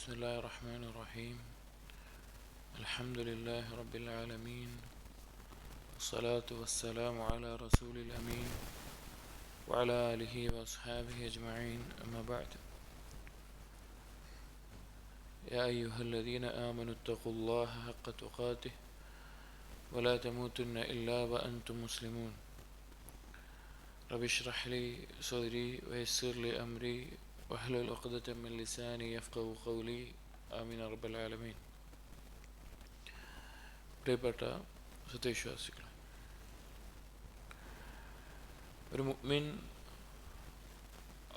بسم الله الرحمن الرحيم. الحمد لله رب العالمين، والصلاة والسلام على رسول الأمين وعلى آله وأصحابه أجمعين، أما بعد. يا أيها الذين آمنوا اتقوا الله حق تقاته ولا تموتن إلا وأنتم مسلمون. رب اشرح لي صدري ويسر لي أمري واحلل عقدة من لساني يفقهوا قولي. ആമീൻ റബ്ബൽ ആലമീൻ. പ്രിയപ്പെട്ട സത്യവിശ്വാസികളെ, ഒരു മുഅ്മിൻ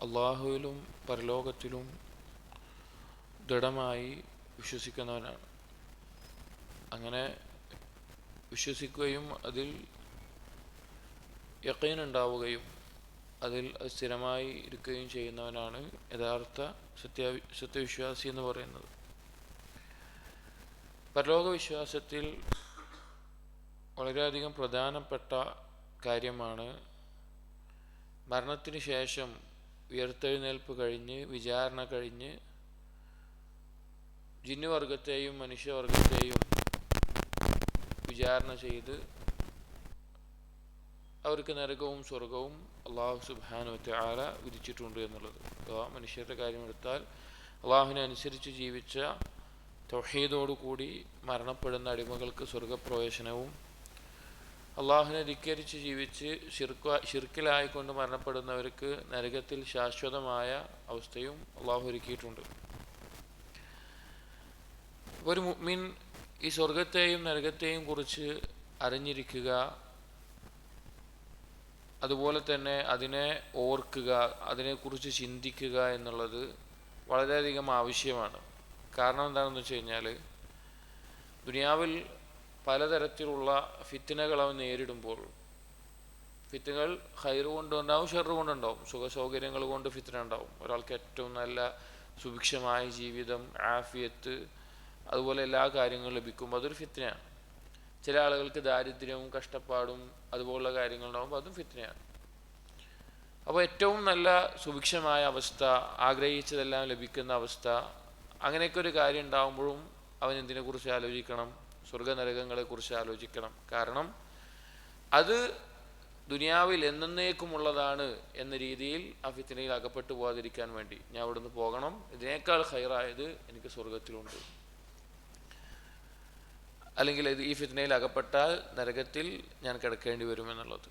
അള്ളാഹുവിലും പരലോകത്തിലും ദൃഢമായി വിശ്വസിക്കുന്നവനാണ്. അങ്ങനെ വിശ്വസിക്കുകയും അതിൽ യഖീൻ ഉണ്ടാവുകയും അതിൽ സ്ഥിരമായി ഇരിക്കുകയും ചെയ്യുന്നവനാണ് യഥാർത്ഥ സത്യവിശ്വാസി എന്ന് പറയുന്നത്. പരലോക വിശ്വാസത്തിൽ വളരെയധികം പ്രധാനപ്പെട്ട കാര്യമാണ് മരണത്തിന് ശേഷം ഉയർത്തെഴുന്നേൽപ്പ് കഴിഞ്ഞ് വിചാരണ കഴിഞ്ഞ് ജിന്നുവർഗത്തെയും മനുഷ്യവർഗത്തെയും വിചാരണ ചെയ്ത് അവർക്ക് നരകവും സ്വർഗവും അള്ളാഹു സുബ്ഹാനഹു വ തആല വിധിച്ചിട്ടുണ്ട് എന്നുള്ളത്. അഥവാ മനുഷ്യരുടെ കാര്യമെടുത്താൽ അള്ളാഹുവിനെ അനുസരിച്ച് ജീവിച്ച തൗഹീദോടുകൂടി മരണപ്പെടുന്ന അടിമകൾക്ക് സ്വർഗപ്രവേശനവും, അള്ളാഹുവിനെ ധിക്കരിച്ച് ജീവിച്ച് ശിർക്കിലായിക്കൊണ്ട് മരണപ്പെടുന്നവർക്ക് നരകത്തിൽ ശാശ്വതമായ അവസ്ഥയും അള്ളാഹു ഒരുക്കിയിട്ടുണ്ട്. ഒരു മുഅ്മിൻ ഈ സ്വർഗത്തെയും നരകത്തെയും കുറിച്ച് അറിഞ്ഞിരിക്കുക, അതുപോലെ തന്നെ അതിനെ ഓർക്കുക, അതിനെക്കുറിച്ച് ചിന്തിക്കുക എന്നുള്ളത് വളരെയധികം ആവശ്യമാണ്. കാരണം എന്താണെന്ന് വെച്ച് കഴിഞ്ഞാൽ, ദുനിയാവിൽ പലതരത്തിലുള്ള ഫിത്നകൾ അവൻ നേരിടുമ്പോൾ, ഫിത്നകൾ ഖൈറ് കൊണ്ടുണ്ടാവും, ഷർറ് കൊണ്ടുണ്ടാവും. സുഖ സൗകര്യങ്ങൾ കൊണ്ട് ഫിത്ന ഉണ്ടാവും. ഒരാൾക്ക് ഏറ്റവും നല്ല സുഭിക്ഷമായ ജീവിതം, ആഫിയത്ത്, അതുപോലെ എല്ലാ കാര്യങ്ങളും ലഭിക്കും, അതൊരു ഫിത്നയാണ്. ചില ആളുകൾക്ക് ദാരിദ്ര്യവും കഷ്ടപ്പാടും അതുപോലുള്ള കാര്യങ്ങളുണ്ടാകുമ്പോൾ അതും ഫിത്നയാണ്. അപ്പോൾ ഏറ്റവും നല്ല സുഭിക്ഷമായ അവസ്ഥ, ആഗ്രഹിച്ചതെല്ലാം ലഭിക്കുന്ന അവസ്ഥ, അങ്ങനെയൊക്കെ ഒരു കാര്യം ഉണ്ടാകുമ്പോഴും അവൻ എന്തിനെക്കുറിച്ച് ആലോചിക്കണം? സ്വർഗനരകങ്ങളെക്കുറിച്ച് ആലോചിക്കണം. കാരണം അത് ദുനിയാവിൽ എന്നേക്കുമുള്ളതാണ് എന്ന രീതിയിൽ ആ ഫിത്നയിൽ അകപ്പെട്ടു പോകാതിരിക്കാൻ വേണ്ടി ഞാൻ അവിടുന്ന് പോകണം, ഇതിനേക്കാൾ ഖൈറായത് എനിക്ക് സ്വർഗത്തിലുണ്ട്, അല്ലെങ്കിൽ ഈ ഫിത്നയിൽ അകപ്പെട്ടാൽ നരകത്തിൽ ഞാൻ കിടക്കേണ്ടി വരുമെന്നുള്ളത്.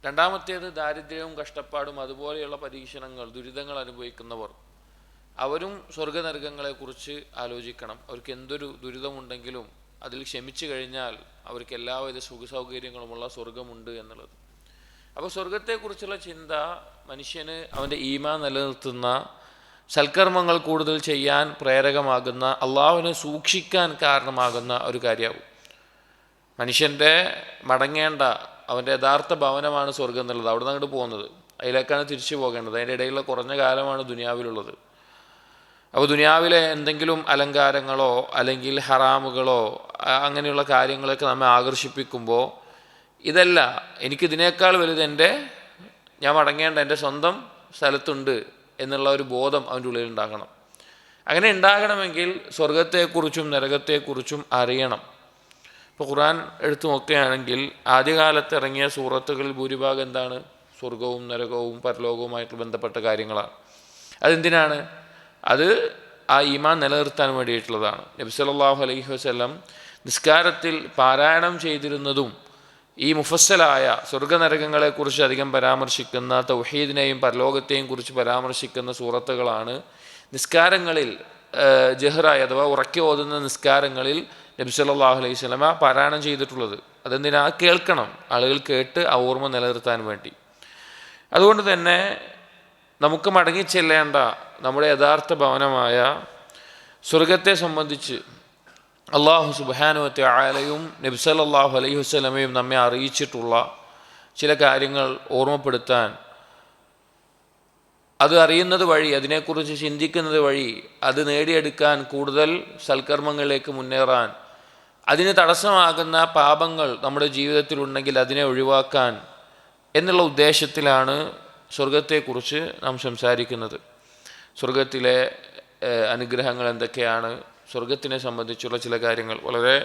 രണ്ടാമത്തേത് ദാരിദ്ര്യവും കഷ്ടപ്പാടും അതുപോലെയുള്ള പരീക്ഷണങ്ങൾ, ദുരിതങ്ങൾ അനുഭവിക്കുന്നവർ, അവരും സ്വർഗനരകങ്ങളെക്കുറിച്ച് ആലോചിക്കണം. അവർക്ക് എന്തൊരു ദുരിതമുണ്ടെങ്കിലും അതിൽ ക്ഷമിച്ചു കഴിഞ്ഞാൽ അവർക്ക് എല്ലാവിധ സുഖസൗകര്യങ്ങളുമുള്ള സ്വർഗമുണ്ട് എന്നുള്ളത്. അപ്പോൾ സ്വർഗത്തെക്കുറിച്ചുള്ള ചിന്ത മനുഷ്യന് അവൻ്റെ ഈമാൻ നിലനിർത്തുന്ന, സൽക്കർമ്മങ്ങൾ കൂടുതൽ ചെയ്യാൻ പ്രേരകമാകുന്ന, അള്ളാഹുവിനെ സൂക്ഷിക്കാൻ കാരണമാകുന്ന ഒരു കാര്യമാവും. മനുഷ്യൻ്റെ മടങ്ങേണ്ട അവൻ്റെ യഥാർത്ഥ ഭവനമാണ് സ്വർഗം എന്നുള്ളത്. അവിടെ നിന്ന് അങ്ങോട്ട് പോകുന്നത്, അതിലേക്കാണ് തിരിച്ചു പോകേണ്ടത്. അതിൻ്റെ ഇടയിലുള്ള കുറഞ്ഞ കാലമാണ് ദുനിയാവിലുള്ളത്. അപ്പോൾ ദുനിയാവിലെ എന്തെങ്കിലും അലങ്കാരങ്ങളോ അല്ലെങ്കിൽ ഹറാമുകളോ അങ്ങനെയുള്ള കാര്യങ്ങളൊക്കെ നമ്മെ ആകർഷിപ്പിക്കുമ്പോൾ, ഇതല്ല, എനിക്കിതിനേക്കാൾ വലുത് ഞാൻ മടങ്ങേണ്ട എൻ്റെ സ്വന്തം സ്ഥലത്തുണ്ട് എന്നുള്ള ഒരു ബോധം അവൻ്റെ ഉള്ളിൽ ഉണ്ടാകണം. അങ്ങനെ ഉണ്ടാകണമെങ്കിൽ സ്വർഗത്തെക്കുറിച്ചും നരകത്തെക്കുറിച്ചും അറിയണം. ഇപ്പോൾ ഖുർആൻ എടുത്തു നോക്കുകയാണെങ്കിൽ ആദ്യകാലത്ത് ഇറങ്ങിയ സൂറത്തുകളിൽ ഭൂരിഭാഗം എന്താണ്? സ്വർഗവും നരകവും പരലോകവുമായിട്ട് ബന്ധപ്പെട്ട കാര്യങ്ങളാണ്. അതെന്തിനാണ്? അത് ആ ഈമാൻ നിലനിർത്താൻ വേണ്ടിയിട്ടുള്ളതാണ്. നബി സല്ലല്ലാഹു അലൈഹി വസല്ലം നിസ്കാരത്തിൽ പാരായണം ചെയ്തിരുന്നതും ഈ മുഫസ്സലായ സ്വർഗനരകങ്ങളെക്കുറിച്ച് അധികം പരാമർശിക്കുന്ന, തൗഹീദിനെയും പരലോകത്തെയും കുറിച്ച് പരാമർശിക്കുന്ന സൂറത്തുകളാണ് നിസ്കാരങ്ങളിൽ ജഹ്റായി അഥവാ ഉറക്കി ഓതുന്ന നിസ്കാരങ്ങളിൽ നബി സല്ലല്ലാഹു അലൈഹി വസല്ലമ പാരായണം ചെയ്തിട്ടുള്ളത്. അതെന്തിനാ? കേൾക്കണം, ആളുകൾ കേട്ട് ആ ഓർമ്മ നിലനിർത്താൻ വേണ്ടി. അതുകൊണ്ട് തന്നെ നമുക്ക് മടങ്ങിച്ചെല്ലേണ്ട നമ്മുടെ യഥാർത്ഥ ഭവനമായ സ്വർഗത്തെ സംബന്ധിച്ച് അള്ളാഹു സുബ്ഹാനഹു വ തആലയും നബി സല്ലല്ലാഹു അലൈഹി വസല്ലമയും നമ്മെ അറിയിച്ചിട്ടുള്ള ചില കാര്യങ്ങൾ ഓർമ്മപ്പെടുത്താൻ, അത് അറിയുന്നത് വഴി, അതിനെക്കുറിച്ച് ചിന്തിക്കുന്നത് വഴി അത് നേടിയെടുക്കാൻ, കൂടുതൽ സൽക്കർമ്മങ്ങളിലേക്ക് മുന്നേറാൻ, അതിന് തടസ്സമാകുന്ന പാപങ്ങൾ നമ്മുടെ ജീവിതത്തിലുണ്ടെങ്കിൽ അതിനെ ഒഴിവാക്കാൻ എന്നുള്ള ഉദ്ദേശത്തിലാണ് സ്വർഗത്തെക്കുറിച്ച് നാം സംസാരിക്കുന്നത്. സ്വർഗത്തിലെ അനുഗ്രഹങ്ങൾ എന്തൊക്കെയാണ്, സ്വർഗത്തിനെ സംബന്ധിച്ചുള്ള ചില കാര്യങ്ങൾ. വളരെ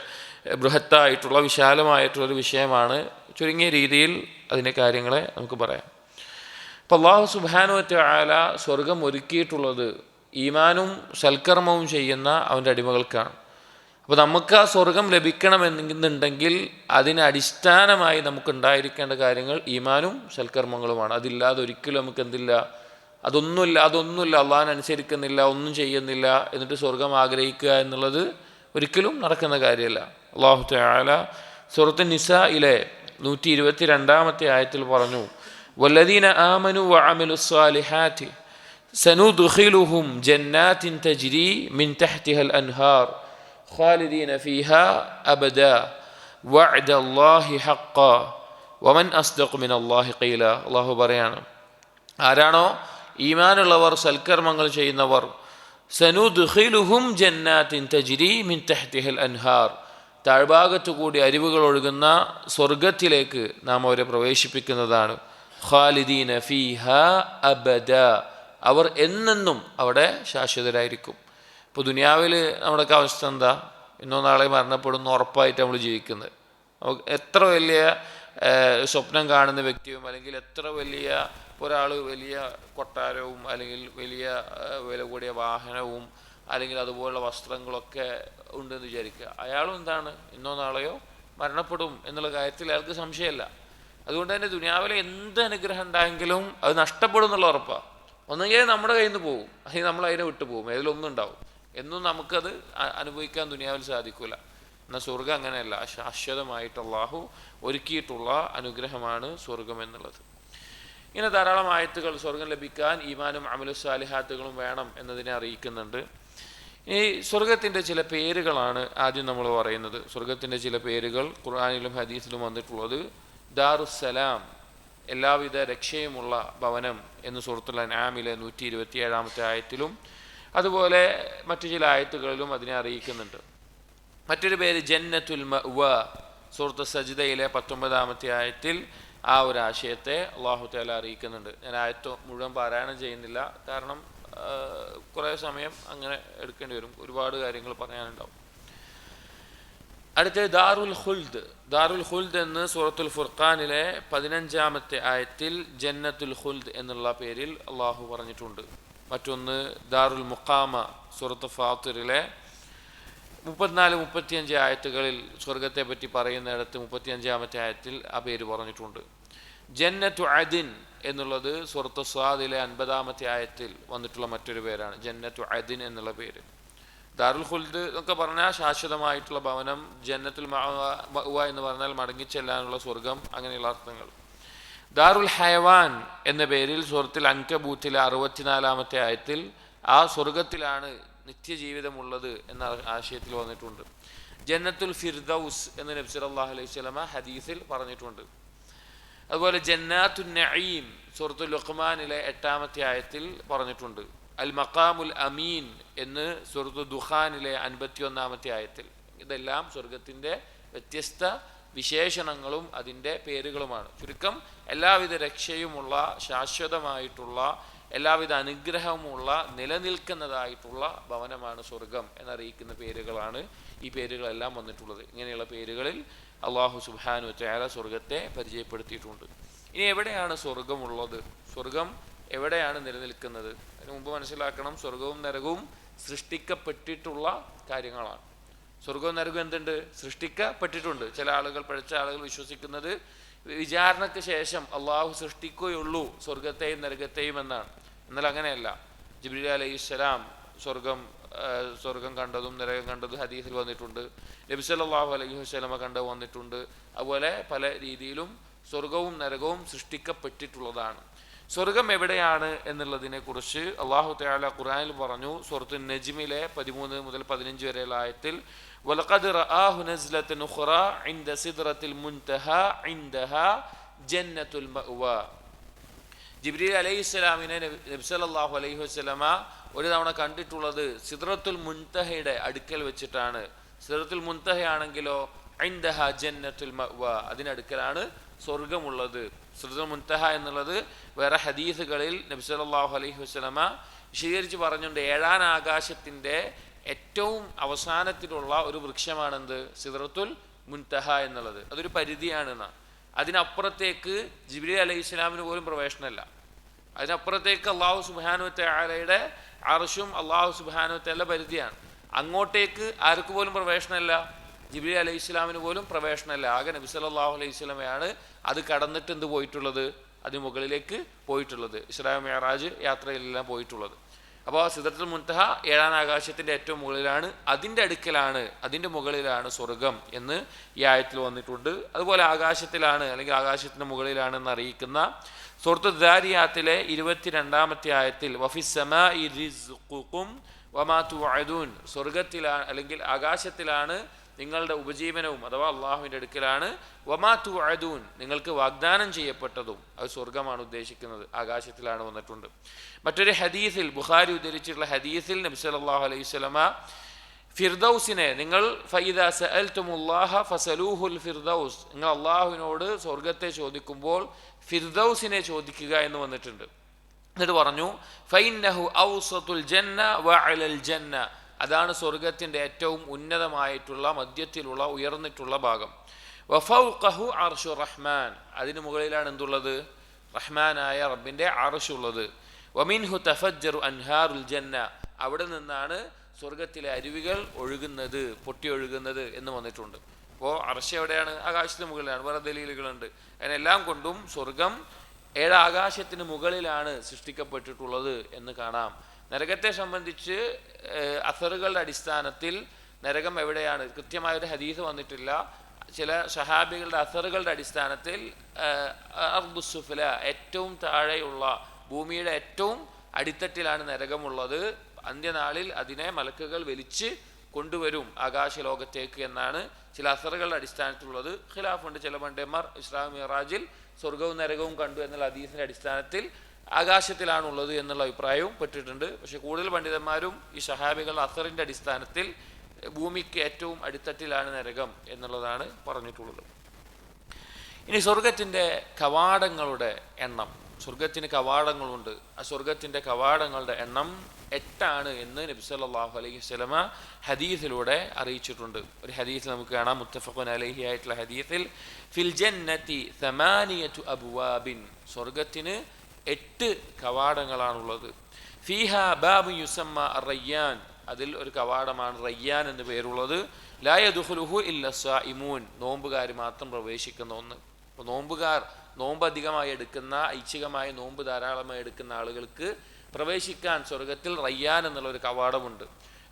ബൃഹത്തായിട്ടുള്ള വിശാലമായിട്ടുള്ളൊരു വിഷയമാണ്. ചുരുങ്ങിയ രീതിയിൽ അതിൻ്റെ കാര്യങ്ങളെ നമുക്ക് പറയാം. അപ്പോൾ അല്ലാഹു സുബ്ഹാനഹു വ തആല സ്വർഗം ഒരുക്കിയിട്ടുള്ളത് ഈമാനും സൽക്കർമ്മവും ചെയ്യുന്ന അവൻ്റെ അടിമകൾക്കാണ്. അപ്പോൾ നമുക്ക് ആ സ്വർഗം ലഭിക്കണമെന്നുണ്ടെങ്കിൽ അതിന് അടിസ്ഥാനമായി നമുക്കുണ്ടായിരിക്കേണ്ട കാര്യങ്ങൾ ഈമാനും സൽക്കർമ്മങ്ങളുമാണ്. അതില്ലാതെ ഒരിക്കലും നമുക്ക് എന്തില്ല, അതൊന്നുമില്ല അള്ളാഹിനനുസരിക്കുന്നില്ല, ഒന്നും ചെയ്യുന്നില്ല, എന്നിട്ട് സ്വർഗം ആഗ്രഹിക്കുക എന്നുള്ളത് ഒരിക്കലും നടക്കുന്ന കാര്യമല്ല. അല്ലാഹു തആല സൂറത്ത് നിസായിലെ 122-ാമത്തെ ആയത്തിൽ പറഞ്ഞു, വല്ലദീന ആമനു വഅമിലുസ്സാലിഹാത്തി സനുദ്ഖിലുഹും ജന്നാത്തിൻ തജ്രി മിൻ തഹ്തിഹൽ അൻഹാർ ഖാലിദീന ഫീഹാ അബദാ വഅദല്ലാഹി ഹഖ്ഖാ വമൻ അസ്ദഖു മിനല്ലാഹി ഖീല. അല്ലാഹു പറയാണ്, ആരാണോ ഈമാനുള്ളവർ, സൽക്കർമ്മങ്ങൾ ചെയ്യുന്നവർ, സനുദ്ഖിലുഹും ജന്നാത്തിൻ തജ്രി മിൻ തഹ്തിഹൽ അൻഹാർ, താഴ്ഭാഗത്തു കൂടി അരുവികൾ ഒഴുകുന്ന സ്വർഗത്തിലേക്ക് നാം അവരെ പ്രവേശിപ്പിക്കുന്നതാണ്. ഖാലിദീന ഫീഹാ അബദാ, അവർ എന്നെന്നും അവിടെ ശാശ്വതരായിരിക്കും. ഇപ്പോൾ ദുനിയാവിൽ നമ്മുടെയൊക്കെ അവസ്ഥ എന്താ? ഇന്നോ നാളെ മരണപ്പെടുന്ന ഉറപ്പായിട്ട് നമ്മൾ ജീവിക്കുന്നത്. എത്ര വലിയ സ്വപ്നം കാണുന്ന വ്യക്തിയും, അല്ലെങ്കിൽ എത്ര വലിയ ഒരാൾ വലിയ കൊട്ടാരവും, അല്ലെങ്കിൽ വലിയ വില കൂടിയ വാഹനവും, അല്ലെങ്കിൽ അതുപോലുള്ള വസ്ത്രങ്ങളൊക്കെ ഉണ്ടെന്ന് വിചാരിക്കുക, അയാളും എന്താണ്, ഇന്നോ നാളെയോ മരണപ്പെടും എന്നുള്ള കാര്യത്തിൽ അയാൾക്ക് സംശയമല്ല. അതുകൊണ്ട് തന്നെ ദുനിയാവിലെ എന്ത് അനുഗ്രഹം ഉണ്ടായെങ്കിലും അത് നഷ്ടപ്പെടും എന്നുള്ള ഉറപ്പാണ്. ഒന്നെങ്കിൽ നമ്മുടെ കയ്യിൽ നിന്ന് പോകും, അല്ലെങ്കിൽ നമ്മൾ അതിനെ വിട്ടു പോകും, ഏതിലൊന്നും ഉണ്ടാവും. എന്നും നമുക്കത് അനുഭവിക്കാൻ ദുനിയാവിൽ സാധിക്കില്ല. എന്നാൽ സ്വർഗം അങ്ങനെയല്ല, ശാശ്വതമായിട്ട് അല്ലാഹു ഒരുക്കിയിട്ടുള്ള അനുഗ്രഹമാണ് സ്വർഗം എന്നുള്ളത്. ഇങ്ങനെ ധാരാളം ആയത്തുകൾ സ്വർഗം ലഭിക്കാൻ ഈമാനും അമലുസ് സാലിഹാത്തുകളും വേണം എന്നതിനെ അറിയിക്കുന്നുണ്ട്. ഈ സ്വർഗത്തിൻ്റെ ചില പേരുകളാണ് ആദ്യം നമ്മൾ പറയുന്നത്. സ്വർഗത്തിൻ്റെ ചില പേരുകൾ ഖുർആനിലും ഹദീസിലും വന്നിട്ടുള്ളത് ദാറുസ്സലാം, എല്ലാവിധ രക്ഷയുമുള്ള ഭവനം എന്ന് സൂറത്തുൽ അൻആമിലെ 127-ാമത്തെ ആയത്തിലും അതുപോലെ മറ്റു ചില ആയത്തുകളിലും അതിനെ അറിയിക്കുന്നുണ്ട്. മറ്റൊരു പേര് ജന്നത്തുൽ മഅ്വ, സൂറത്ത് സജ്ദയിലെ 19-ാമത്തെ ആയത്തിൽ ആ ഒരു ആശയത്തെ അല്ലാഹു തആല അറിയിക്കുന്നുണ്ട്. ഞാൻ ആയത്ത് മുഴുവൻ പാരായണം ചെയ്യുന്നില്ല, കാരണം കുറേ സമയം അങ്ങനെ എടുക്കേണ്ടി വരും, ഒരുപാട് കാര്യങ്ങൾ പറയാനുണ്ടാവും. അടുത്തത് ദാറുൽ ഖുൽദ്. ദാറുൽ ഖുൽദ് എന്ന് സൂറത്തുൽ ഫുർഖാനിലെ 15-ാമത്തെ ആയത്തിൽ ജന്നത്തുൽ ഖുൽദ് എന്നുള്ള പേരിൽ അള്ളാഹു പറഞ്ഞിട്ടുണ്ട്. മറ്റൊന്ന് ദാറുൽ മുഖാമ, സൂറത്ത് ഫാത്തിറിലെ 34-35 ആയത്തുകളിൽ സ്വർഗത്തെ പറ്റി പറയുന്നിടത്ത് 35-ാമത്തെ ആയത്തിൽ ആ പേര് പറഞ്ഞിട്ടുണ്ട്. ജന്നത്തു അദിൻ എന്നുള്ളത് സൂറത്ത് സ്വാദിലെ 50-ാമത്തെ ആയത്തിൽ വന്നിട്ടുള്ള മറ്റൊരു പേരാണ്, ജന്നത്തു അദിൻ എന്നുള്ള പേര്. ദാറുൽ ഖുൽദ് എന്നൊക്കെ പറഞ്ഞാൽ ശാശ്വതമായിട്ടുള്ള ഭവനം, ജന്നത്തുൽ മഅ്വ എന്ന് പറഞ്ഞാൽ മടങ്ങിച്ചെല്ലാനുള്ള സ്വർഗം, അങ്ങനെയുള്ള അർത്ഥങ്ങൾ. ദാറുൽ ഹയവാൻ എന്ന പേരിൽ സൂറത്തുൽ അൻകബൂത്തിലെ 64-ാമത്തെ ആയത്തിൽ ആ സ്വർഗത്തിലാണ് നിത്യജീവിതമുള്ളത് എന്ന ആശയത്തിൽ വന്നിട്ടുണ്ട്. ജന്നത്തുൽ ഫിർദൗസ് എന്ന് നബി സല്ലല്ലാഹു അലൈഹി വസല്ലമ ഹദീസിൽ പറഞ്ഞിട്ടുണ്ട്. അതുപോലെ ജന്നാത്തുൻ നഈം സൂറത്തുൽ ലുഖ്മാനിലെ 8-ാമത്തെ ആയത്തിൽ പറഞ്ഞിട്ടുണ്ട്. അൽ മഖാമുൽ അമീൻ എന്ന് സൂറത്തുൽ ദുഖാനിലെ 51-ാമത്തെ ആയത്തിൽ. ഇതെല്ലാം സ്വർഗത്തിൻ്റെ വ്യത്യസ്ത വിശേഷണങ്ങളും അതിൻ്റെ പേരുകളുമാണ്. ചുരുക്കം എല്ലാവിധ രക്ഷയുമുള്ള, ശാശ്വതമായിട്ടുള്ള, എല്ലാവിധ അനുഗ്രഹവുമുള്ള, നിലനിൽക്കുന്നതായിട്ടുള്ള ഭവനമാണ് സ്വർഗം എന്നറിയിക്കുന്ന പേരുകളാണ് ഈ പേരുകളെല്ലാം വന്നിട്ടുള്ളത്. ഇങ്ങനെയുള്ള പേരുകളിൽ അല്ലാഹു സുബ്ഹാനഹു വ തആല സ്വർഗത്തെ പരിചയപ്പെടുത്തിയിട്ടുണ്ട്. ഇനി എവിടെയാണ് സ്വർഗമുള്ളത്? സ്വർഗം എവിടെയാണ് നിലനിൽക്കുന്നത്? അതിന് മുമ്പ് മനസ്സിലാക്കണം, സ്വർഗവും നരകവും സൃഷ്ടിക്കപ്പെട്ടിട്ടുള്ള കാര്യങ്ങളാണ്. സ്വർഗവും നരകവും എന്തുണ്ട്? സൃഷ്ടിക്കപ്പെട്ടിട്ടുണ്ട്. ചില ആളുകൾ, പഠിച്ച ആളുകൾ വിശ്വസിക്കുന്നത് വിചാരണയ്ക്ക് ശേഷം അള്ളാഹു സൃഷ്ടിക്കുകയുള്ളൂ സ്വർഗത്തെയും നരകത്തെയും എന്നാണ്. എന്നാൽ അങ്ങനെയല്ല. ജിബ്രീൽ അലൈഹിസ്സലാം സ്വർഗം കണ്ടതും നരകം കണ്ടതും ഹദീസിൽ വന്നിട്ടുണ്ട്. നബി സല്ലല്ലാഹു അലൈഹി വസല്ലമ കണ്ടത് വന്നിട്ടുണ്ട്. അതുപോലെ പല രീതിയിലും സ്വർഗവും നരകവും സൃഷ്ടിക്കപ്പെട്ടിട്ടുള്ളതാണ്. സ്വർഗം എവിടെയാണ് എന്നുള്ളതിനെ കുറിച്ച് അല്ലാഹു തആല ഖുർആനിൽ പറഞ്ഞു. സൂറത്തുൻ നജ്മിലെ 13 മുതൽ 15 വരെയുള്ള ആയത്തിൽ വലഖദ് റആഹു നസ്ലതൻ ഉഖ്റാ ഇൻദ സിദ്റത്തിൽ മുൻതഹാ ഇൻദഹാ ജന്നത്തുൽ മഅ്വ. ജിബ്രീൽ അലൈഹിസ്സലാമിനെ നബി സല്ലല്ലാഹു അലൈഹി വസല്ലമ ഒരു തവണ കണ്ടിട്ടുള്ളത് സിദ്റത്തുൽ മുൻതഹയുടെ അടുക്കൽ വെച്ചിട്ടാണ്. സിദ്റത്തുൽ മുൻതഹയാണെങ്കിലോ ഇൻദഹാ ജന്നത്തുൽ മഅ്വ, അതിനടുക്കലാണ് സ്വർഗമുള്ളത്. സിദ്റത്തുൽ മുൻതഹ എന്നുള്ളത് വേറെ ഹദീസുകളിൽ നബി സല്ലല്ലാഹു അലൈഹി വസല്ലമ വിശദീകരിച്ച് പറഞ്ഞുകൊണ്ട് 7-ാം ആകാശത്തിൻ്റെ ഏറ്റവും അവസാനത്തിലുള്ള ഒരു വൃക്ഷമാണെന്ത് സിദ്റത്തുൽ മുൻതഹ എന്നുള്ളത്. അതൊരു പരിധിയാണെന്നാണ്. അതിനപ്പുറത്തേക്ക് ജിബ്രീൽ അലൈഹി ഇസ്ലാമിന് പോലും പ്രവേശനമല്ല. അതിനപ്പുറത്തേക്ക് അള്ളാഹു സുബ്ഹാനഹു വ തആലയുടെ അർശും അള്ളാഹു സുബ്ഹാനഹു വ തആല പരിധിയാണ്. അങ്ങോട്ടേക്ക് ആർക്ക് പോലും പ്രവേശനമല്ല, ജിബ്രീൽ അലൈഹി ഇസ്ലാമിന് പോലും പ്രവേശനമല്ല. ആകെ നബി സല്ലല്ലാഹു അലൈഹി വസല്ലമയാണ് അത് കടന്നിട്ട് എന്ത് പോയിട്ടുള്ളത്, അതിന് മുകളിലേക്ക് പോയിട്ടുള്ളത്, ഇസ്രാ മിഅ്റാജ് യാത്രയിലെല്ലാം പോയിട്ടുള്ളത്. അപ്പോൾ സിദ്റത്തുൽ മുൻതഹ 7-ാം ആകാശത്തിൻ്റെ ഏറ്റവും മുകളിലാണ്, അതിൻ്റെ അടുക്കലാണ്, അതിൻ്റെ മുകളിലാണ് സ്വർഗം എന്ന് ഈ ആയത്തിൽ വന്നിട്ടുണ്ട്. അതുപോലെ ആകാശത്തിലാണ് അല്ലെങ്കിൽ ആകാശത്തിൻ്റെ മുകളിലാണെന്ന് അറിയിക്കുന്ന സൂറത്തു ദാരിയാത്തിലെ 22-ാമത്തെ ആയത്തിൽ വഫിസ് സമാഇ റിസ്ഖുകും വമാ തുഅദൂൻ, സ്വർഗത്തിലാണ് അല്ലെങ്കിൽ ആകാശത്തിലാണ് നിങ്ങളുടെ ഉപജീവനവും അഥവാ അള്ളാഹുവിൻ്റെ അടുക്കലാണ്, വമാ തുഅദൂൻ നിങ്ങൾക്ക് വാഗ്ദാനം ചെയ്യപ്പെട്ടതും, അത് സ്വർഗമാണ് ഉദ്ദേശിക്കുന്നത്, ആകാശത്തിലാണ് വന്നിട്ടുണ്ട്. മറ്റൊരു ഹദീസിൽ ബുഖാരി ഉദ്ധരിച്ചിട്ടുള്ള ഹദീസിൽ നബി സല്ലല്ലാഹു അലൈഹി വസല്ലമ ഫിർദൗസിനെ നിങ്ങൾ ഫഇദാ സഅൽതുമുല്ലാഹ ഫസലൂഹുൽ ഫിർദൗസ്, നിങ്ങൾ അള്ളാഹുവിനോട് സ്വർഗത്തെ ചോദിക്കുമ്പോൾ ഫിർദൗസിനെ ചോദിക്കുക എന്ന് വന്നിട്ടുണ്ട്. എന്നിട്ട് പറഞ്ഞു ഫഇന്നഹു ഔസതുൽ ജന്ന വഅലൽ ജന്ന, അതാണ് സ്വർഗത്തിൻ്റെ ഏറ്റവും ഉന്നതമായിട്ടുള്ള മധ്യത്തിലുള്ള ഉയർന്നിട്ടുള്ള ഭാഗം. വഫൗഖഹു അർശു റഹ്മാൻ, അതിന് മുകളിലാണ് എന്തുള്ളത്, റഹ്മാനായ റബ്ബിൻ്റെ അർശുള്ളത്. വമിൻഹു തഫജ്ജറു അൻഹാറുൽ ജന്ന, അവിടെ നിന്നാണ് സ്വർഗത്തിലെ അരുവികൾ ഒഴുകുന്നത്, പൊട്ടി ഒഴുകുന്നത് എന്ന് വന്നിട്ടുണ്ട്. അപ്പോൾ അർശ് എവിടെയാണ്, ആകാശത്തിന് മുകളിലാണ്. വേറെ ദലീലുകളുണ്ട്. അതിനെല്ലാം കൊണ്ടും സ്വർഗം 7 ആകാശത്തിന് മുകളിലാണ് സൃഷ്ടിക്കപ്പെട്ടിട്ടുള്ളത് എന്ന് കാണാം. നരകത്തെ സംബന്ധിച്ച് അസറുകളുടെ അടിസ്ഥാനത്തിൽ നരകം എവിടെയാണ് കൃത്യമായൊരു ഹദീസ് വന്നിട്ടില്ല. ചില സഹാബികളുടെ അസറുകളുടെ അടിസ്ഥാനത്തിൽ അർദുസുഫല, ഏറ്റവും താഴെയുള്ള ഭൂമിയുടെ ഏറ്റവും അടിത്തട്ടിലാണ് നരകമുള്ളത്. അന്ത്യനാളിൽ അതിനെ മലക്കുകൾ വലിച്ച് കൊണ്ടുവരും ആകാശലോകത്തേക്ക് എന്നാണ് ചില അസറുകളുടെ അടിസ്ഥാനത്തിലുള്ളത്. ഖിലാഫുണ്ട്. ചില പണ്ഡിതന്മാർ ഇസ്രാ മിഅ്റാജിൽ സ്വർഗവും നരകവും കണ്ടു എന്നുള്ള ഹദീസിൻ്റെ അടിസ്ഥാനത്തിൽ ആകാശത്തിലാണുള്ളത് എന്നുള്ള അഭിപ്രായവും പെട്ടിട്ടുണ്ട്. പക്ഷെ കൂടുതൽ പണ്ഡിതന്മാരും ഈ സഹാബികളുടെ അസറിൻ്റെ അടിസ്ഥാനത്തിൽ ഭൂമിക്ക് ഏറ്റവും അടിത്തട്ടിലാണ് നരകം എന്നുള്ളതാണ് പറഞ്ഞിട്ടുള്ളത്. ഇനി സ്വർഗത്തിൻ്റെ കവാടങ്ങളുടെ എണ്ണം, സ്വർഗത്തിന് കവാടങ്ങളുണ്ട്. ആ സ്വർഗത്തിൻ്റെ കവാടങ്ങളുടെ എണ്ണം 8 എന്ന് നബി സല്ലല്ലാഹു അലൈഹി വസല്ലമ ഹദീസിലൂടെ അറിയിച്ചിട്ടുണ്ട്. ഒരു ഹദീസിൽ നമുക്ക് കാണാം, മുത്തഫഖുൻ അലൈഹി ആയിട്ടുള്ള ഹദീസിൽ ഫിൽ ജന്നതി 8 അബ്വാബിൻ, സ്വർഗത്തിന് 8 കവാടങ്ങളാണുള്ളത്. ഫീഹ ബാബു യുസമ്മ റയ്യാൻ, അതിൽ ഒരു കവാടമാണ് റയ്യാൻ എന്ന് പേരുള്ളത്. ലാ യദ്ഖുലുഹു ഇല്ല സ്വാഇമൂൻ, നോമ്പുകാർ മാത്രം പ്രവേശിക്കുന്ന ഒന്ന്. അപ്പോൾ നോമ്പ് അധികമായി എടുക്കുന്ന, ഐച്ഛികമായ നോമ്പ് ധാരാളമായി എടുക്കുന്ന ആളുകൾക്ക് പ്രവേശിക്കാൻ സ്വർഗത്തിൽ റയ്യാൻ എന്നുള്ളൊരു കവാടമുണ്ട്.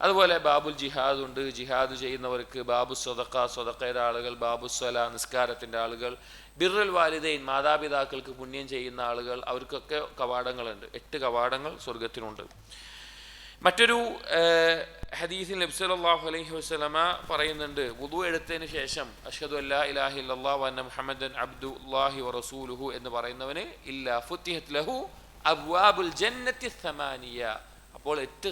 അതുപോലെ ബാബുൽ ജിഹാദ് ഉണ്ട്, ജിഹാദ് ചെയ്യുന്നവർക്ക്. ബാബു സ്വതക്ക, സ്വതക്കയുടെ ആളുകൾ. ബാബു സ്വല, നിസ്കാരത്തിൻ്റെ ആളുകൾ. ബിർറുൽ വാലിദൈൻ, മാതാപിതാക്കൾക്ക് പുണ്യം ചെയ്യുന്ന ആളുകൾ, അവർക്കൊക്കെ കവാടങ്ങളുണ്ട്. 8 കവാടങ്ങൾ സ്വർഗത്തിനുണ്ട്. മറ്റൊരു ഹദീസിൽ നബി സല്ലല്ലാഹു അലൈഹി വസല്ലമ പറയുന്നുണ്ട്, വുദു എടുത്തതിന് ശേഷം അഷ്ഹദു അല്ലാ ഇലാഹ ഇല്ലല്ലാഹു വഅന്ന മുഹമ്മദൻ അബ്ദുല്ലാഹി വറസൂലുഹു എന്ന് പറയുന്നവന് ഇല്ലാ ഫുത്തിഹത് ലഹു അബ്വാബുൽ ജന്നത്തി 8, അപ്പോൾ 8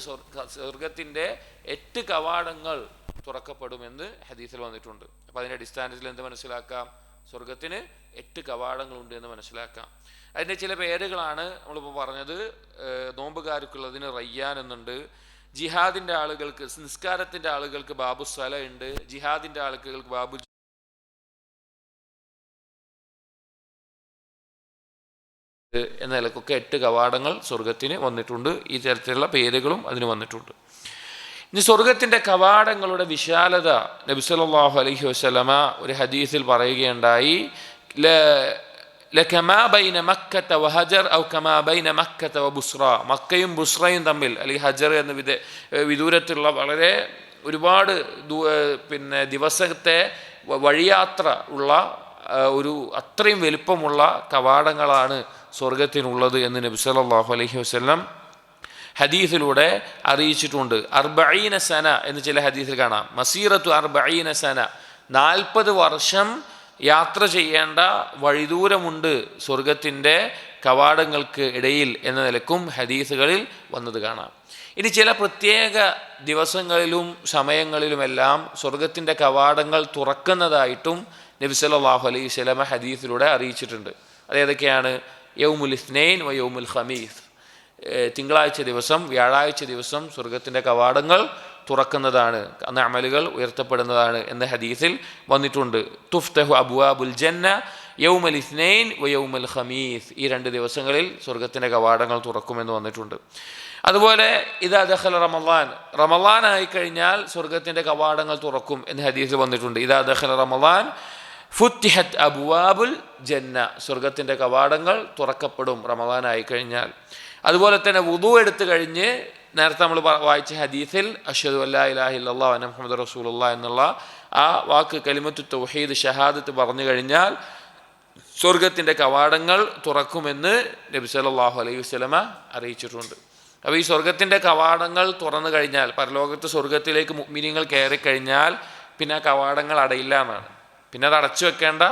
സ്വർഗത്തിൻ്റെ 8 കവാടങ്ങൾ തുറക്കപ്പെടുമെന്ന് ഹദീസിൽ വന്നിട്ടുണ്ട്. അപ്പോൾ അതിൻ്റെ അടിസ്ഥാനത്തിൽ എന്ത് മനസ്സിലാക്കാം, സ്വർഗത്തിന് 8 കവാടങ്ങളുണ്ട് എന്ന് മനസ്സിലാക്കാം. അതിൻ്റെ ചില പേരുകളാണ് നമ്മളിപ്പോൾ പറഞ്ഞത്. നോമ്പുകാർക്കുള്ളതിന് റയ്യാൻ എന്നുണ്ട്. ജിഹാദിൻ്റെ ആളുകൾക്ക്, നിസ്കാരത്തിൻ്റെ ആളുകൾക്ക് ബാബു സ്വല ഉണ്ട്. ജിഹാദിൻ്റെ ആളുകൾക്ക് ബാബു എന്ന നിലക്കൊക്കെ 8 കവാടങ്ങൾ സ്വർഗത്തിന് വന്നിട്ടുണ്ട്. ഈ തരത്തിലുള്ള പേരുകളും അതിന് വന്നിട്ടുണ്ട്. ഇനി സ്വർഗത്തിൻ്റെ കവാടങ്ങളുടെ വിശാലത നബി സല്ലല്ലാഹു അലൈഹി വസല്ലമ ഒരു ഹദീസിൽ പറയുകയുണ്ടായി, ലകമാ ബൈന മക്കത വഹജർ ഔ കമാ ബൈന മക്കത വബുസ്ര, മക്കയും ബുസ്രയും തമ്മിൽ, അല്ലെങ്കിൽ ഹജർ എന്ന വിദൂരത്തുള്ള വളരെ ഒരുപാട് ദിവസത്തെ വഴിയാത്ര ഉള്ള ഒരു അത്രയും വലിപ്പമുള്ള കവാടങ്ങളാണ് സ്വർഗത്തിനുള്ളത് എന്ന് നബി സല്ലല്ലാഹു അലൈഹി വസല്ലം ഹദീസിലൂടെ അറിയിച്ചിട്ടുണ്ട്. 40 സന എന്ന് ചില ഹദീസിൽ കാണാം. മസീറത്തു 40 സന, 40 വർഷം യാത്ര ചെയ്യേണ്ട വഴിദൂരമുണ്ട് സ്വർഗത്തിൻ്റെ കവാടങ്ങൾക്ക് ഇടയിൽ എന്ന നിലക്കും ഹദീസുകളിൽ വന്നത് കാണാം. ഇനി ചില പ്രത്യേക ദിവസങ്ങളിലും സമയങ്ങളിലുമെല്ലാം സ്വർഗത്തിൻ്റെ കവാടങ്ങൾ തുറക്കുന്നതായിട്ടും നബി സല്ലല്ലാഹു അലൈഹി വസല്ലം ഹദീസിലൂടെ അറിയിച്ചിട്ടുണ്ട്. അതേതൊക്കെയാണ്? യൗമുൽ ഇസ്നൈൻ വ യൗമുൽ ഖമീസ്, തിങ്കളാഴ്ച ദിവസം വ്യാഴാഴ്ച ദിവസം സ്വർഗത്തിൻ്റെ കവാടങ്ങൾ തുറക്കുന്നതാണ്, അന്ന് അമലുകൾ ഉയർത്തപ്പെടുന്നതാണ് എന്ന ഹദീസിൽ വന്നിട്ടുണ്ട്. തുഫ്തഹു അബ്വാബുൽ ജന്ന യൗമൽ ഇസ്നൈൻ വ യൗമൽ ഖമീസ്, ഈ 2 ദിവസങ്ങളിൽ സ്വർഗത്തിൻ്റെ കവാടങ്ങൾ തുറക്കുമെന്ന് വന്നിട്ടുണ്ട്. അതുപോലെ ഇദാ ദഖല റമളാൻ, റമളാനായി കഴിഞ്ഞാൽ സ്വർഗത്തിൻ്റെ കവാടങ്ങൾ തുറക്കും എന്ന് ഹദീസിൽ വന്നിട്ടുണ്ട്. ഇദാ ദഖല റമളാൻ ഫുത്തിഹത് അബ്വാബുൽ ജന്ന, സ്വർഗത്തിൻ്റെ കവാടങ്ങൾ തുറക്കപ്പെടും റമളാനായി കഴിഞ്ഞാൽ. അതുപോലെ തന്നെ വുദു എടുത്തു കഴിഞ്ഞ് നേരത്തെ നമ്മൾ വായിച്ച ഹദീസിൽ അഷ്ഹദു അല്ലാ ഇലാഹ ഇല്ലല്ലാഹു വ അന്ന മുഹമ്മദ് റസൂലുള്ളാഹി എന്നുള്ള ആ വാക്ക് കലിമത്തു തൗഹീദ് ഷഹാദത്ത് പറഞ്ഞു കഴിഞ്ഞാൽ സ്വർഗത്തിൻ്റെ കവാടങ്ങൾ തുറക്കുമെന്ന് നബി സല്ലല്ലാഹു അലൈഹി വസല്ലമ അറിയിച്ചിട്ടുണ്ട്. അപ്പോൾ ഈ സ്വർഗത്തിൻ്റെ കവാടങ്ങൾ തുറന്നു കഴിഞ്ഞാൽ, പരലോകത്ത് സ്വർഗത്തിലേക്ക് മുഅ്മിനീങ്ങൾ കയറിക്കഴിഞ്ഞാൽ പിന്നെ ആ കവാടങ്ങൾ അടയില്ല എന്നാണ്, പിന്നെ അത് അടച്ചു വെക്കേണ്ട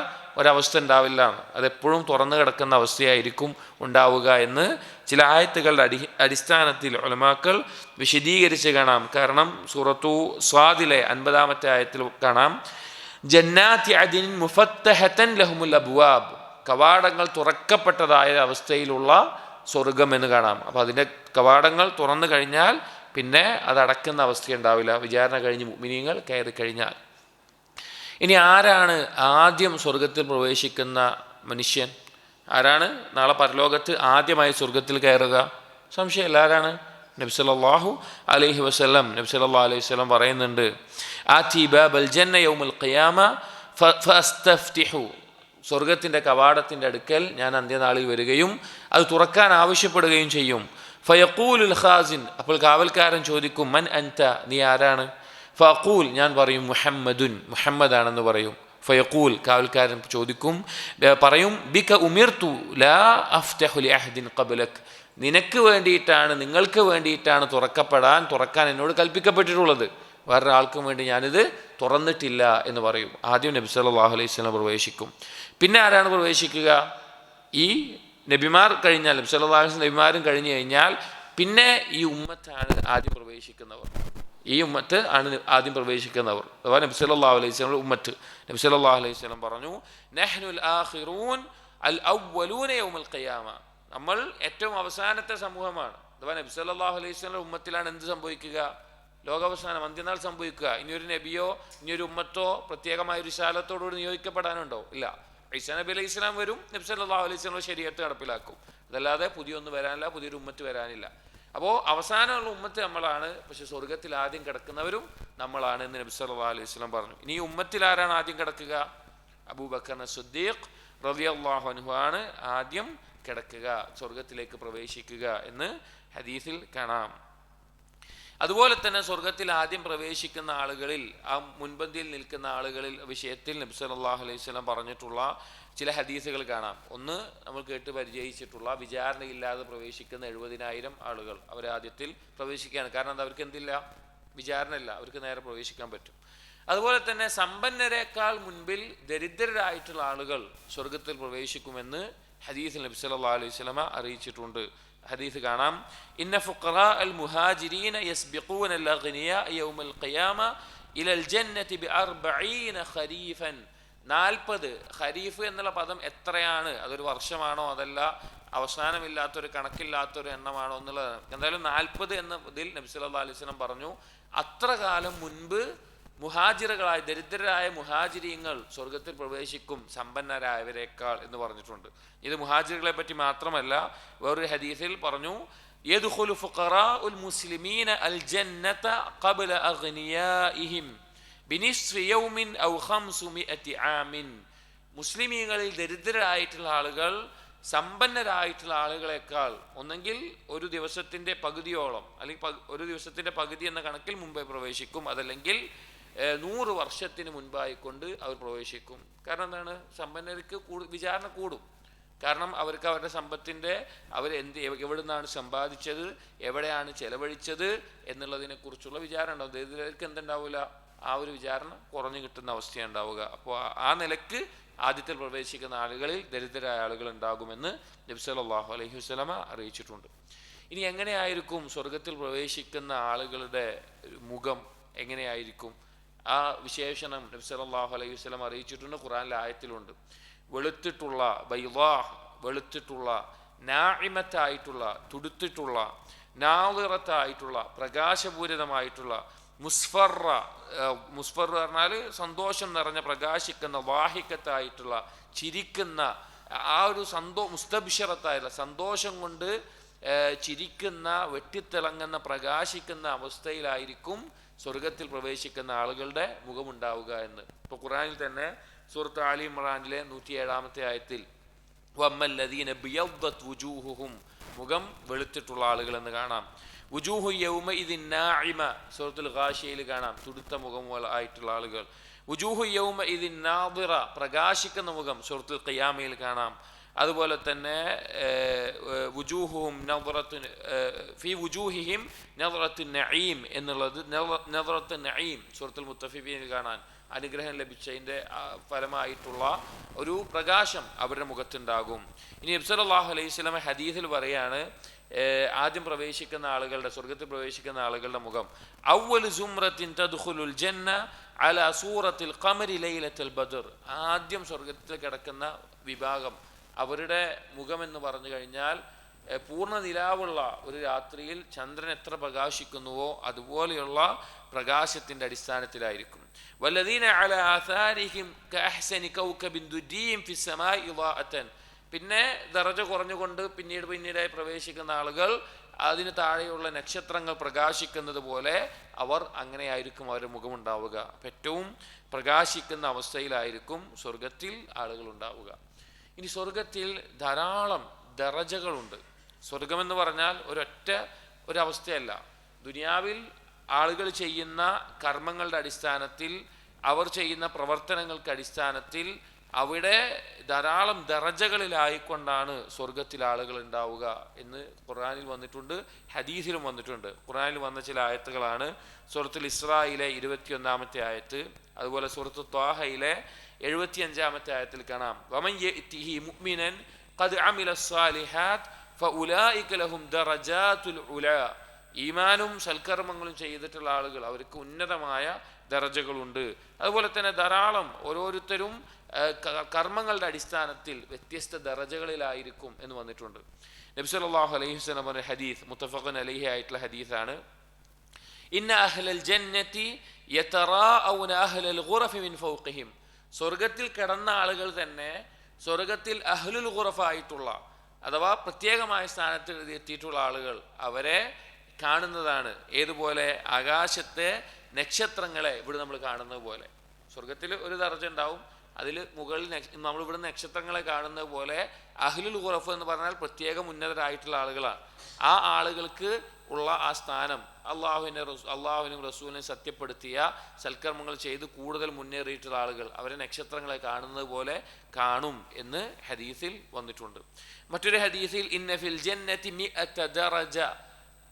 ഒരവസ്ഥ ഉണ്ടാവില്ല എന്ന്, അതെപ്പോഴും തുറന്നു കിടക്കുന്ന അവസ്ഥയായിരിക്കും ഉണ്ടാവുക എന്ന് ചില ആയത്തുകളുടെ അടിസ്ഥാനത്തിൽ ഉലമാക്കൾ വിശദീകരിച്ച് കാണാം. കാരണം സൂറത്തു സ്വാദിലെ 50-ാമത്തെ ആയത്തിൽ കാണാം, ജന്നാത്തി അദിൻ മുഫത്തഹതൻ ലഹുമുൽ അബ്വാബ്, കവാടങ്ങൾ തുറക്കപ്പെട്ടതായ അവസ്ഥയിലുള്ള സ്വർഗം എന്ന് കാണാം. അപ്പോൾ അതിൻ്റെ കവാടങ്ങൾ തുറന്നു കഴിഞ്ഞാൽ പിന്നെ അത് അടക്കുന്ന അവസ്ഥയുണ്ടാവില്ല, വിചാരണ കഴിഞ്ഞ് മുഅ്മിനീങ്ങൾ കയറി കഴിഞ്ഞാൽ. ഇനി ആരാണ് ആദ്യം സ്വർഗത്തിൽ പ്രവേശിക്കുന്ന മനുഷ്യൻ? ആരാണ് നാളെ പരലോകത്ത് ആദ്യമായി സ്വർഗത്തിൽ കയറുക? സംശയമില്ല, ആരാണ്? നബി സല്ലല്ലാഹു അലൈഹി വസല്ലം. നബി സല്ലല്ലാഹു അലൈഹി വസല്ലം പറയുന്നുണ്ട്, ആതി ബാബൽ ജന്ന യൗമൽ ഖിയാമ ഫഅസ്തഫ്തിഹു, സ്വർഗത്തിൻ്റെ കവാടത്തിൻ്റെ അടുക്കൽ ഞാൻ അന്ത്യനാളിൽ വരികയും അത് തുറക്കാൻ ആവശ്യപ്പെടുകയും ചെയ്യും. ഫയഖൂലുൽ ഖാസിൻ, അപ്പോൾ കാവൽക്കാരൻ ചോദിക്കും, മൻ അൻത, നീ ആരാണ്? ഫഖൂൽ, ഞാൻ പറയും, മുഹമ്മദുൻ, മുഹമ്മദാണെന്ന് പറയും. ഫയഖൂൽ, കാവൽക്കാരൻ ചോദിക്കും, പറയും, ബിക ഉമിർതു ലാ അഫ്തഹു ലി അഹദിൻ ഖബ്ലക്, നിനക്ക് വേണ്ടിയിട്ടാണ്, നിങ്ങൾക്ക് വേണ്ടിയിട്ടാണ് തുറക്കാൻ എന്നോട് കൽപ്പിക്കപ്പെട്ടിട്ടുള്ളത്, വേറൊരാൾക്കും വേണ്ടി ഞാനിത് തുറന്നിട്ടില്ല എന്ന് പറയും. ആദ്യം നബി സല്ലല്ലാഹു അലൈഹി വസല്ലം പ്രവേശിക്കും. പിന്നെ ആരാണ് പ്രവേശിക്കുക? ഈ നബിമാർ കഴിഞ്ഞാൽ, നബി സല്ലല്ലാഹു അലൈഹി വസല്ലം നബിമാരും കഴിഞ്ഞു കഴിഞ്ഞാൽ പിന്നെ ഈ ഉമ്മത്താണ് ആദ്യം പ്രവേശിക്കുന്നവർ. ഈ ഉമ്മത്ത് ആണ് ആദ്യം പ്രവേശിക്കുന്നവർ, അഥവാ നബി സല്ലല്ലാഹു അലൈഹി വസല്ലം ഉമ്മത്ത്. നബി സല്ലല്ലാഹു അലൈഹി വസല്ലം പറഞ്ഞു, നഹ്നുൽ ആഖിറൂൻ അൽ അവ്വലൂന യൗമൽ ഖിയാമ, നമ്മൾ ഏറ്റവും അവസാനത്തെ സമൂഹമാണ്. അഥവാ നബി സല്ലല്ലാഹു അലൈഹി വസല്ലം ഉമ്മത്തിലാണ് എന്ത് സംഭവിക്കുക? ലോകാവസാനം, അന്ത്യനാൾ സംഭവിക്കുക. ഇനിയൊരു നബിയോ ഇനിയൊരു ഉമ്മത്തോ പ്രത്യേകമായ ഒരു ശാലത്തോടുകൂടി നിയോഗിക്കപ്പെടാനുണ്ടോ? ഇല്ല. ഈസാ നബി അലൈഹി സ്വലാം വരും, നബി സല്ലല്ലാഹു അലൈഹി വസല്ലം ശരീഅത്ത് നടപ്പിലാക്കും. അതല്ലാതെ പുതിയൊന്നും വരാനില്ല, പുതിയൊരു ഉമ്മത്ത് വരാനില്ല. അപ്പോൾ അവസാനമുള്ള ഉമ്മത്ത് നമ്മളാണ്, പക്ഷെ സ്വർഗത്തിൽ ആദ്യം കിടക്കുന്നവരും നമ്മളാണ് എന്ന് നബി സല്ലല്ലാഹു അലൈഹി വസല്ലം പറഞ്ഞു. ഇനി ഈ ഉമ്മത്തിൽ ആരാണ് ആദ്യം കിടക്കുക? അബൂബക്കർ സിദ്ദീഖ് റളിയല്ലാഹു അൻഹു ആണ് ആദ്യം കിടക്കുക, സ്വർഗത്തിലേക്ക് പ്രവേശിക്കുക എന്ന് ഹദീസിൽ കാണാം. അതുപോലെ തന്നെ സ്വർഗത്തിൽ ആദ്യം പ്രവേശിക്കുന്ന ആളുകളിൽ, ആ മുൻപന്തിയിൽ നിൽക്കുന്ന ആളുകളിൽ വിഷയത്തിൽ നബി സല്ലല്ലാഹു അലൈഹി വസല്ലം പറഞ്ഞിട്ടുള്ള ചില ഹദീസുകൾ കാണാം. ഒന്ന് നമ്മൾ കേട്ട് പരിചയിച്ചിട്ടുള്ള വിചാരണയില്ലാതെ പ്രവേശിക്കുന്ന 70,000 ആളുകൾ, അവർ ആദ്യത്തിൽ പ്രവേശിക്കുകയാണ്. കാരണം എന്താ? അവർക്ക് എന്തില്ല? വിചാരണ ഇല്ല, അവർക്ക് നേരെ പ്രവേശിക്കാൻ പറ്റും. അതുപോലെ തന്നെ സമ്പന്നരേക്കാൾ മുൻപിൽ ദരിദ്രരായിട്ടുള്ള ആളുകൾ സ്വർഗത്തിൽ പ്രവേശിക്കുമെന്ന് ഹദീസിൽ നബി സല്ലല്ലാഹു അലൈഹി വസല്ലം അറിയിച്ചിട്ടുണ്ട്. ഹദീസ് കാണാം, ഇന്ന ഫുഖറാ അൽ മുഹാജിരീന യസ്ബിഖൂന അൽ അഗ്നിയാ യൗമൽ ഖിയാമ ഇലൽ ജന്നതി ബി40 ഖരീഫൻ. 40 ഖരീഫ് എന്നുള്ള പദം എത്രയാണ്? അതൊരു വർഷമാണോ അതല്ല അവസാനമില്ലാത്തൊരു കണക്കില്ലാത്തൊരു എണ്ണമാണോ എന്നുള്ളത്. എന്തായാലും 40 എന്ന ഇതിൽ നബി സല്ലല്ലാഹു അലൈഹി വസല്ലം പറഞ്ഞു, അത്ര കാലം മുൻപ് മുഹാജിറുകളായ ദരിദ്രരായ മുഹാജിരീങ്ങൾ സ്വർഗത്തിൽ പ്രവേശിക്കും സമ്പന്നരായവരെക്കാൾ എന്ന് പറഞ്ഞിട്ടുണ്ട്. ഇത് മുഹാജിറുകളെ പറ്റി മാത്രമല്ല, വേറൊരു ഹദീസിൽ പറഞ്ഞു, യദ്ഖുലു ഫുഖറാഉൽ മുസ്ലിമീന അൽ ജന്നത ഖബ്ല അഗ്നിയാഇഹിം ബിനിസ്ഫി യൗമിൻ ഔ 500 ആമിൻ. മുസ്ലിമീങ്ങളിൽ ദരിദ്രരായിട്ടുള്ള ആളുകൾ സമ്പന്നരായിട്ടുള്ള ആളുകളെക്കാൾ ഒന്നെങ്കിൽ ഒരു ദിവസത്തിൻ്റെ പകുതിയോളം, അല്ലെങ്കിൽ ഒരു ദിവസത്തിൻ്റെ പകുതി എന്ന കണക്കിൽ മുമ്പേ പ്രവേശിക്കും, അതല്ലെങ്കിൽ 100 വർഷത്തിന് മുൻപായിക്കൊണ്ട് അവർ പ്രവേശിക്കും. കാരണം എന്താണ്? സമ്പന്നർക്ക് വിചാരണ കൂടും. കാരണം അവർക്ക് അവരുടെ സമ്പത്തിൻ്റെ എവിടെ നിന്നാണ് സമ്പാദിച്ചത്, എവിടെയാണ് ചെലവഴിച്ചത് എന്നുള്ളതിനെക്കുറിച്ചുള്ള വിചാരണ ഉണ്ടാവും. ദരിദ്രർക്ക് എന്തുണ്ടാവില്ല? ആ ഒരു വിചാരണ കുറഞ്ഞു കിട്ടുന്ന അവസ്ഥയുണ്ടാവുക. അപ്പോൾ ആ നിലക്ക് ആദ്യത്തിൽ പ്രവേശിക്കുന്ന ആളുകളിൽ ദരിദ്രരായ ആളുകൾ ഉണ്ടാകുമെന്ന് നബി സല്ലല്ലാഹു അലൈഹി വസല്ലമ അറിയിച്ചിട്ടുണ്ട്. ഇനി എങ്ങനെയായിരിക്കും സ്വർഗത്തിൽ പ്രവേശിക്കുന്ന ആളുകളുടെ മുഖം എങ്ങനെയായിരിക്കും? ആ വിശേഷണം നബി സല്ലല്ലാഹു അലൈഹി വസല്ലം അറിയിച്ചിട്ടുണ്ട്, ഖുർആനിലെ ആയത്തിലുണ്ട്. വെളുത്തിട്ടുള്ള ബൈളാഹ്, വെളുത്തിട്ടുള്ള നാഇമത്തായിട്ടുള്ള, തുടുത്തിട്ടുള്ള, നാളിറത്തായിട്ടുള്ള, പ്രകാശപൂരിതമായിട്ടുള്ള, മുസ്ഫർ പറഞ്ഞാൽ സന്തോഷം നിറഞ്ഞ പ്രകാശിക്കുന്ന, വാഹിക്കത്തായിട്ടുള്ള, ചിരിക്കുന്ന, ആ ഒരു മുസ്തബ്ശിറത്തായിട്ടുള്ള സന്തോഷം കൊണ്ട് ചിരിക്കുന്ന, വെട്ടിത്തിളങ്ങുന്ന, പ്രകാശിക്കുന്ന അവസ്ഥയിലായിരിക്കും സ്വർഗത്തിൽ പ്രവേശിക്കുന്ന ആളുകളുടെ മുഖമുണ്ടാവുക എന്ന്. ഇപ്പോൾ ഖുർആനിൽ തന്നെ സൂറത്ത് ആലി ഇമ്രാനിലെ 107-ാമത്തെ ആയത്തിൽ വമ്മല്ലദീന ബിയദ്ദത് വുജൂഹുഹും, മുഖം വെളുത്തിട്ടുള്ള ആളുകൾ എന്ന് കാണാം. വുജൂഹു യൗമഇദിൻ നാഇമ, സൂറത്തുൽ ഗാശിയയിൽ കാണാം തുടുത്ത മുഖം ആയിട്ടുള്ള ആളുകൾ. വുജൂഹു യൗമഇദിൻ നാദിറ, പ്രകാശിക്കുന്ന മുഖം, സൂറത്തുൽ ഖിയാമയിൽ കാണാം. അതുപോലെ തന്നെ വുജൂഹുഹും നദ്റത്തുൻ ഫീ വുജൂഹിഹിം നദ്റത്തുൻ നഈം എന്നുള്ളത് നദ്റത്തുൻ നഈം സൂറത്തുൽ മുത്തഫിഫീനിൽ കാണാൻ, അനുഗ്രഹം ലഭിച്ചതിൻ്റെ ഫലമായിട്ടുള്ള ഒരു പ്രകാശം അവരുടെ മുഖത്തുണ്ടാകും. ഇനി നബി സല്ലല്ലാഹു അലൈഹി വസല്ലം ഹദീസിൽ പറയാണ്, ആദ്യം പ്രവേശിക്കുന്ന ആളുകളുടെ, സ്വർഗത്തിൽ പ്രവേശിക്കുന്ന ആളുകളുടെ മുഖം അവ്വലു സുംറത്തിൻ തദ്ഖുലുൽ ജന്ന അലാ സൂറത്തിൽ ഖമരി ലൈലത്തുൽ ബദർ, ആദ്യം സ്വർഗത്തിൽ കിടക്കുന്ന വിഭാഗം അവരുടെ മുഖമെന്ന് പറഞ്ഞു കഴിഞ്ഞാൽ പൂർണ്ണ നിലാവുള്ള ഒരു രാത്രിയിൽ ചന്ദ്രൻ എത്ര പ്രകാശിക്കുന്നുവോ അതുപോലെയുള്ള പ്രകാശത്തിൻ്റെ അടിസ്ഥാനത്തിലായിരിക്കും. വല്ലദീന അലാ ആസാരിഹിം കഅഹ്സനി കൗകബിൻ ദുരീം ഫിസ് സമാഇ ഇളാഅതൻ, പിന്നെ ദറജ കുറഞ്ഞുകൊണ്ട് പിന്നീടായി പ്രവേശിക്കുന്ന ആളുകൾ അതിന് താഴെയുള്ള നക്ഷത്രങ്ങൾ പ്രകാശിക്കുന്നത് പോലെ അവർ അങ്ങനെയായിരിക്കും അവരുടെ മുഖമുണ്ടാവുക. ഏറ്റവും പ്രകാശിക്കുന്ന അവസ്ഥയിലായിരിക്കും സ്വർഗത്തിൽ ആളുകൾ ഉണ്ടാവുക. ഇനി സ്വർഗത്തിൽ ധാരാളം ദറജകളുണ്ട്. സ്വർഗമെന്ന് പറഞ്ഞാൽ ഒരവസ്ഥയല്ല. ദുനിയാവിൽ ആളുകൾ ചെയ്യുന്ന കർമ്മങ്ങളുടെ അടിസ്ഥാനത്തിൽ, അവർ ചെയ്യുന്ന പ്രവർത്തനങ്ങൾക്ക് അടിസ്ഥാനത്തിൽ അവിടെ ധാരാളം ദറജകളിലായിക്കൊണ്ടാണ് സ്വർഗത്തിൽ ആളുകൾ ഉണ്ടാവുക എന്ന് ഖുർആനിൽ വന്നിട്ടുണ്ട്, ഹദീസിലും വന്നിട്ടുണ്ട്. ഖുർആനിൽ വന്ന ചില ആയത്തുകളാണ് സൂറത്തുൽ ഇസ്രായിലെ 21-ാമത്തെ ആയത്ത്, അതുപോലെ സൂറത്തു ത്വാഹയിലെ 75-ാമത്തെ ആയത്തിൽ കാണാം, വമൻ യഅ്തിഹി മുഅ്മിനൻ ഖദ് അമില സ്സാലിഹാത്ത് ഫഉലൈക ലഹും ദറജാതുൽ ഉലാ, ഈമാനും സൽക്കർമ്മങ്ങളും ചെയ്തിട്ടുള്ള ആളുകൾ അവർക്ക് ഉന്നതമായ ദറജകളുണ്ട്. അതുപോലെ തന്നെ ധാരാളം ഓരോരുത്തരും കർമ്മങ്ങളുടെ അടിസ്ഥാനത്തിൽ വ്യത്യസ്ത ദറജകളിലായിരിക്കും എന്ന് വന്നിട്ടുണ്ട്. നബി സല്ലല്ലാഹു അലൈഹി വസല്ലം പറഞ്ഞ ഹദീസ് മുത്തഫഖൻ അലൈഹി ആയിട്ടുള്ള ഹദീസാണ്, ഇന്ന അഹ്ലൽ ജന്നതി യതറാഊന അഹ്ലൽ ഗുറഫി മിൻ ഫൗഖിഹിം, സ്വർഗത്തിൽ കിടന്ന ആളുകൾ തന്നെ സ്വർഗത്തിൽ അഹ്ലുൽ ഗുറഫ ആയിട്ടുള്ള അഥവാ പ്രത്യേകമായ സ്ഥാനത്ത് എത്തിയിട്ടുള്ള ആളുകൾ അവരെ കാണുന്നതാണ്. ഏതുപോലെ? ആകാശത്തെ നക്ഷത്രങ്ങളെ ഇവിടെ നമ്മൾ കാണുന്നത് പോലെ. സ്വർഗത്തിൽ ഒരു ദർജ ഉണ്ടാവും, അതിൽ മുകളിൽ നമ്മളിവിടെ നക്ഷത്രങ്ങളെ കാണുന്നത് പോലെ അഹ്ലുൽ ഗുറഫ് എന്ന് പറഞ്ഞാൽ പ്രത്യേകം ഉന്നതരായിട്ടുള്ള ആളുകളാണ്. ആ ആളുകൾക്ക് ഉള്ള ആ സ്ഥാനം അള്ളാഹുവിനും റസൂലിനെ സത്യപ്പെടുത്തിയ സൽക്കർമ്മങ്ങൾ ചെയ്ത് കൂടുതൽ മുന്നേറിയിട്ടുള്ള ആളുകൾ അവരെ നക്ഷത്രങ്ങളെ കാണുന്നത് പോലെ കാണും എന്ന് ഹദീസിൽ വന്നിട്ടുണ്ട്. മറ്റൊരു ഹദീസിൽ ഇന്ന ഫിൽ ജന്നതി മിഅത ദറജ,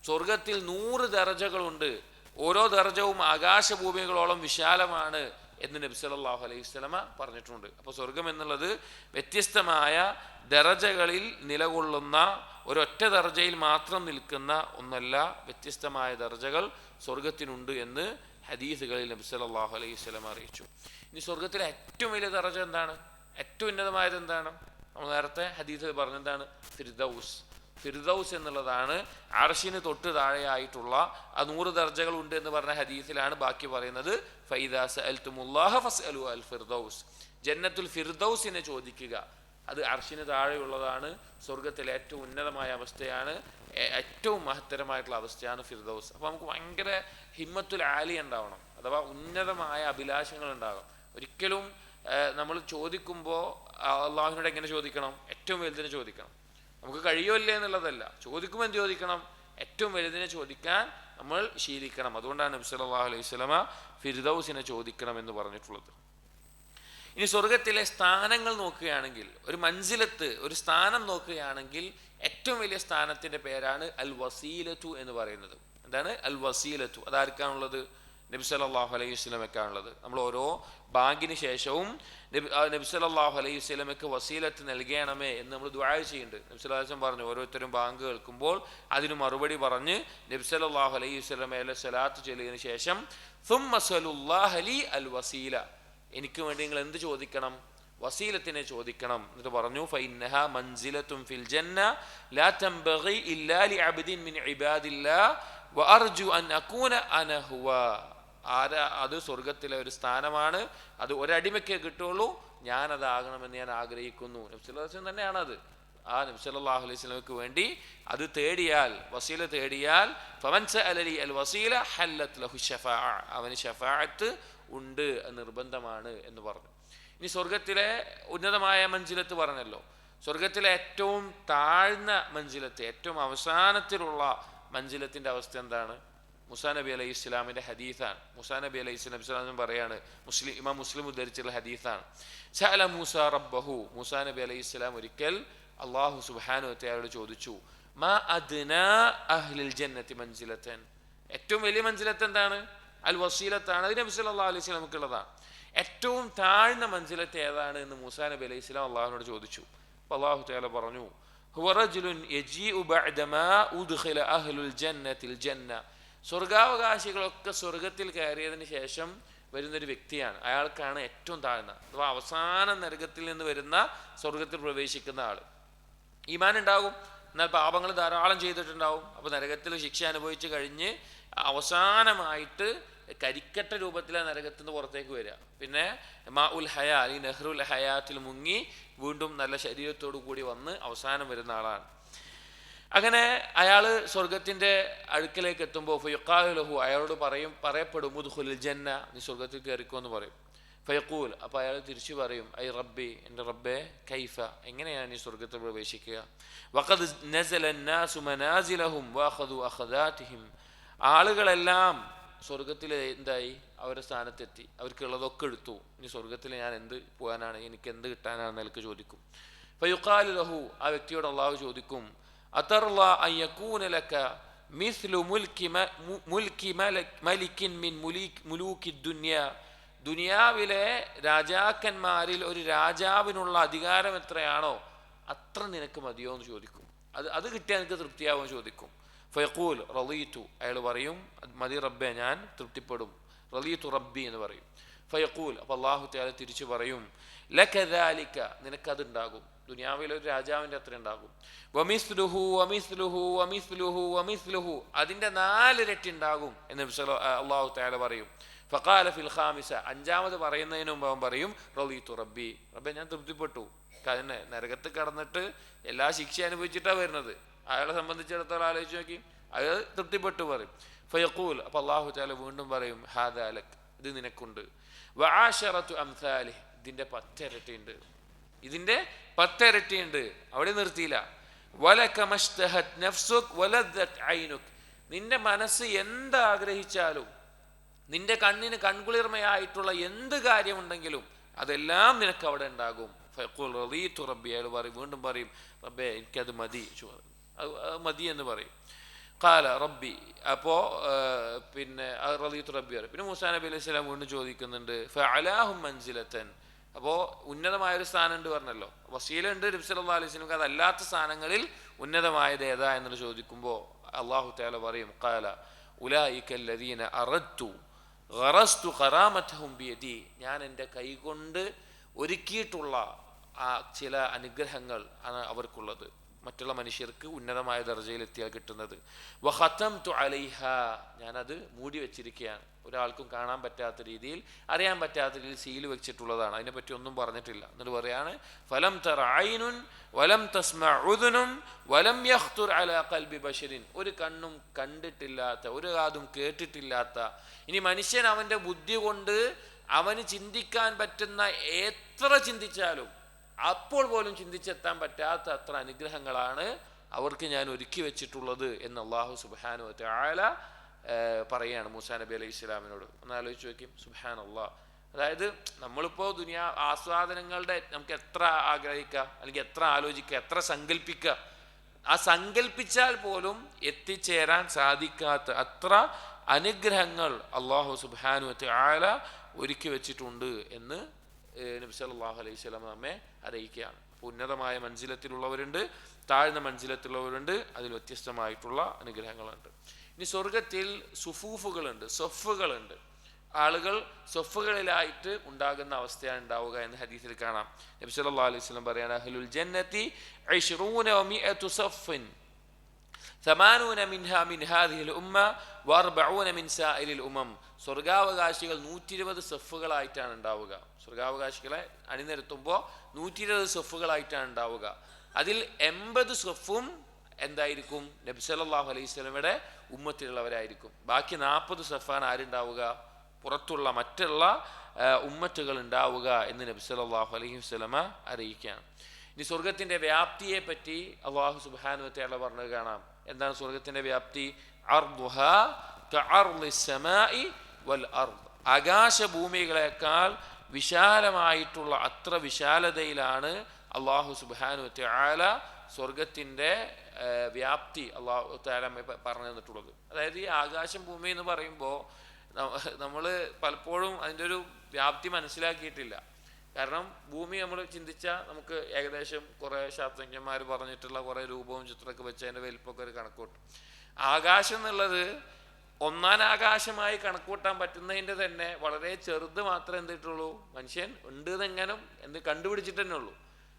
സ്വർഗത്തിൽ 100 ദറജകളുണ്ട്, ഓരോ ദർജവും ആകാശഭൂമികളോളം വിശാലമാണ് എന്ന് നബി സല്ലല്ലാഹു അലൈഹി വസല്ലമ പറഞ്ഞിട്ടുണ്ട്. അപ്പോൾ സ്വർഗം എന്നുള്ളത് വ്യത്യസ്തമായ ദറജകളിൽ നിലകൊള്ളുന്ന, ഒരൊറ്റ ദർജയിൽ മാത്രം നിൽക്കുന്ന ഒന്നല്ല, വ്യത്യസ്തമായ ദർജകൾ സ്വർഗത്തിനുണ്ട് എന്ന് ഹദീസുകളിൽ നബി സല്ലല്ലാഹു അലൈഹി വസല്ലമ അറിയിച്ചു. ഇനി സ്വർഗത്തിലെ ഏറ്റവും വലിയ ദർജ എന്താണ്? ഏറ്റവും ഉന്നതമായത് എന്താണ്? നമ്മൾ നേരത്തെ ഹദീസിൽ പറഞ്ഞെന്താണ്? ഫിർദൗസ്. ഫിർദൗസ് എന്നുള്ളതാണ് അർശിന് തൊട്ട് താഴെയായിട്ടുള്ള ആ 100 ദർജകൾ ഉണ്ട് എന്ന് പറഞ്ഞ ഹദീസിലാണ് ബാക്കി പറയുന്നത്, ഫൈദാ സഅൽതുമുല്ലാഹ ഫസ്അലു അൽ ഫിർദൗസ്, ജന്നത്തുൽ ഫിർദൗസിനെ ചോദിക്കുക. അത് അർശിന് താഴെയുള്ളതാണ്, സ്വർഗത്തിലെ ഏറ്റവും ഉന്നതമായ അവസ്ഥയാണ്, ഏറ്റവും മഹത്തരമായിട്ടുള്ള അവസ്ഥയാണ് ഫിർദൗസ്. അപ്പോൾ നമുക്ക് ഭയങ്കര ഹിമ്മത്തുൽ ആലി ഉണ്ടാവണം, അഥവാ ഉന്നതമായ അഭിലാഷങ്ങൾ ഉണ്ടാകും. ഒരിക്കലും നമ്മൾ ചോദിക്കുമ്പോൾ അള്ളാഹുവിനോട് എങ്ങനെ ചോദിക്കണം? ഏറ്റവും വലുതിനെ ചോദിക്കണം. നമുക്ക് കഴിയുമല്ലേ എന്നുള്ളതല്ല, ചോദിക്കുമ്പോൾ എന്ത് ചോദിക്കണം? ഏറ്റവും വലുതിനെ ചോദിക്കാൻ നമ്മൾ ശീലിക്കണം. അതുകൊണ്ടാണ് നബി സല്ലല്ലാഹു അലൈഹി വസല്ലമ ഫിർദൗസിനെ ചോദിക്കണം എന്ന് പറഞ്ഞിട്ടുള്ളത്. ഇനി സ്വർഗത്തിലെ സ്ഥാനങ്ങൾ നോക്കുകയാണെങ്കിൽ, ഒരു മൻസിലത്ത്, ഒരു സ്ഥാനം നോക്കുകയാണെങ്കിൽ ഏറ്റവും വലിയ സ്ഥാനത്തിൻ്റെ പേരാണ് അൽ വസീലത്തു എന്ന് പറയുന്നത്. എന്താണ് അൽ വസീലത്തു? അതാർക്കാണുള്ളത്? നബി സല്ലല്ലാഹു അലൈഹി വസല്ലമയ്ക്കാണുള്ളത്. നമ്മൾ ഓരോ ബാങ്കിന് ശേഷവും നബി സല്ലല്ലാഹു അലൈഹി വസല്ലമയ്ക്ക് വസീലത്ത് നൽകണമേ എന്ന് നമ്മൾ ദുആ ചെയ്യുന്നുണ്ട്. നബി സല്ലല്ലാഹു അലൈഹി വസല്ലം പറഞ്ഞു, ഓരോരുത്തരും ബാങ്ക് കേൾക്കുമ്പോൾ അതിന് മറുപടി പറഞ്ഞ് നബി സല്ലല്ലാഹു അലൈഹി വസല്ലമയെ സ്വലാത്ത് ചൊല്ലിയതിനു ശേഷം സുമ്മ സലുല്ലാഹ ലി അൽ വസീല, എനിക്ക് വേണ്ടി നിങ്ങൾ എന്ത് ചോദിക്കണം? വസീലത്തിനെ ചോദിക്കണം. എന്നിട്ട് പറഞ്ഞു ഫഇന്നഹാ മൻസിലത്തുൻ ഫിൽ ജന്ന ലാ തൻബഗി ഇല്ലാ ലിഅബ്ദിൻ മിൻ ഇബാദില്ലാഹ് വഅർജു അൻ അകൂന അന ഹുവ. അത് സ്വർഗത്തിലെ ഒരു സ്ഥാനമാണ്, അത് ഒരടിമയ്ക്കേ കിട്ടുള്ളൂ, ഞാനതാകണമെന്ന് ഞാൻ ആഗ്രഹിക്കുന്നു. നബി സല്ലല്ലാഹു അലൈഹി വസല്ലം തന്നെയാണത്. ആ നബി സല്ലല്ലാഹു അലൈഹി വസല്ലമക്ക് വേണ്ടി അത് തേടിയാൽ, വസീല തേടിയാൽ ഫമൻ സഅലനി അൽ വസീല ഹല്ലത് ലഹു ശഫാഅ, അവന് ശഫാഅത്ത് ഉണ്ട്, നിർബന്ധമാണ് എന്ന് പറഞ്ഞു. ഇനി സ്വർഗത്തിലെ ഉന്നതമായ മൻസിലത്ത് പറഞ്ഞല്ലോ. സ്വർഗത്തിലെ ഏറ്റവും താഴ്ന്ന മൻസിലത്ത്, ഏറ്റവും അവസാനത്തിലുള്ള മൻസിലത്തിന്റെ അവസ്ഥ എന്താണ്? മുസാ നബി അലൈഹി ഇസ്ലാമിന്റെ ഹദീസാണ്. മുസാ നബി അലൈഹി ഇസ്ലാം പറയാണ്, ഇമാം മുസ്ലിം ഉദ്ധരിച്ചുള്ള ഹദീസാണ്. സഅല മൂസ റബ്ബഹു, മുസാ നബി അലൈഹി ഇസ്ലാം ഒരിക്കൽ അല്ലാഹു സുബ്ഹാനഹു വ തആലയോട് ചോദിച്ചു, മാ അദ്നാ അഹ്ലിൽ ജന്നത്തി മൻസിലതൻ, ഏറ്റവും വലിയ മൻസിലത്ത് എന്താണ്? അൽ വസീലത്താണ്. അത് നബി സല്ലല്ലാഹു അലൈഹി വസല്ലമക്കുള്ളതാണ്. ഏറ്റവും താഴ്ന്ന മൻസിലത്ത് ഏതാണ് എന്ന് മൂസാ നബി അലൈഹി ഇസ്ലാം അള്ളാഹുവിനോട് ചോദിച്ചു. അപ്പോൾ അല്ലാഹു തആല പറഞ്ഞു, ഹുവ റജുലുൻ യജീഉ ബഅദമാ ഉദ്ഖില അഹ്ലുൽ ജന്നത്തിൽ ജന്ന, സ്വർഗാവകാശികളൊക്കെ സ്വർഗത്തിൽ കയറിയതിന് ശേഷം വരുന്നൊരു വ്യക്തിയാണ്, അയാൾക്കാണ് ഏറ്റവും താഴ്ന്ന, അഥവാ അവസാന നരകത്തിൽ നിന്ന് വരുന്ന സ്വർഗത്തിൽ പ്രവേശിക്കുന്ന ആൾ. ഈമാൻ ഉണ്ടാകും, എന്നാൽ പാപങ്ങൾ ധാരാളം ചെയ്തിട്ടുണ്ടാവും. അപ്പോൾ നരകത്തിൽ ശിക്ഷ അനുഭവിച്ച് കഴിഞ്ഞ് അവസാനമായിട്ട് കരിക്കട്ട രൂപത്തിലെ നരകത്തിൽ നിന്ന് പുറത്തേക്ക് വരിക. പിന്നെ മാ ഉൽ ഹയാ, ഈ നെഹ്റുൽ ഹയാത്തിൽ മുങ്ങി വീണ്ടും നല്ല ശരീരത്തോടു കൂടി വന്ന് അവസാനം വരുന്ന ആളാണ്. അങ്ങനെ അയാൾ സ്വർഗത്തിൻ്റെ അടുക്കലേക്ക് എത്തുമ്പോൾ ഫയുഖാലു ലഹു, അയാളോട് പറയപ്പെടും ഉദ്ഖുലുൽ ജന്ന, നീ സ്വർഗത്തിൽ കയറിക്കോ എന്ന് പറയും. ഫയഖൂൽ, അപ്പോൾ അയാൾ തിരിച്ചു പറയും, ഐ റബ്ബി, എൻ്റെ റബ്ബേ, കൈഫ, എങ്ങനെയാണ് ഈ സ്വർഗത്തിൽ പ്രവേശിക്കുക? വഖദ് നസല അന്നാസു മനാസിലഹും വഅഖദു അഖദാതിഹിം, ആളുകളെല്ലാം സ്വർഗത്തിൽ എന്തായി, അവരുടെ സ്ഥാനത്തെത്തി, അവർക്കുള്ളതൊക്കെ എടുത്തു, ഇനി സ്വർഗത്തിൽ ഞാൻ എന്ത് പോകാനാണ്, എനിക്ക് എന്ത് കിട്ടാനാണ് നിലക്ക് ചോദിക്കും. ഫയുഖാലു ലഹു, ആ വ്യക്തിയോട് അള്ളാഹു ചോദിക്കും, അതർള അൻ യകൂന ലക മിസ്ലു മുൽക്കി മലികിൻ മിൻ മുലൂക്കി ദുനിയ, ദുനിയാവിലെ രാജാക്കന്മാരിൽ ഒരു രാജാവിനുള്ള അധികാരം എത്രയാണോ അത്ര നിനക്ക് മതിയോ എന്ന് ചോദിക്കും. അത് കിട്ടിയാൽ എനിക്ക് തൃപ്തിയാവും ചോദിക്കും. ഫയഖൂൽ റളീതു, അയാൾ പറയും, മതി റബ്ബേ, ഞാൻ തൃപ്തിപ്പെടും, റളീതു റബ്ബി എന്ന് പറയും. ഫയഖൂൽ, അപ്പോൾ അല്ലാഹു തആല തിരിച്ചു പറയും, ലക ദാലിക, നിനക്കതുണ്ടാകും, ദുനിയാവിലെ ഒരു രാജാവിൻ്റെ അത്ര ഉണ്ടാകും. വമിസ്ലുഹു വമിസ്ലുഹു വമിസ്ലുഹു വമിസ്ലുഹു, അതിൻ്റെ 4 ഇരട്ടി ഉണ്ടാകും എന്ന് അല്ലാഹു തആല പറയും. ഫഖാല ഫിൽ ഖാമിസ, 5ാമത് പറയുന്നതിന് മുമ്പ് അവൻ പറയും, റളീതു റബ്ബി, റബ്ബേ, ഞാൻ തൃപ്തിപ്പെട്ടു. കാരണം നരകത്ത് കടന്നിട്ട് എല്ലാ ശിക്ഷ അനുഭവിച്ചിട്ടാണ് വരുന്നത്. അയാളെ സംബന്ധിച്ചിടത്തോളം ആലോചിച്ച് നോക്കി, അയാൾ തൃപ്തിപ്പെട്ടു പറയും. ഫയഖൂൽ, അപ്പോൾ അല്ലാഹു തആല വീണ്ടും പറയും, ഹാദാ ലക്, ഇത് നിനക്കുണ്ട്. വആശറതു അംസാലിഹി, ഇതിൻ്റെ 10 ഇരട്ടിയുണ്ട്, ഇതിൻ്റെ 10 ഇരട്ടിയുണ്ട്. അവിടെ നിർത്തിയില്ല. വലക മസ്തഹത് നഫ്സുക് വലദ്ദത് ഐനുക്, നിന്റെ മനസ്സ് എന്താഗ്രഹിച്ചാലും, നിന്റെ കണ്ണിന് കൺകുളിർമയായിട്ടുള്ള എന്ത് കാര്യമുണ്ടെങ്കിലും അതെല്ലാം നിനക്ക് അവിടെ ഉണ്ടാകും. ഫയഖൂൽ റളീതു റബ്ബി, അയാൾ പറയും, വീണ്ടും പറയും, റബ്ബേ, എനിക്കത് മതി, അത് മതി എന്ന് പറയും. ഖാല റബ്ബി, അപ്പോൾ പിന്നെ റളീതു റബ്ബി പറയും. പിന്നെ മൂസാ നബി അലൈഹി സ്വലാം വീണ്ടും ചോദിക്കുന്നുണ്ട്, ഫഅലാഹും മൻസിലതൻ, അപ്പോൾ ഉന്നതമായൊരു സ്ഥാനമുണ്ട് പറഞ്ഞല്ലോ, വസീല ഉണ്ട് നബി സല്ലല്ലാഹു അലൈഹി വസല്ലം, അതല്ലാത്ത സ്ഥാനങ്ങളിൽ ഉന്നതമായത് ഏതാ എന്ന് ചോദിക്കുമ്പോൾ അല്ലാഹു തആല പറയും, ഖാല ഉലൈക അല്ലദീന അറദ്തു ഗറസ്തു ഖറാമതഹും ബിയദി, ഞാൻ എൻ്റെ കൈകൊണ്ട് ഒരുക്കിയിട്ടുള്ള ആ ചില അനുഗ്രഹങ്ങൾ ആണ് അവർക്കുള്ളത്, മറ്റുള്ള മനുഷ്യർക്ക് ഉന്നതമായ ദർജയിലെത്തിയാൽ കിട്ടുന്നത്. വഖതംതു അലൈഹ, ഞാനത് മൂടി വെച്ചിരിക്കുകയാണ്, ഒരാൾക്കും കാണാൻ പറ്റാത്ത രീതിയിൽ, അറിയാൻ പറ്റാത്ത രീതിയിൽ സീൽ വെച്ചിട്ടുള്ളതാണ്, അതിനെപ്പറ്റി ഒന്നും പറഞ്ഞിട്ടില്ല. എന്നിട്ട് പറയാണ്, ഫലം തറ ഐനുൻ വലം തസ്മഅ ഉദുനും വലം യഖ്തുർ അലാ ഖൽബി ബശരിൻ, ഒരു കണ്ണും കണ്ടിട്ടില്ലാത്ത, ഒരു കാതും കേട്ടിട്ടില്ലാത്ത, ഇനി മനുഷ്യൻ അവൻ്റെ ബുദ്ധി കൊണ്ട് അവന് ചിന്തിക്കാൻ പറ്റുന്ന എത്ര ചിന്തിച്ചാലും അപ്പോൾ പോലും ചിന്തിച്ചെത്താൻ പറ്റാത്ത അത്ര അനുഗ്രഹങ്ങളാണ് അവർക്ക് ഞാൻ ഒരുക്കി വെച്ചിട്ടുള്ളത് എന്ന് അല്ലാഹു സുബ്ഹാനഹു വ തആല പറയുകയാണ് മൂസാ നബി അലൈഹി ഇസ്ലാമിനോട്. ഒന്ന് ആലോചിച്ച് നോക്കിയും, സുബ്ഹാനല്ലാഹ്. അതായത് നമ്മളിപ്പോൾ ദുനിയാ ആസ്വാദനങ്ങളുടെ നമുക്ക് എത്ര ആഗ്രഹിക്കുക, അല്ലെങ്കിൽ എത്ര ആലോചിക്കുക, എത്ര സങ്കല്പിക്കുക, ആ സങ്കല്പിച്ചാൽ പോലും എത്തിച്ചേരാൻ സാധിക്കാത്ത അത്ര അനുഗ്രഹങ്ങൾ അല്ലാഹു സുബ്ഹാനഹു വ തആല ഒരുക്കി വെച്ചിട്ടുണ്ട് എന്ന് നബി സല്ലല്ലാഹു അലൈഹി വസല്ലം നമ്മെ അറിയിക്കുകയാണ്. ഉന്നതമായ മൻസിലത്തിലുള്ളവരുണ്ട്, താഴ്ന്ന മൻസിലത്തിലുള്ളവരുണ്ട്, അതിൽ വ്യത്യസ്തമായിട്ടുള്ള അനുഗ്രഹങ്ങളുണ്ട്. ഇനി സ്വർഗത്തിൽ സുഫൂഫുകളുണ്ട്, സൊഫുകളുണ്ട്. ആളുകൾ സൊഫുകളിലായിട്ട് ഉണ്ടാകുന്ന അവസ്ഥയാണ് ഉണ്ടാവുക എന്ന് ഹദീസിൽ കാണാം. നബി സല്ലല്ലാഹു അലൈഹി വസല്ലം പറയാണ്, അഹ്ലുൽ ജന്നതി 20 വ 100 സഫ്ൻ 80 മിൻഹാ മിൻ ഹാദിഹിൽ ഉമ്മ വ 40 മിൻ സാഇരിൽ ഉമം. സ്വർഗാവകാശികൾ 120 സഫുകളായിട്ടാണ് ഉണ്ടാവുക. സ്വർഗാവകാശികളെ അണിനിരത്തുമ്പോൾ 120 സഫുകളായിട്ടാണ് ഉണ്ടാവുക. അതിൽ 80 സഫും എന്തായിരിക്കും? നബി സല്ലല്ലാഹു അലൈഹി വസല്ലമയുടെ ഉമ്മത്തിലുള്ളവരായിരിക്കും. ബാക്കി 40 സഫാണ് ആരുണ്ടാവുക? പുറത്തുള്ള മറ്റുള്ള ഉമ്മത്തുകൾ ഉണ്ടാവുക എന്ന് നബി സല്ലല്ലാഹു അലൈഹി വസല്ലമ അറിയിക്കുകയാണ്. ഇനി സ്വർഗത്തിന്റെ വ്യാപ്തിയെ പറ്റി അല്ലാഹു സുബ്ഹാനഹു വ തആല പറഞ്ഞത് കാണാം. എന്താണ് സ്വർഗത്തിന്റെ വ്യാപ്തി? അർദുഹാ കഅർളിസ് സമാഇ വൽ അർദ്. ആകാശഭൂമികളെക്കാൾ വിശാലമായിട്ടുള്ള അത്ര വിശാലതയിലാണ് അല്ലാഹു സുബ്ഹാനഹു വ തആല സ്വർഗത്തിന്റെ വ്യാപ്തി അല്ലാഹു തആല പറഞ്ഞു തന്നിട്ടുള്ളത്. അതായത് ഈ ആകാശം ഭൂമി എന്ന് പറയുമ്പോൾ നമ്മൾ പലപ്പോഴും അതിൻ്റെ ഒരു വ്യാപ്തി മനസ്സിലാക്കിയിട്ടില്ല. കാരണം ഭൂമി നമ്മൾ ചിന്തിച്ചാൽ നമുക്ക് ഏകദേശം കുറേ ശാസ്ത്രജ്ഞന്മാർ പറഞ്ഞിട്ടുള്ള കുറേ രൂപവും ചിത്രമൊക്കെ വെച്ച് അതിൻ്റെ വലിപ്പമൊക്കെ ഒരു കണക്കൂട്ടും. ആകാശം എന്നുള്ളത് ഒന്നാം ആകാശമായി കണക്കൂട്ടാൻ പറ്റുന്നതിൻ്റെ തന്നെ വളരെ ചെറുത് മാത്രമേ എന്തിട്ടുള്ളൂ, മനുഷ്യൻ ഉണ്ട് എന്നെങ്ങനും കണ്ടുപിടിച്ചിട്ട് തന്നെ ഉള്ളൂ.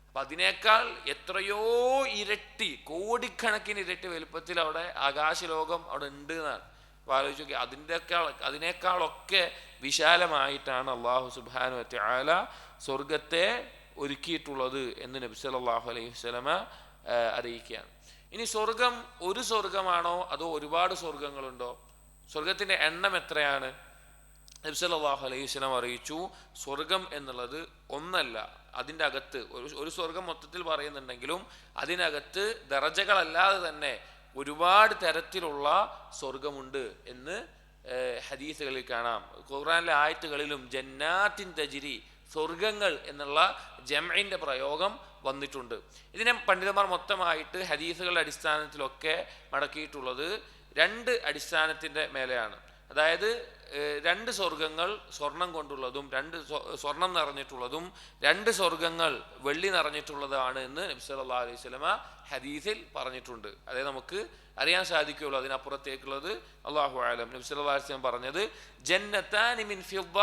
അപ്പം അതിനേക്കാൾ എത്രയോ ഇരട്ടി, കോടിക്കണക്കിന് ഇരട്ടി വലുപ്പത്തിൽ അവിടെ ആകാശലോകം അവിടെ ഉണ്ട് എന്നാണ്. അപ്പോൾ ആലോചിച്ച് നോക്കി, അതിനേക്കാളൊക്കെ വിശാലമായിട്ടാണ് അല്ലാഹു സുബ്ഹാനഹു വ തആല സ്വർഗത്തെ ഒരുക്കിയിട്ടുള്ളത് എന്ന് നബി സല്ലല്ലാഹു അലൈഹി വസല്ലമ അറിയിക്കുകയാണ്. ഇനി സ്വർഗം ഒരു സ്വർഗമാണോ അതോ ഒരുപാട് സ്വർഗങ്ങളുണ്ടോ? സ്വർഗത്തിൻ്റെ എണ്ണം എത്രയാണ്? നബി സല്ലല്ലാഹു അലൈഹി വസല്ലം അറിയിച്ചു, സ്വർഗം എന്നുള്ളത് ഒന്നല്ല, അതിൻ്റെ അകത്ത് ഒരു സ്വർഗം മൊത്തത്തിൽ പറയുന്നുണ്ടെങ്കിലും അതിനകത്ത് ദറജകളല്ലാതെ തന്നെ ഒരുപാട് തരത്തിലുള്ള സ്വർഗമുണ്ട് എന്ന് ഹദീസുകളിൽ കാണാം. ഖുർആനിലെ ആയത്തുകളിലും ജന്നാത്തിൻ തജ്രി, സ്വർഗങ്ങൾ എന്നുള്ള ജംഇന്റെ പ്രയോഗം വന്നിട്ടുണ്ട്. ഇതിനെ പണ്ഡിതന്മാർ മൊത്തമായിട്ട് ഹദീസുകളുടെ അടിസ്ഥാനത്തിലൊക്കെ മടക്കിയിട്ടുള്ളത് 2 അടിസ്ഥാനത്തിൻ്റെ മേലെയാണ്. അതായത് 2 സ്വർഗങ്ങൾ സ്വർണം കൊണ്ടുള്ളതും 2 സ്വർണം നിറഞ്ഞിട്ടുള്ളതും 2 സ്വർഗങ്ങൾ വെള്ളി നിറഞ്ഞിട്ടുള്ളതാണ് എന്ന് നബി സല്ലല്ലാഹു അലൈഹി വസല്ലമ ഹദീസിൽ പറഞ്ഞിട്ടുണ്ട്. അതേ നമുക്ക് അറിയാൻ സാധിക്കുകയുള്ളൂ. അതിനപ്പുറത്തേക്കുള്ളത് അല്ലാഹു അഅലം. നബി സല്ലല്ലാഹു അലൈഹി വസല്ലം പറഞ്ഞത് ജന്നതാനി മിൻ ഫിദ്ദ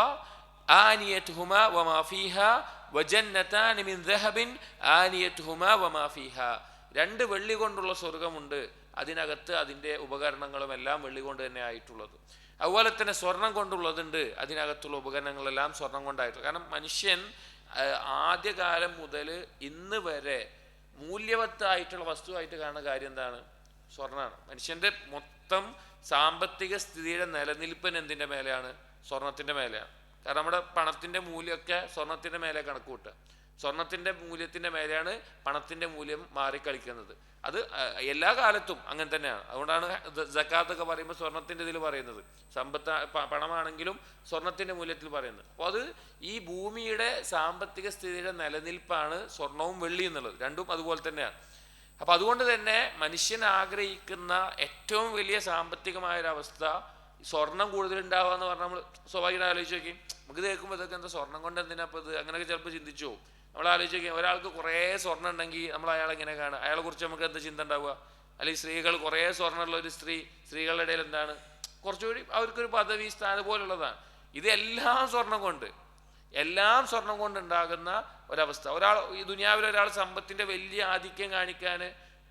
ആനിയതുഹുമാ വമാ ഫീഹാ വജന്നതാനി മിൻ ദഹബിൻ ആനിയതുഹുമാ വമാ ഫീഹാ. 2 വെള്ളി കൊണ്ടുള്ള സ്വർഗമുണ്ട്, അതിനകത്ത് അതിൻ്റെ ഉപകരണങ്ങളും എല്ലാം വെള്ളി കൊണ്ട് തന്നെ ആയിട്ടുള്ളത്. അതുപോലെ തന്നെ സ്വർണം കൊണ്ടുള്ളതുണ്ട്, അതിനകത്തുള്ള ഉപകരണങ്ങളെല്ലാം സ്വർണം കൊണ്ടായിട്ടുള്ളത്. കാരണം മനുഷ്യൻ ആദ്യകാലം മുതൽ ഇന്ന് വരെ മൂല്യവത്തായിട്ടുള്ള വസ്തുവായിട്ട് കാണുന്ന കാര്യം എന്താണ്? സ്വർണ്ണമാണ്. മനുഷ്യൻ്റെ മൊത്തം സാമ്പത്തിക സ്ഥിതിയുടെ നിലനിൽപ്പിന് എന്തിൻ്റെ മേലെയാണ്? സ്വർണത്തിൻ്റെ മേലെയാണ്. കാരണം നമ്മുടെ പണത്തിൻ്റെ മൂല്യമൊക്കെ സ്വർണത്തിൻ്റെ മേലെ കണക്കൂട്ടുക. സ്വർണത്തിൻ്റെ മൂല്യത്തിൻ്റെ മേലെയാണ് പണത്തിൻ്റെ മൂല്യം മാറിക്കളിക്കുന്നത്. അത് എല്ലാ കാലത്തും അങ്ങനെ തന്നെയാണ്. അതുകൊണ്ടാണ് സക്കാത്തൊക്കെ പറയുമ്പോൾ സ്വർണത്തിൻ്റെ ഇതിൽ പറയുന്നത്, സമ്പത്ത് പണമാണെങ്കിലും സ്വർണത്തിൻ്റെ മൂല്യത്തിൽ പറയുന്നത്. അപ്പോൾ അത് ഈ ഭൂമിയുടെ സാമ്പത്തിക സ്ഥിതിയുടെ നിലനിൽപ്പാണ് സ്വർണവും വെള്ളി എന്നുള്ളത്, രണ്ടും അതുപോലെ തന്നെയാണ്. അപ്പം അതുകൊണ്ട് തന്നെ മനുഷ്യൻ ആഗ്രഹിക്കുന്ന ഏറ്റവും വലിയ സാമ്പത്തികമായൊരവസ്ഥ സ്വർണം കൂടുതലുണ്ടാവുക എന്ന് പറഞ്ഞാൽ നമ്മൾ സ്വാഭാവികമായി ആലോചിച്ച് നോക്കി. നമുക്ക് കേൾക്കുമ്പോൾ ഇതൊക്കെ എന്താ സ്വർണം കൊണ്ട് എന്തിനാ അപ്പോൾ ഇത്, അങ്ങനെയൊക്കെ ചിലപ്പോൾ ചിന്തിച്ചു പോകും. നമ്മൾ ആലോചിച്ച് നോക്കി, ഒരാൾക്ക് കുറേ സ്വർണ്ണം ഉണ്ടെങ്കിൽ നമ്മൾ അയാളെ എങ്ങനെ കാണുക? അയാളെ കുറിച്ച് നമുക്ക് എന്താ ചിന്ത ഉണ്ടാവുക? അല്ലെങ്കിൽ സ്ത്രീകൾ കുറേ സ്വർണ്ണമുള്ള ഒരു സ്ത്രീകളുടെ ഇടയിൽ എന്താണ് കുറച്ചുകൂടി അവർക്കൊരു പദവി സ്ഥാനം പോലുള്ളതാണ്. ഇതെല്ലാം സ്വർണം കൊണ്ട് ഉണ്ടാകുന്ന ഒരവസ്ഥ. ഒരാൾ ഈ ദുനിയാവിൽ ഒരാൾ സമ്പത്തിൻ്റെ വലിയ ആധിക്യം കാണിക്കാൻ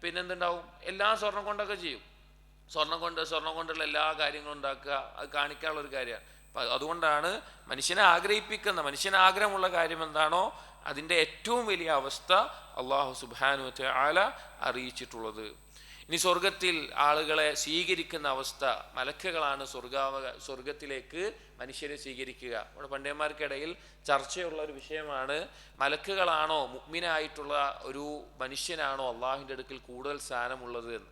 പിന്നെന്തുണ്ടാവും? എല്ലാം സ്വർണം കൊണ്ടൊക്കെ ചെയ്യും. സ്വർണം കൊണ്ടുള്ള എല്ലാ കാര്യങ്ങളും ഉണ്ടാക്കുക, അത് കാണിക്കാനുള്ള ഒരു കാര്യമാണ്. അപ്പം അതുകൊണ്ടാണ് മനുഷ്യനെ ആഗ്രഹമുള്ള കാര്യം എന്താണോ അതിൻ്റെ ഏറ്റവും വലിയ അവസ്ഥ അല്ലാഹു സുബ്ഹാനഹു വ തആല അറിയിച്ചിട്ടുള്ളത്. ഇനി സ്വർഗത്തിൽ ആളുകളെ സ്വീകരിക്കുന്ന അവസ്ഥ, മലക്കുകളാണ് സ്വർഗത്തിലേക്ക് മനുഷ്യരെ സ്വീകരിക്കുക. നമ്മുടെ പണ്ഡിതന്മാർക്കിടയിൽ ചർച്ചയുള്ള ഒരു വിഷയമാണ്, മലക്കുകളാണോ മുഅ്മിനായിട്ടുള്ള ഒരു മനുഷ്യനാണോ അള്ളാഹുവിൻ്റെ അടുക്കൽ കൂടുതൽ സ്ഥാനമുള്ളത് എന്ന്.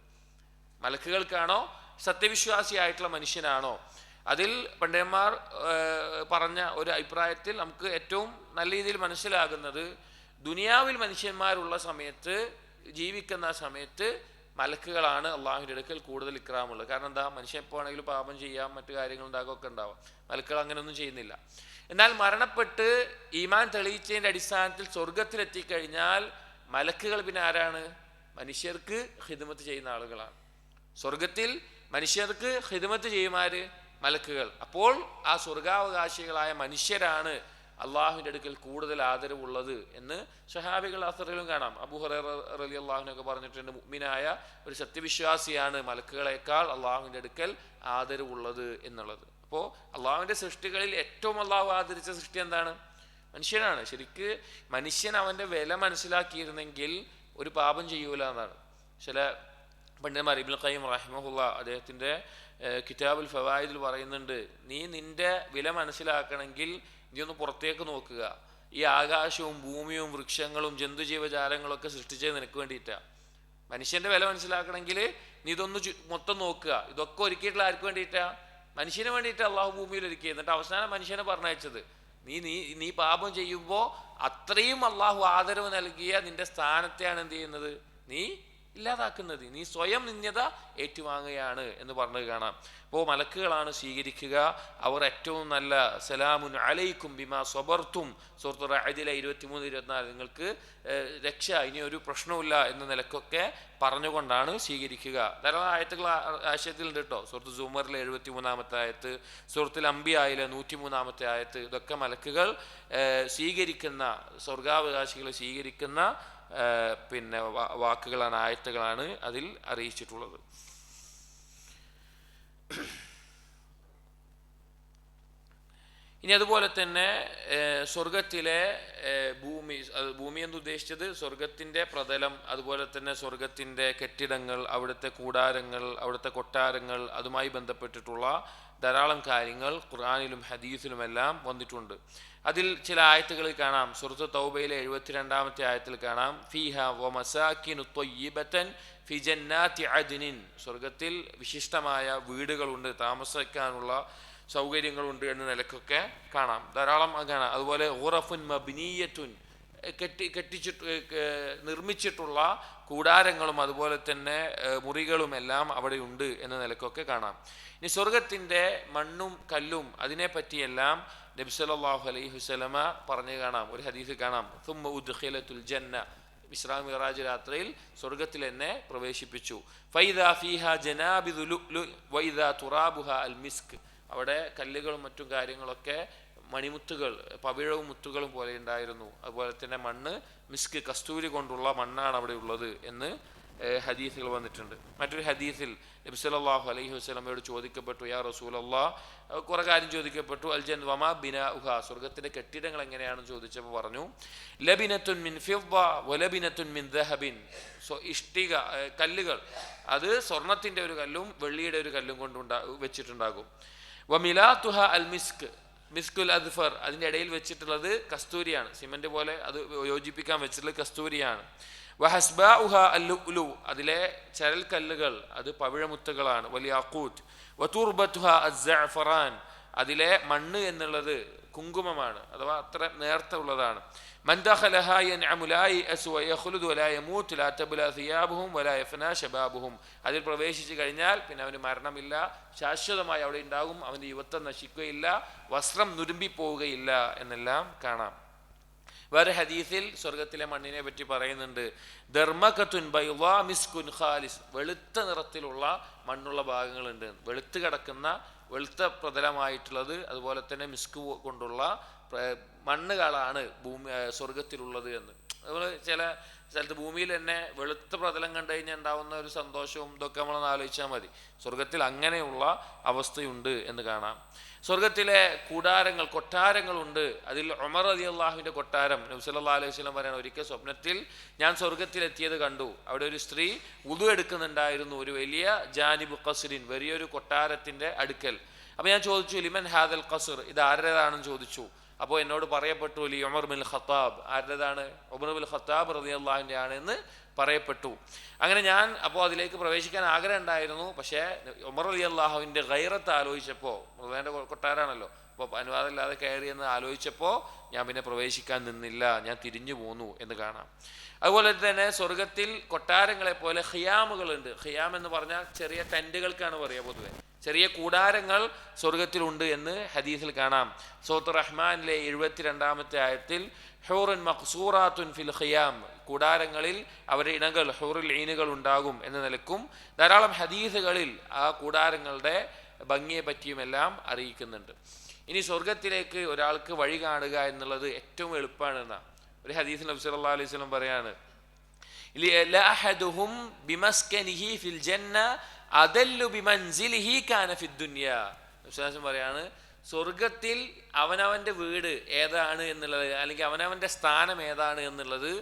മലക്കുകൾക്കാണോ സത്യവിശ്വാസിയായിട്ടുള്ള മനുഷ്യനാണോ? അതിൽ പണ്ഡിതന്മാർ പറഞ്ഞ ഒരു അഭിപ്രായത്തിൽ നമുക്ക് ഏറ്റവും നല്ല രീതിയിൽ മനസ്സിലാകുന്നത്, ദുനിയാവിൽ മനുഷ്യന്മാരുള്ള സമയത്ത്, ജീവിക്കുന്ന സമയത്ത് മലക്കുകളാണ് അള്ളാഹുവിൻ്റെ അടുക്കൽ കൂടുതൽ ഇക്റാമുള്ളത്. കാരണം എന്താ? മനുഷ്യൻ എപ്പോൾ ആണെങ്കിലും പാപം ചെയ്യാം, മറ്റു കാര്യങ്ങൾ ഉണ്ടാകുമൊക്കെ ഉണ്ടാവാം. മലക്കുകൾ അങ്ങനെയൊന്നും ചെയ്യുന്നില്ല. എന്നാൽ മരണപ്പെട്ട് ഈമാൻ തെളിയിച്ചതിൻ്റെ അടിസ്ഥാനത്തിൽ സ്വർഗത്തിലെത്തിക്കഴിഞ്ഞാൽ മലക്കുകൾ പിന്നെ ആരാണ്? മനുഷ്യർക്ക് ഖിദ്മത്ത് ചെയ്യുന്ന ആളുകളാണ്. സ്വർഗത്തിൽ മനുഷ്യർക്ക് ഖിദ്മത്ത് ചെയ്യുമാര്? മലക്കുകൾ. അപ്പോൾ ആ സ്വർഗാവകാശികളായ മനുഷ്യരാണ് അള്ളാഹുവിൻ്റെ അടുക്കൽ കൂടുതൽ ആദരവുള്ളത് എന്ന് സ്വഹാബികൾ അസറിലും കാണാം. അബൂ ഹുറൈറ റളിയല്ലാഹു അൻഹു ഒക്കെ പറഞ്ഞിട്ടുണ്ട്, മുഅ്മിനായ ഒരു സത്യവിശ്വാസിയാണ് മലക്കുകളെക്കാൾ അള്ളാഹുവിൻ്റെ അടുക്കൽ ആദരവുള്ളത് എന്നുള്ളത്. അപ്പോൾ അള്ളാഹുവിൻ്റെ സൃഷ്ടികളിൽ ഏറ്റവും അള്ളാഹു ആദരിച്ച സൃഷ്ടി എന്താണ്? മനുഷ്യനാണ്. ശരിക്ക് മനുഷ്യൻ അവൻ്റെ വില മനസ്സിലാക്കിയിരുന്നെങ്കിൽ ഒരു പാപം ചെയ്യൂല എന്നാണ് ചില പണ്ഡിതന്മാർ. ഇബ്നുൽ ഖയ്യിം റഹിമഹുള്ള അദ്ദേഹത്തിൻ്റെ കിതാബുൽ ഫവായിദിൽ പറയുന്നുണ്ട്, നീ നിന്റെ വില മനസ്സിലാക്കണമെങ്കിൽ നീ ഒന്ന് പുറത്തേക്ക് നോക്കുക. ഈ ആകാശവും ഭൂമിയും വൃക്ഷങ്ങളും ജന്തുജീവജാലങ്ങളൊക്കെ സൃഷ്ടിച്ചത് നിനക്ക് വേണ്ടിയിട്ടാണ്. മനുഷ്യന്റെ വില മനസ്സിലാക്കണമെങ്കിൽ നീ ഇതൊന്ന് മൊത്തം നോക്കുക. ഇതൊക്കെ ഒരുക്കിയിട്ടുള്ള ആർക്ക് വേണ്ടിയിട്ടാണ്? മനുഷ്യന് വേണ്ടിയിട്ട് അള്ളാഹു ഭൂമിയിൽ ഒരുക്കി. എന്നിട്ട് അവസാനം മനുഷ്യനെ പറഞ്ഞയച്ചത്. നീ പാപം ചെയ്യുമ്പോൾ അത്രയും അള്ളാഹു ആദരവ് നൽകിയ നിന്റെ സ്ഥാനത്തെയാണ് എന്ത് ചെയ്യുന്നത്? നീ ഇല്ലാതാക്കുന്നത്. നീ സ്വയം നിന്യത ഏറ്റുവാങ്ങുകയാണ് എന്ന് പറഞ്ഞത് കാണാം. അപ്പോൾ മലക്കുകളാണ് സ്വീകരിക്കുക. അവർ ഏറ്റവും നല്ല സലാമുൻ അലൈക്കും ബിമാ സ്വബർത്തും സൂറത്ത് റഅദിലെ 23-24 നിങ്ങൾക്ക് രക്ഷ, ഇനി ഒരു പ്രശ്നവുമില്ല എന്ന നിലക്കൊക്കെ പറഞ്ഞുകൊണ്ടാണ് സ്വീകരിക്കുക. ധാരാളം ആയത്തുകൾ ആശയത്തിലുണ്ട് കേട്ടോ. സൂറത്ത് സുമറിലെ 73-ാമത്തെ ആയത്ത്, സൂറത്തുൽ അംബിയായിലെ 103-ാമത്തെ ആയത്ത്, ഇതൊക്കെ മലക്കുകൾ സ്വീകരിക്കുന്ന, സ്വർഗാവകാശികളെ സ്വീകരിക്കുന്ന പിന്നെ വാക്കുകളാണ്, ആയത്തുകളാണ് അതിൽ അറിയിച്ചിട്ടുള്ളത്. ഇനി അതുപോലെ തന്നെ സ്വർഗത്തിലെ ഭൂമി എന്ന് ഉദ്ദേശിച്ചത് സ്വർഗത്തിൻ്റെ പ്രതലം, അതുപോലെ തന്നെ സ്വർഗത്തിൻ്റെ കെട്ടിടങ്ങൾ, അവിടുത്തെ കൂടാരങ്ങൾ, അവിടുത്തെ കൊട്ടാരങ്ങൾ, അതുമായി ബന്ധപ്പെട്ടിട്ടുള്ള ധാരാളം കാര്യങ്ങൾ ഖുർആനിലും ഹദീസിലുമെല്ലാം വന്നിട്ടുണ്ട്. അതിൽ ചില ആയത്തുകളിൽ കാണാം. സൂറത്ത് തൗബയിലെ 72-ാമത്തെ ആയത്തിൽ കാണാം, ഫീഹ വമസാകിനു ത്വയ്യിബതൻ ഫി ജന്നാതി അദ്നിൻ, സ്വർഗത്തിൽ വിശിഷ്ടമായ വീടുകളുണ്ട്, താമസിക്കാനുള്ള സൗകര്യങ്ങളുണ്ട് എന്ന നിലക്കൊക്കെ കാണാം. ധാരാളം കാണാം. അതുപോലെ ഖുറഫുൻ മബ്നിയത്തുൻ, നിർമ്മിച്ചിട്ടുള്ള കൂടാരങ്ങളും അതുപോലെ തന്നെ മുറികളുമെല്ലാം അവിടെയുണ്ട് എന്ന നിലക്കൊക്കെ കാണാം. ഇനി സ്വർഗത്തിൻ്റെ മണ്ണും കല്ലും അതിനെപ്പറ്റിയെല്ലാം നബി സല്ലല്ലാഹു അലൈഹി വസല്ലമ പറഞ്ഞു കാണാം. ഒരു ഹദീസിൽ കാണാം, സുമ്മ ഉദ്ഖിലത്തുൽ ജന്ന, ഇസ്രാ മിഅ്റാജ് രാത്രിയിൽ സ്വർഗത്തിൽ എന്നെ പ്രവേശിപ്പിച്ചു. ഫൈദാ ഫീഹാ ജനാബിദു ലുഅ്ലു വൈദാ തുറാബുഹാ അൽ മിസ്ക്, അവിടെ കല്ലുകളും മറ്റും കാര്യങ്ങളൊക്കെ മണിമുത്തുകൾ, പവിഴവും മുത്തുകളും പോലെ ഉണ്ടായിരുന്നു. അതുപോലെ തന്നെ മണ്ണ് മിസ്ക്, കസ്തൂരി കൊണ്ടുള്ള മണ്ണാണ് അവിടെ ഉള്ളത് എന്ന് ഹദീസുകൾ വന്നിട്ടുണ്ട്. മറ്റൊരു ഹദീസിൽ നബി സല്ലല്ലാഹു അലൈഹി വസല്ലമയോട് ചോദിക്കപ്പെട്ടു, യാ റസൂലല്ലാഹ്, കുറെ കാര്യം ചോദിക്കപ്പെട്ടു. അൽ ജന്ന വമാ ബിനാഉഹ, സ്വർഗത്തിന്റെ കെട്ടിടങ്ങൾ എങ്ങനെയാണെന്ന് ചോദിച്ചപ്പോൾ പറഞ്ഞു, ലബിനത്തുൻ മിൻ ഫിദ്ദ വലബിനത്തുൻ മിൻ ദഹബിൻ, ഇഷ്ടിക കല്ലുകൾ, അത് സ്വർണത്തിന്റെ ഒരു കല്ലും വെള്ളിയുടെ ഒരു കല്ലും കൊണ്ട് വെച്ചിട്ടുണ്ടാകും. വമിലാത്തുഹ അൽ മിസ്ക്, മിസ്കുൽ അദ്ഫർ, അതിൻ്റെ ഇടയിൽ വെച്ചിട്ടുള്ളത് കസ്തൂരിയാണ്, സിമന്റ് പോലെ അത് യോജിപ്പിക്കാൻ വെച്ചിട്ടുള്ളത് കസ്തൂരിയാണ്. വഹസ്ബാഉഹ അല്ലുഅ്ലു, അതിലെ ചരൽ കല്ലുകൾ അത് പവിഴമുത്തുകളാണ്. വലിയാഖൂത്ത്. വതുർബത്തുഹ അസ്സഅഫറാൻ, അതിലെ മണ്ണ് എന്നുള്ളത് കുങ്കുമമാണ്, അഥവാ അത്ര നേർത്ത ഉള്ളതാണ്. മൻ ദഖലഹ യൻഅമു ലാ യഅസു വയഖ്ലുദു വലാ യമൂത്ത് ലാ തബ്ലാ സിയാബുഹും വലാ യഫനാ ശബാബുഹും, അതിൽ പ്രവേശിച്ചു കഴിഞ്ഞാൽ പിന്നെ അവന് മരണമില്ല, ശാശ്വതമായി അവിടെ ഉണ്ടാകും, അവൻ്റെ യുവത്വം നശിക്കുകയില്ല, വസ്ത്രം നുരുമ്പിപ്പോവുകയില്ല എന്നെല്ലാം കാണാം. വേറെ ഹദീസിൽ സ്വർഗത്തിലെ മണ്ണിനെ പറ്റി പറയുന്നുണ്ട്, ദർമകത്തുൻ ബൈളാ മിസ്കുൻ ഖാലിസ്, വെളുത്ത നിറത്തിലുള്ള മണ്ണുള്ള ഭാഗങ്ങളുണ്ട്, വെളുത്ത് കിടക്കുന്ന വെളുത്ത പ്രതലമായിട്ടുള്ളത്, അതുപോലെ തന്നെ മിസ്ക് കൊണ്ടുള്ള മണ്ണുകളാണ് സ്വർഗത്തിലുള്ളത് എന്ന്. അതുപോലെ ചില സ്ഥലത്ത് ഭൂമിയിൽ തന്നെ വെളുത്ത പ്രതലം കണ്ടു കഴിഞ്ഞാൽ ഉണ്ടാവുന്ന ഒരു സന്തോഷവും ഇതൊക്കെ നമ്മളൊന്ന് ആലോചിച്ചാൽ മതി. സ്വർഗത്തിൽ അങ്ങനെയുള്ള അവസ്ഥയുണ്ട് എന്ന് കാണാം. സ്വർഗത്തിലെ കൂടാരങ്ങൾ, കൊട്ടാരങ്ങളുണ്ട്. അതിൽ ഉമർ റളിയല്ലാഹുവിൻ്റെ കൊട്ടാരം, നബി സല്ലല്ലാഹു അലൈഹി വസല്ലം പറയാണ്, ഒരിക്കൽ സ്വപ്നത്തിൽ ഞാൻ സ്വർഗത്തിലെത്തിയത് കണ്ടു. അവിടെ ഒരു സ്ത്രീ വുദു എടുക്കുന്നുണ്ടായിരുന്നു, ഒരു വലിയ ജാനിബ് ഖസ്റിൻ, വലിയൊരു കൊട്ടാരത്തിൻ്റെ അടുക്കൽ. അപ്പോൾ ഞാൻ ചോദിച്ചു, ലിമൻ ഹാദൽ ഖസ്ർ, ഇത് ആരുടേതാണെന്ന് ചോദിച്ചു. അപ്പോൾ എന്നോട് പറയപ്പെട്ടു, ലി ഉമർ ബിൻ ഖത്താബ്, ആരുടേതാണ്? ഉമർ ബിൻ ഖത്താബ് റളിയല്ലാഹുവിൻ്റെ ആണെന്ന് പറയപ്പെട്ടു. അങ്ങനെ ഞാൻ അപ്പോൾ അതിലേക്ക് പ്രവേശിക്കാൻ ആഗ്രഹം ഉണ്ടായിരുന്നു. പക്ഷേ ഉമർ റളിയല്ലാഹുവിൻ്റെ ഗൈറത്ത് ആലോചിച്ചപ്പോൾ, മൃതൻ്റെ കൊട്ടാരാണല്ലോ, അപ്പോൾ അനുവാദമില്ലാതെ കയറിയെന്ന് ആലോചിച്ചപ്പോൾ ഞാൻ പിന്നെ പ്രവേശിക്കാൻ നിന്നില്ല, ഞാൻ തിരിഞ്ഞു പോന്നു എന്ന് കാണാം. അതുപോലെ തന്നെ സ്വർഗത്തിൽ കൊട്ടാരങ്ങളെ പോലെ ഖിയാമുകളുണ്ട്. ഖിയാം എന്ന് പറഞ്ഞാൽ ചെറിയ ടെൻറ്റുകൾക്കാണ് പറയുക, പൊതുവെ ചെറിയ കൂടാരങ്ങൾ സ്വർഗത്തിലുണ്ട് എന്ന് ഹദീസിൽ കാണാം. സൂറത്ത് റഹ്മാനിലെ 72-ാമത്തെ ആയത്തിൽ ഹൂറുൻ മഖ്സൂറാത്തുൻ ഫിൽ ഖിയാം, കൂടാരങ്ങളിൽ അവരുടെ ഇണകൾ ഹൂറുൽ ഈനുകൾ ഉണ്ടാകും എന്ന നിലക്കും ധാരാളം ഹദീസുകളിൽ ആ കൂടാരങ്ങളുടെ ഭംഗിയെ പറ്റിയുമെല്ലാം അറിയിക്കുന്നുണ്ട്. ഇനി സ്വർഗത്തിലേക്ക് ഒരാൾക്ക് വഴി കാണുക എന്നുള്ളത് ഏറ്റവും എളുപ്പമാണെന്ന ഒരു ഹദീസിൽ നബി സല്ലല്ലാഹു അലൈഹി വസല്ലം പറയാണ്, ലഅഹദുഹും ബിമസ്കനിഹി ഫിൽ ജന്ന അദല്ലു ബിമൻസിലിഹി കാന ഫിദ് ദുനിയ. നബി പറയാണ്, സ്വർഗത്തിൽ അവനവൻ്റെ വീട് ഏതാണ് എന്നുള്ളത്, അല്ലെങ്കിൽ അവനവൻ്റെ സ്ഥാനം ഏതാണ് എന്നുള്ളത്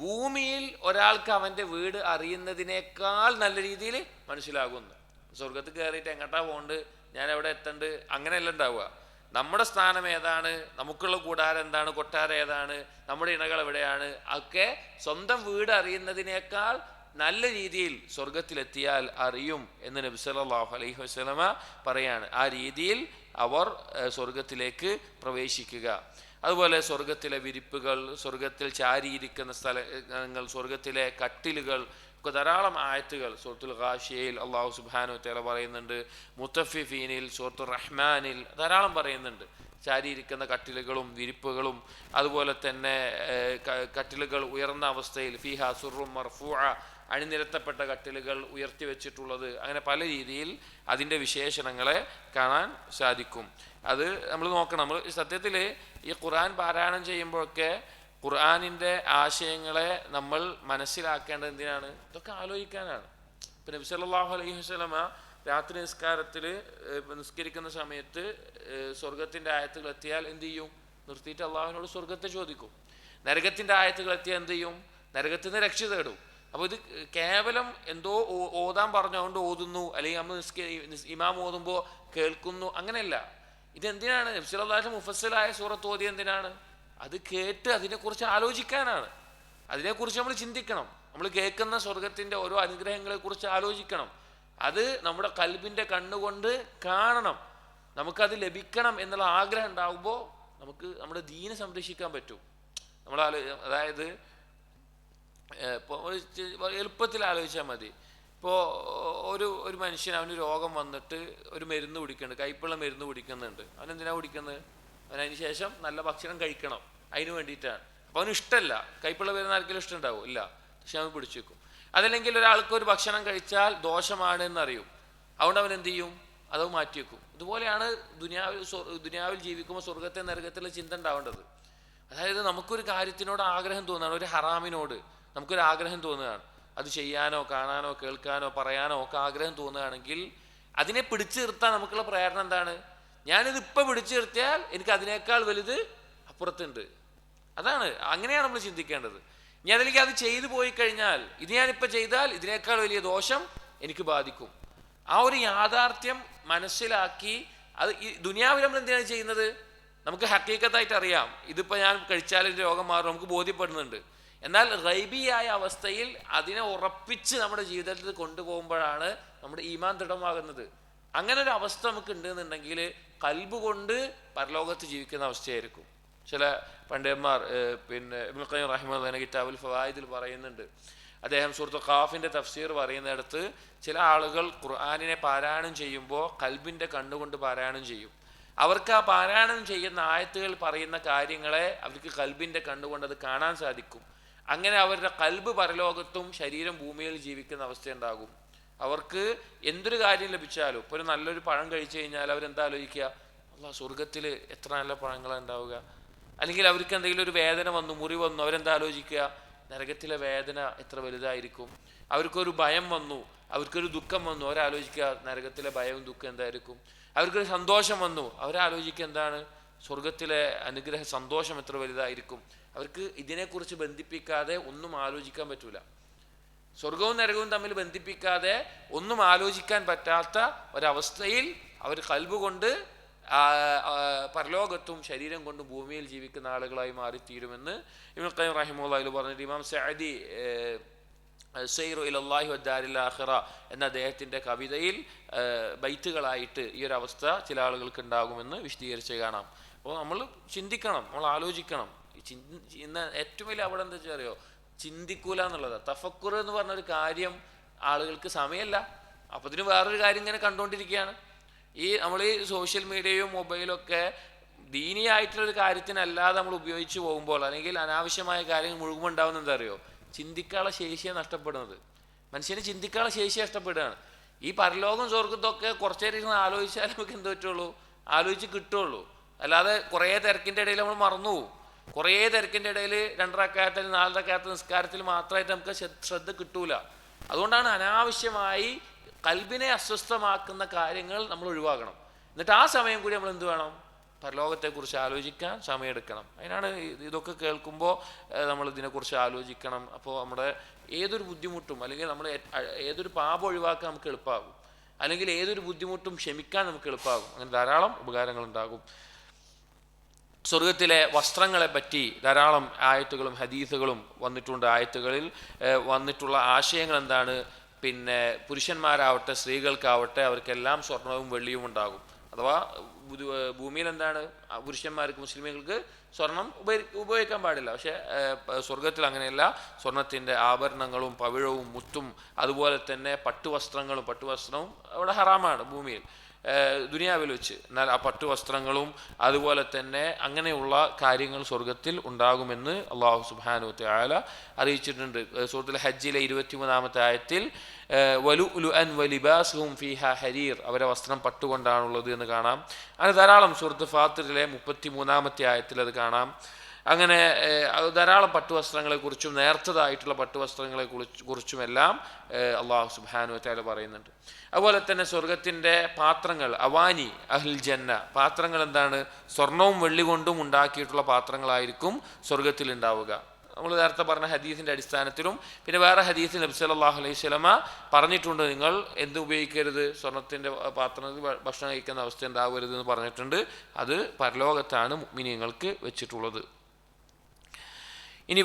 ഭൂമിയിൽ ഒരാൾക്ക് അവൻ്റെ വീട് അറിയുന്നതിനേക്കാൾ നല്ല രീതിയിൽ മനസ്സിലാകുന്നു. സ്വർഗത്തിൽ കയറിയിട്ട് എങ്ങോട്ടാ പോകണ്ട്, ഞാൻ എവിടെ എത്തണ്ട്, അങ്ങനെയല്ല ഉണ്ടാവുക. നമ്മുടെ സ്ഥാനം ഏതാണ്, നമുക്കുള്ള കൂടാരം എന്താണ്, കൊട്ടാരം ഏതാണ്, നമ്മുടെ ഇണകൾ എവിടെയാണ്, ഒക്കെ സ്വന്തം വീട് അറിയുന്നതിനേക്കാൾ നല്ല രീതിയിൽ സ്വർഗത്തിലെത്തിയാൽ അറിയും എന്ന് നബി സല്ലല്ലാഹു അലൈഹി വസല്ലമ പറയാണ്. ആ രീതിയിൽ അവർ സ്വർഗത്തിലേക്ക് പ്രവേശിക്കുക. അതുപോലെ സ്വർഗത്തിലെ വിരിപ്പുകൾ, സ്വർഗത്തിൽ ചാരിയിരിക്കുന്ന സ്ഥലങ്ങൾ, സ്വർഗത്തിലെ കട്ടിലുകൾ ഒക്കെ ധാരാളം ആയത്തുകൾ സൂറത്തുൽ ഗാശിയയിൽ അള്ളാഹു സുബ്ഹാനഹു വ തആല പറയുന്നുണ്ട്. മുത്തഫിഫീനിൽ, സൂറത്തുർ റഹ്മാനിൽ ധാരാളം പറയുന്നുണ്ട് ചാരിയിരിക്കുന്ന കട്ടിലുകളും വിരിപ്പുകളും. അതുപോലെ തന്നെ കട്ടിലുകൾ ഉയർന്ന അവസ്ഥയിൽ, ഫീഹാ സുറും മർഫൂഅ, അണിനിരത്തപ്പെട്ട കട്ടിലുകൾ ഉയർത്തി വെച്ചിട്ടുള്ളത്. അങ്ങനെ പല രീതിയിൽ അതിൻ്റെ വിശേഷണങ്ങളെ കാണാൻ സാധിക്കും. അത് നമ്മൾ നോക്കണം. നമ്മൾ സത്യത്തിൽ ഈ ഖുർആൻ പാരായണം ചെയ്യുമ്പോഴൊക്കെ ഖുർആനിൻ്റെ ആശയങ്ങളെ നമ്മൾ മനസ്സിലാക്കേണ്ടത് എന്തിനാണ്? ഇതൊക്കെ ആലോചിക്കാനാണ്. ഇപ്പം നബി സല്ലല്ലാഹു അലൈഹി വസല്ലമ രാത്രി നിസ്കരിക്കുന്ന സമയത്ത് സ്വർഗത്തിൻ്റെ ആയത്തുകൾ എത്തിയാൽ എന്ത് ചെയ്യും? നിർത്തിയിട്ട് അള്ളാഹുവിനോട് സ്വർഗത്തെ ചോദിക്കും. നരകത്തിൻ്റെ ആയത്തുകൾ എത്തിയാൽ എന്ത് ചെയ്യും? നരകത്തിൽ നിന്ന് രക്ഷ തേടും. അപ്പോൾ ഇത് കേവലം എന്തോ ഓതാൻ പറഞ്ഞുകൊണ്ട് ഓതുന്നു, അല്ലെങ്കിൽ നമ്മൾ ഇമാം ഓതുമ്പോൾ കേൾക്കുന്നു, അങ്ങനെയല്ല. ഇതെന്തിനാണ്? നബി സല്ലല്ലാഹു അലൈഹി വസല്ലം മുഫസ്സലായ സൂറത്ത് ഓതിയത് എന്തിനാണ്? അത് കേട്ട് അതിനെക്കുറിച്ച് ആലോചിക്കാനാണ്. അതിനെക്കുറിച്ച് നമ്മൾ ചിന്തിക്കണം. നമ്മൾ കേൾക്കുന്ന സ്വർഗത്തിൻ്റെ ഓരോ അനുഗ്രഹങ്ങളെക്കുറിച്ച് ആലോചിക്കണം. അത് നമ്മുടെ കൽബിൻ്റെ കണ്ണുകൊണ്ട് കാണണം. നമുക്കത് ലഭിക്കണം എന്നുള്ള ആഗ്രഹം ഉണ്ടാകുമ്പോൾ നമുക്ക് നമ്മുടെ ദീനെ സംരക്ഷിക്കാൻ പറ്റും. നമ്മൾ അതായത് ഇപ്പോൾ എളുപ്പത്തിൽ ആലോചിച്ചാൽ മതി. ഇപ്പോൾ ഒരു മനുഷ്യൻ, അവന് രോഗം വന്നിട്ട് ഒരു മരുന്ന് കുടിക്കുന്നുണ്ട്, കയ്പുള്ള മരുന്ന് കുടിക്കുന്നുണ്ട്. അവനെന്തിനാണ് കുടിക്കുന്നത്? അവനതിന് ശേഷം നല്ല ഭക്ഷണം കഴിക്കണം, അതിന് വേണ്ടിയിട്ടാണ്. അപ്പോൾ അവന് ഇഷ്ടമല്ല, കയ്പുള്ള മരുന്ന് ആർക്കെങ്കിലും ഇഷ്ടമുണ്ടാവും? ഇല്ല. പക്ഷെ അവൻ പിടിച്ചു വെക്കും. അതല്ലെങ്കിൽ ഒരാൾക്ക് ഒരു ഭക്ഷണം കഴിച്ചാൽ ദോഷമാണ് എന്നറിയും, അതുകൊണ്ട് അവൻ എന്ത് ചെയ്യും? അത് മാറ്റി വെക്കും. ഇതുപോലെയാണ് ദുനിയാവിൽ ജീവിക്കുമ്പോൾ സ്വർഗത്തെ നരകത്തിലുള്ള ചിന്ത ഉണ്ടാവേണ്ടത്. അതായത് നമുക്കൊരു കാര്യത്തിനോട് ആഗ്രഹം തോന്നുകയാണ്, ഒരു ഹറാമിനോട് നമുക്കൊരു ആഗ്രഹം തോന്നുകയാണ്, അത് ചെയ്യാനോ കാണാനോ കേൾക്കാനോ പറയാനോ ഒക്കെ ആഗ്രഹം തോന്നുകയാണെങ്കിൽ അതിനെ പിടിച്ചു നിർത്താൻ നമുക്കുള്ള പ്രേരണ എന്താണ്? ഞാനിതിപ്പോൾ പിടിച്ചു നിർത്തിയാൽ എനിക്ക് അതിനേക്കാൾ വലുത് അപ്പുറത്തുണ്ട്. അതാണ്, അങ്ങനെയാണ് നമ്മൾ ചിന്തിക്കേണ്ടത്. ഇനി അതിലേക്ക് അത് ചെയ്തു പോയി കഴിഞ്ഞാൽ, ഇത് ഞാനിപ്പോൾ ചെയ്താൽ ഇതിനേക്കാൾ വലിയ ദോഷം എനിക്ക് ബാധിക്കും. ആ ഒരു യാഥാർത്ഥ്യം മനസ്സിലാക്കി, അത് ഈ ദുനിയാവിൽ നമ്മൾ എന്തിനാണ് ചെയ്യുന്നത്? നമുക്ക് ഹക്കീക്കത്തായിട്ട് അറിയാം, ഇതിപ്പോൾ ഞാൻ കഴിച്ചാൽ എൻ്റെ രോഗം മാറും, നമുക്ക് ബോധ്യപ്പെടുന്നുണ്ട്. എന്നാൽ ഗൈബിയായ അവസ്ഥയിൽ അതിനെ ഉറപ്പിച്ച് നമ്മുടെ ജീവിതത്തിൽ കൊണ്ടുപോകുമ്പോഴാണ് നമ്മുടെ ഈമാൻ ദൃഢമാകുന്നത്. അങ്ങനെ ഒരു അവസ്ഥ നമുക്ക് ഉണ്ടെന്നുണ്ടെങ്കിൽ കൽബ് കൊണ്ട് പരലോകത്ത് ജീവിക്കുന്ന അവസ്ഥയായിരിക്കും. ചില പണ്ഡിതന്മാർ, പിന്നെ ഇബ്നുൽ ഖയ്യിം റഹിമഹുല്ലാഹി കിതാബുൽ ഫവായിദിൽ പറയുന്നുണ്ട്. അദ്ദേഹം സൂറത്തുൽ ഖാഫിൻ്റെ തഫ്സീർ പറയുന്നിടത്ത് ചില ആളുകൾ ഖുർആനിനെ പാരായണം ചെയ്യുമ്പോൾ കൽബിൻ്റെ കണ്ണുകൊണ്ട് പാരായണം ചെയ്യും. അവർക്ക് ആ പാരായണം ചെയ്യുന്ന ആയത്തുകൾ പറയുന്ന കാര്യങ്ങളെ അവർക്ക് കൽബിൻ്റെ കണ്ണുകൊണ്ട് അത് കാണാൻ സാധിക്കും. അങ്ങനെ അവരുടെ കൽബ് പരലോകത്തും ശരീരം ഭൂമിയിൽ ജീവിക്കുന്ന അവസ്ഥയുണ്ടാകും. അവർക്ക് എന്തൊരു കാര്യം ലഭിച്ചാലും, ഇപ്പോൾ ഒരു നല്ലൊരു പഴം കഴിച്ചു കഴിഞ്ഞാൽ അവരെന്താ ആലോചിക്കുക? അല്ലാ, സ്വർഗത്തിൽ എത്ര നല്ല പഴങ്ങളാണ് ഉണ്ടാവുക. അല്ലെങ്കിൽ അവർക്ക് എന്തെങ്കിലും ഒരു വേദന വന്നു, മുറി വന്നു, അവരെന്താ ആലോചിക്കുക? നരകത്തിലെ വേദന എത്ര വലുതായിരിക്കും. അവർക്കൊരു ഭയം വന്നു, അവർക്കൊരു ദുഃഖം വന്നു, അവരാലോചിക്കുക നരകത്തിലെ ഭയവും ദുഃഖം എന്തായിരിക്കും. അവർക്കൊരു സന്തോഷം വന്നു, അവരാലോചിക്കുക എന്താണ്? സ്വർഗത്തിലെ അനുഗ്രഹ സന്തോഷം എത്ര വലുതായിരിക്കും. അവർക്ക് ഇതിനെക്കുറിച്ച് ബന്ധിപ്പിക്കാതെ ഒന്നും ആലോചിക്കാൻ പറ്റൂല. സ്വർഗവും നരകവും തമ്മിൽ ബന്ധിപ്പിക്കാതെ ഒന്നും ആലോചിക്കാൻ പറ്റാത്ത ഒരവസ്ഥയിൽ അവർ കൽബ് കൊണ്ട് പരലോകത്തും ശരീരം കൊണ്ട് ഭൂമിയിൽ ജീവിക്കുന്ന ആളുകളായി മാറിത്തീരുമെന്ന് ഇബ്നുൽ ഖയ്യിം റഹിമഹുല്ലാഹി പറഞ്ഞിട്ട് ഇമാം സഅദി സൈറു ഇലല്ലാഹി വദ്ദാരിൽ ആഖിറ എന്ന അദ്ദേഹത്തിൻ്റെ കവിതയിൽ ബൈത്തുകളായിട്ട് ഈ ഒരു അവസ്ഥ ചില ആളുകൾക്ക് ഉണ്ടാകുമെന്ന് വിശദീകരിച്ച് കാണാം. അപ്പോൾ നമ്മൾ ചിന്തിക്കണം, നമ്മൾ ആലോചിക്കണം. ഇന്ന് ഏറ്റവും വലിയ അവിടെ എന്താ വെച്ചാൽ അറിയോ? ചിന്തിക്കൂല എന്നുള്ളതാണ്. തഫക്കുർ എന്ന് പറഞ്ഞൊരു കാര്യം ആളുകൾക്ക് സമയമല്ല. അപ്പോൾ ഇതിന് വേറൊരു കാര്യം ഇങ്ങനെ കണ്ടുകൊണ്ടിരിക്കുകയാണ്. നമ്മൾ ഈ സോഷ്യൽ മീഡിയയും മൊബൈലും ഒക്കെ ദീനിയായിട്ടുള്ളൊരു കാര്യത്തിനല്ലാതെ നമ്മൾ ഉപയോഗിച്ച് പോകുമ്പോൾ, അല്ലെങ്കിൽ അനാവശ്യമായ കാര്യങ്ങൾ മുഴുവൻ ഉണ്ടാവുന്നത് എന്താ അറിയോ? ചിന്തിക്കാനുള്ള ശേഷിയാണ് നഷ്ടപ്പെടുന്നത്. മനുഷ്യന് ചിന്തിക്കാനുള്ള ശേഷി നഷ്ടപ്പെടുകയാണ്. ഈ പരലോകം സ്വർഗത്തൊക്കെ കുറച്ച് നേരം ഇരുന്ന് ആലോചിച്ചാൽ നമുക്ക് എന്ത് പറ്റുള്ളൂ, ആലോചിച്ച് കിട്ടുള്ളൂ. അല്ലാതെ കുറേ തിരക്കിൻ്റെ ഇടയിൽ നമ്മൾ മറന്നു പോകും. കുറേ തിരക്കിൻ്റെ ഇടയിൽ 2 റക്അത്ത് 4 റക്അത്ത് നിസ്കാരത്തിൽ മാത്രമായിട്ട് നമുക്ക് ശ്രദ്ധ കിട്ടൂല. അതുകൊണ്ടാണ് അനാവശ്യമായി കൽബിനെ അസ്വസ്ഥമാക്കുന്ന കാര്യങ്ങൾ നമ്മൾ ഒഴിവാക്കണം. എന്നിട്ട് ആ സമയം കൂടി നമ്മൾ എന്ത് വേണം, പരലോകത്തെക്കുറിച്ച് ആലോചിക്കാൻ സമയമെടുക്കണം. അതിനാണ് ഇതൊക്കെ കേൾക്കുമ്പോൾ നമ്മൾ ഇതിനെക്കുറിച്ച് ആലോചിക്കണം. അപ്പോൾ നമ്മുടെ ഏതൊരു ബുദ്ധിമുട്ടും അല്ലെങ്കിൽ നമ്മൾ ഏതൊരു പാപം ഒഴിവാക്കാൻ നമുക്ക് എളുപ്പമാകും, അല്ലെങ്കിൽ ഏതൊരു ബുദ്ധിമുട്ടും ക്ഷമിക്കാൻ നമുക്ക് എളുപ്പമാകും. അങ്ങനെ ധാരാളം ഉപകാരങ്ങളുണ്ടാകും. സ്വർഗത്തിലെ വസ്ത്രങ്ങളെ പറ്റി ധാരാളം ആയത്തുകളും ഹദീസുകളും വന്നിട്ടുണ്ട്. ആയത്തുകളിൽ വന്നിട്ടുള്ള ആശയങ്ങൾ എന്താണ്? പിന്നെ പുരുഷന്മാരാവട്ടെ സ്ത്രീകൾക്കാവട്ടെ അവർക്കെല്ലാം സ്വർണവും വെള്ളിയും ഉണ്ടാകും. അഥവാ ഭൂമിയിൽ എന്താണ്, പുരുഷന്മാർക്ക് മുസ്ലിമുകൾക്ക് സ്വർണം ഉപയോഗിക്കാൻ പാടില്ല. പക്ഷേ സ്വർഗത്തിൽ അങ്ങനെയല്ല. സ്വർണത്തിൻ്റെ ആഭരണങ്ങളും പവിഴവും മുത്തും അതുപോലെ തന്നെ പട്ടുവസ്ത്രവും അവിടെ ഹറാമാണ് ഭൂമിയിൽ, ദുനിയാവിൽ വെച്ച്. എന്നാൽ ആ പട്ടുവസ്ത്രങ്ങളും അതുപോലെ തന്നെ അങ്ങനെയുള്ള കാര്യങ്ങൾ സ്വർഗത്തിൽ ഉണ്ടാകുമെന്ന് അള്ളാഹു സുബ്ഹാനഹു വതആല അറിയിച്ചിട്ടുണ്ട്. സൂറത്തുൽ ഹജ്ജിലെ 23-ാമത്തെ ആയത്തിൽ വലുഅൻ വലിബാസുഹും ഫീഹാ ഹരീർ, അവരെ വസ്ത്രം പട്ടുകൊണ്ടാണുള്ളത് എന്ന് കാണാം. അങ്ങനെ ധാരാളം സൂറത്ത് ഫാത്തിറിലെ 33-ാമത്തെ ആയത്തിൽ അത് കാണാം. അങ്ങനെ ധാരാളം പട്ടുവസ്ത്രങ്ങളെക്കുറിച്ചും നേർത്തതായിട്ടുള്ള പട്ടുവസ്ത്രങ്ങളെ കുറിച്ചുമെല്ലാം അള്ളാഹു സുബ്ഹാനഹു വതആല പറയുന്നുണ്ട്. അതുപോലെ തന്നെ സ്വർഗത്തിൻ്റെ പാത്രങ്ങൾ, അവാനി അഹ്ൽ ജന്ന, പാത്രങ്ങൾ എന്താണ്? സ്വർണവും വെള്ളി കൊണ്ടും ഉണ്ടാക്കിയിട്ടുള്ള പാത്രങ്ങളായിരിക്കും സ്വർഗത്തിൽ ഉണ്ടാവുക. നമ്മൾ നേരത്തെ പറഞ്ഞ ഹദീസിൻ്റെ അടിസ്ഥാനത്തിലും പിന്നെ വേറെ ഹദീസിൽ നബി സല്ലല്ലാഹു അലൈഹി വസല്ലമ പറഞ്ഞിട്ടുണ്ട്, നിങ്ങൾ എന്ത് ഉപയോഗിക്കരുത്, സ്വർണത്തിൻ്റെ പാത്രത്തിൽ ഭക്ഷണം കഴിക്കുന്ന അവസ്ഥ ഉണ്ടാവരുത് എന്ന് പറഞ്ഞിട്ടുണ്ട്. അത് പരലോകത്താണ് മുഅ്മിനീങ്ങൾക്ക് വെച്ചിട്ടുള്ളത്. ഇനി